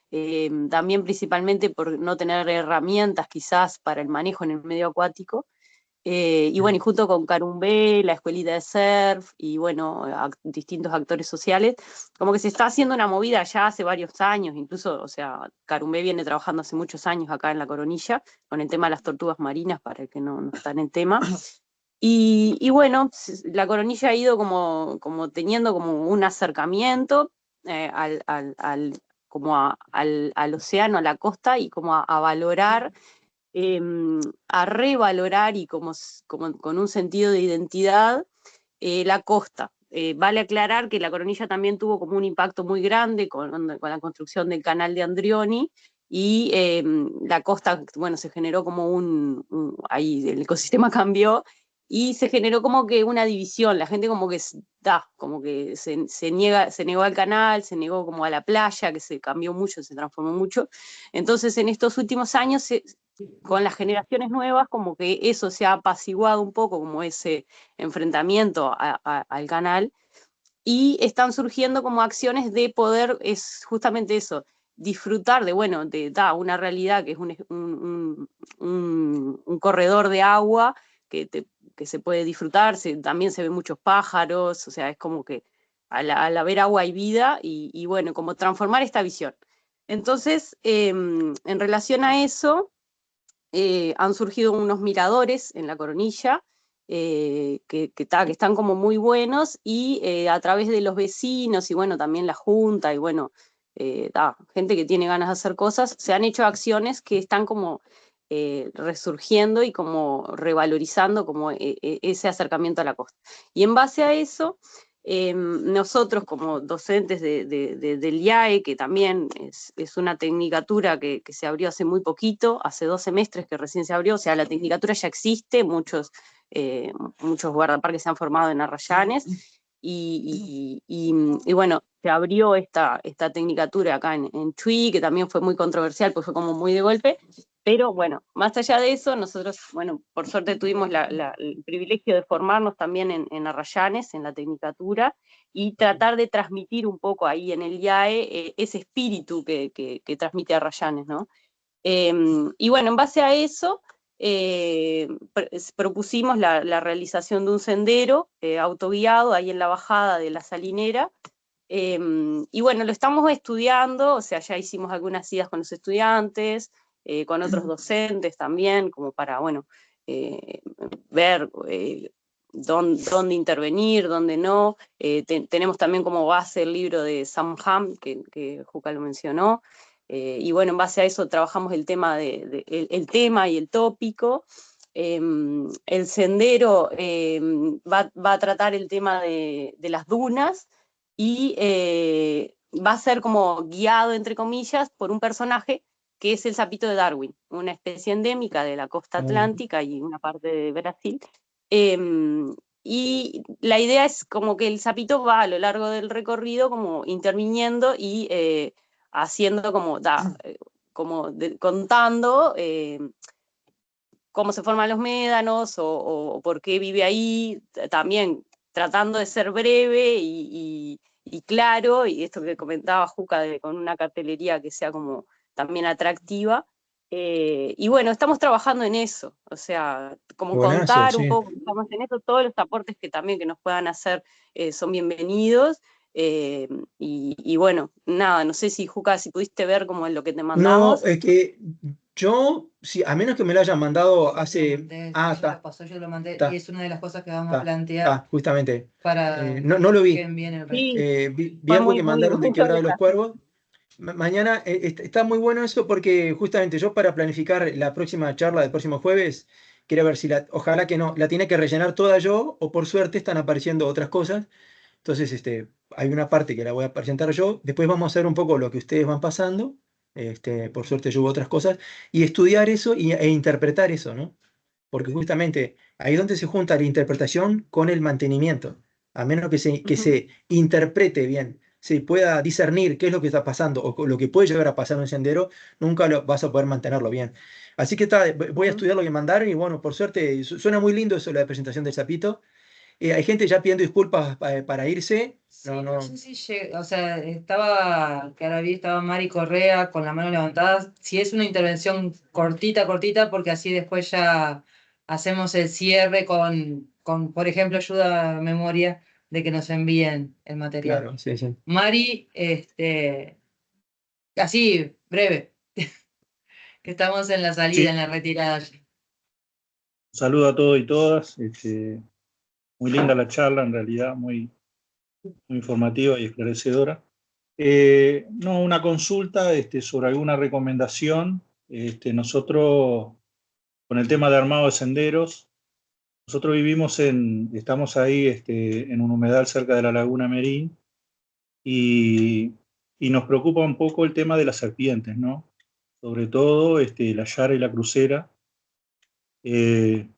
también principalmente por no tener herramientas quizás para el manejo en el medio acuático. Y bueno, y junto con Carumbé, la escuelita de surf y bueno, distintos actores sociales, como que se está haciendo una movida ya hace varios años, incluso, o sea, Carumbé viene trabajando hace muchos años acá en la Coronilla con el tema de las tortugas marinas, para el que no está en el tema. Y bueno, la Coronilla ha ido como teniendo como un acercamiento al océano, a la costa, y como a valorar, a revalorar y como con un sentido de identidad la costa. Vale aclarar que la Coronilla también tuvo como un impacto muy grande con la construcción del canal de Andrioni, y la costa, bueno, se generó como ahí el ecosistema cambió y se generó como que una división, la gente como que se negó al canal, se negó como a la playa, que se cambió mucho, se transformó mucho. Entonces en estos últimos años, con las generaciones nuevas, como que eso se ha apaciguado un poco, como ese enfrentamiento al canal, y están surgiendo como acciones de poder, es justamente eso, disfrutar de, bueno, de una realidad que es un corredor de agua que se puede disfrutar, también se ven muchos pájaros, o sea, es como que al haber agua hay vida, y bueno, como transformar esta visión. Entonces, en relación a eso, han surgido unos miradores en la Coronilla, que están como muy buenos, y a través de los vecinos y bueno, también la Junta y bueno, gente que tiene ganas de hacer cosas, se han hecho acciones que están como resurgiendo y como revalorizando como ese acercamiento a la costa. Y en base a eso, nosotros como docentes del IAE, que también es una tecnicatura que se abrió hace muy poquito, hace 2 semestres que recién se abrió, o sea, la tecnicatura ya existe, muchos guardaparques se han formado en Arrayanes, y bueno, se abrió esta tecnicatura acá en Chuy, que también fue muy controversial, pues fue como muy de golpe. Pero bueno, más allá de eso, nosotros, bueno, por suerte tuvimos el privilegio de formarnos también en Arrayanes, en la tecnicatura, y tratar de transmitir un poco ahí en el IAE ese espíritu que transmite Arrayanes, ¿no? Y bueno, en base a eso, propusimos la realización de un sendero autoguiado ahí en la bajada de la Salinera. Y bueno, lo estamos estudiando, o sea, ya hicimos algunas idas con los estudiantes, con otros docentes también, como para, bueno, ver dónde intervenir, dónde no. Tenemos también como base el libro de Sam Ham, que Juca lo mencionó, y bueno, en base a eso trabajamos el tema el tema y el tópico. El sendero va a tratar el tema de las dunas, y va a ser como guiado, entre comillas, por un personaje que es el sapito de Darwin, una especie endémica de la costa atlántica y una parte de Brasil. Y la idea es como que el sapito va a lo largo del recorrido como interviniendo y haciendo contando cómo se forman los médanos o por qué vive ahí, también tratando de ser breve y claro, y esto que comentaba Juca, con una cartelería que sea como también atractiva. Y bueno, estamos trabajando en eso, o sea, como Buenazo, contar un sí. poco, estamos en eso, todos los aportes que también que nos puedan hacer son bienvenidos. Y bueno, nada, no sé si Juca, si pudiste ver como lo que te No, mandamos. es que yo, sí, a menos que me lo hayan mandado hace... Ella pasó, yo lo mandé, está, y es una de las cosas que vamos a está, plantear justamente. para No lo vi. que bien el resto. Sí, Vi fue algo muy, que muy, mandaron de muy Quebrada de los sorprendente. Cuervos. Mañana está muy bueno eso porque justamente yo para planificar la próxima charla del próximo jueves, quiero ver si ojalá que no, la tiene que rellenar toda yo o por suerte están apareciendo otras cosas. Entonces, hay una parte que la voy a presentar yo, después vamos a hacer un poco lo que ustedes van pasando, por suerte yo hubo otras cosas, y estudiar eso e interpretar eso, ¿no? Porque justamente ahí es donde se junta la interpretación con el mantenimiento. A menos que se interprete bien se pueda discernir qué es lo que está pasando o lo que puede llegar a pasar en un sendero, nunca vas a poder mantenerlo bien. Así que voy a estudiar lo que mandaron y bueno, por suerte, suena muy lindo eso, la presentación del sapito. Hay gente ya pidiendo disculpas para irse. Sí, no sé si llega, o sea, que ahora vi, estaba Mari Correa con la mano levantada. Si es una intervención cortita, porque así después ya hacemos el cierre con por ejemplo, ayuda a memoria de que nos envíen el material. Claro, sí, sí. Mari, así, breve, que estamos en la salida, Sí. en la retirada. Un saludo a todos y todas. Muy linda la charla, en realidad, muy informativa y esclarecedora. No, una consulta sobre alguna recomendación. Nosotros, con el tema de armado de senderos, nosotros estamos ahí en un humedal cerca de la Laguna Merín y nos preocupa un poco el tema de las serpientes, ¿no? Sobre todo la Yara y la Crucera,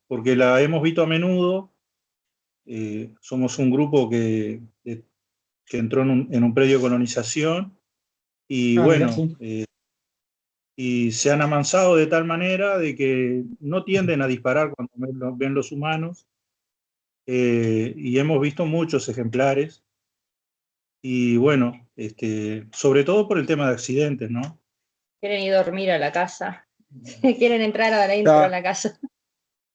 porque la hemos visto a menudo. Somos un grupo que entró en un predio de colonización y bueno, y se han amansado de tal manera de que no tienden a disparar cuando ven los humanos, y hemos visto muchos ejemplares y bueno, sobre todo por el tema de accidentes, ¿no? Quieren ir a dormir a la casa. Quieren entrar adentro a la casa.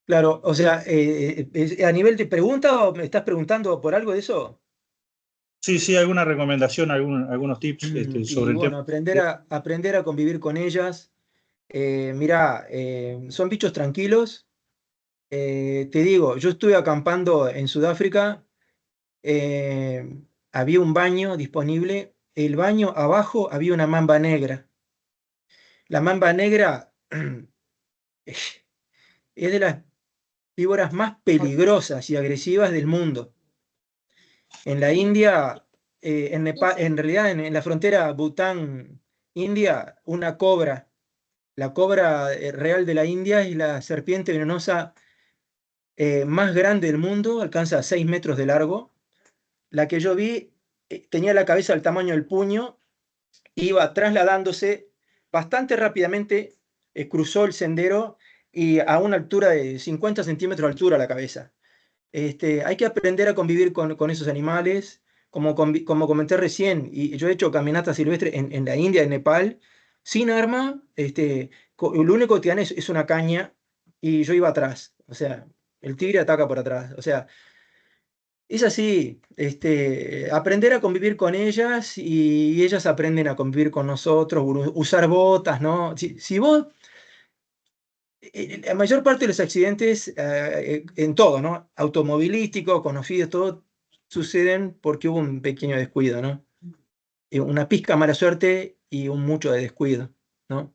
Claro, o sea, a nivel de pregunta, ¿o me estás preguntando por algo de eso? Sí, alguna recomendación, algunos tips sobre el bueno, tema. aprender a convivir con ellas. Mirá, son bichos tranquilos. Te digo, yo estuve acampando en Sudáfrica, había un baño disponible. El baño abajo había una mamba negra. La mamba negra es de las víboras más peligrosas y agresivas del mundo. En la India, en Nepal, en realidad en la frontera Bután-India, una cobra, la cobra real de la India es la serpiente venenosa más grande del mundo, alcanza 6 metros de largo. La que yo vi tenía la cabeza del tamaño del puño, iba trasladándose bastante rápidamente, cruzó el sendero y a una altura de 50 centímetros de altura la cabeza. Hay que aprender a convivir con esos animales, como comenté recién, y yo he hecho caminatas silvestres en la India, en Nepal, sin arma, lo único que tienen es una caña y yo iba atrás, o sea, el tigre ataca por atrás, o sea, es así, aprender a convivir con ellas y ellas aprenden a convivir con nosotros, usar botas, ¿no? Si vos la mayor parte de los accidentes, en todo, ¿no? Automovilístico, conocidos, todo, suceden porque hubo un pequeño descuido, ¿no? Una pizca mala suerte y un mucho de descuido, ¿no?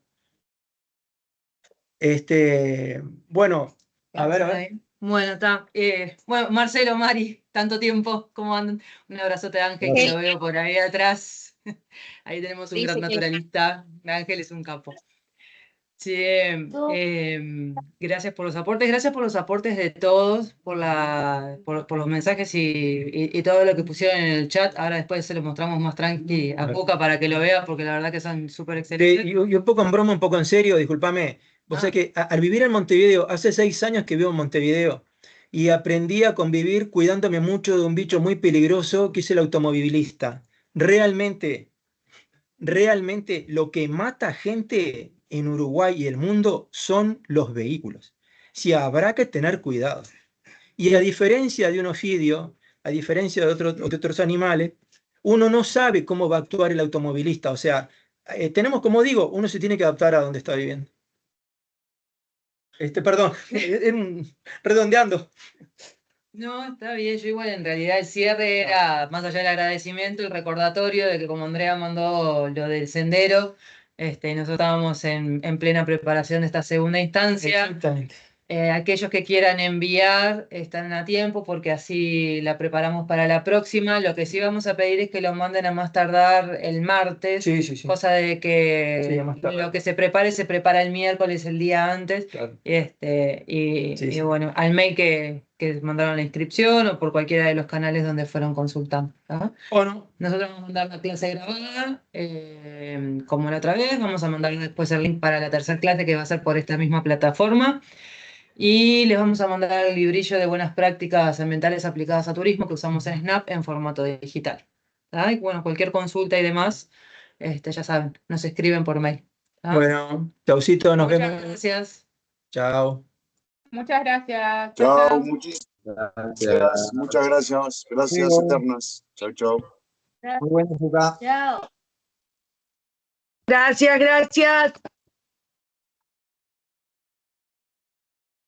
Bueno, a ver. Bueno, está. Bueno, Marcelo, Mari, tanto tiempo, ¿cómo andan? Un abrazote a Ángel, que lo veo por ahí atrás. Ahí tenemos un gran naturalista. Ángel es un capo. Sí, gracias por los aportes de todos, por los mensajes y todo lo que pusieron en el chat. Ahora después se lo mostramos más tranqui a Cuca para que lo vea, porque la verdad que son súper excelentes. Y un poco en broma, un poco en serio, discúlpame. Vos sabés que al vivir en Montevideo, hace 6 años que vivo en Montevideo, y aprendí a convivir cuidándome mucho de un bicho muy peligroso que es el automovilista. Realmente lo que mata gente en Uruguay y el mundo son los vehículos. Sí, habrá que tener cuidado. Y a diferencia de un ofidio, a diferencia de otros animales, uno no sabe cómo va a actuar el automovilista. O sea, tenemos, como digo, uno se tiene que adaptar a donde está viviendo. Perdón, redondeando. No, está bien, yo igual en realidad el cierre era, más allá del agradecimiento, el recordatorio de que como Andrea mandó lo del sendero, nosotros estábamos en plena preparación de esta segunda instancia. Exactamente. Aquellos que quieran enviar están a tiempo porque así la preparamos para la próxima. Lo que sí vamos a pedir es que lo manden a más tardar el martes, Sí, sí, sí. cosa de que Sí, a más tardar. lo que se prepara el miércoles, el día antes. Claro. Y Sí, sí. bueno, al mail que mandaron la inscripción o por cualquiera de los canales donde fueron consultando. ¿Ah? ¿O no? Nosotros vamos a mandar la clase grabada, como la otra vez. Vamos a mandar después el link para la tercera clase que va a ser por esta misma plataforma. Y les vamos a mandar el librillo de buenas prácticas ambientales aplicadas a turismo que usamos en Snap en formato digital. ¿Tá? Y bueno, cualquier consulta y demás, ya saben, nos escriben por mail. ¿tá? Bueno, chaucito, nos Muchas vemos. gracias. Chao. Muchas gracias. Chao, muchísimas gracias. Muchas gracias. Gracias Sí. eternas. Chao, chao. Muy buena jugada. Chao. Gracias, gracias.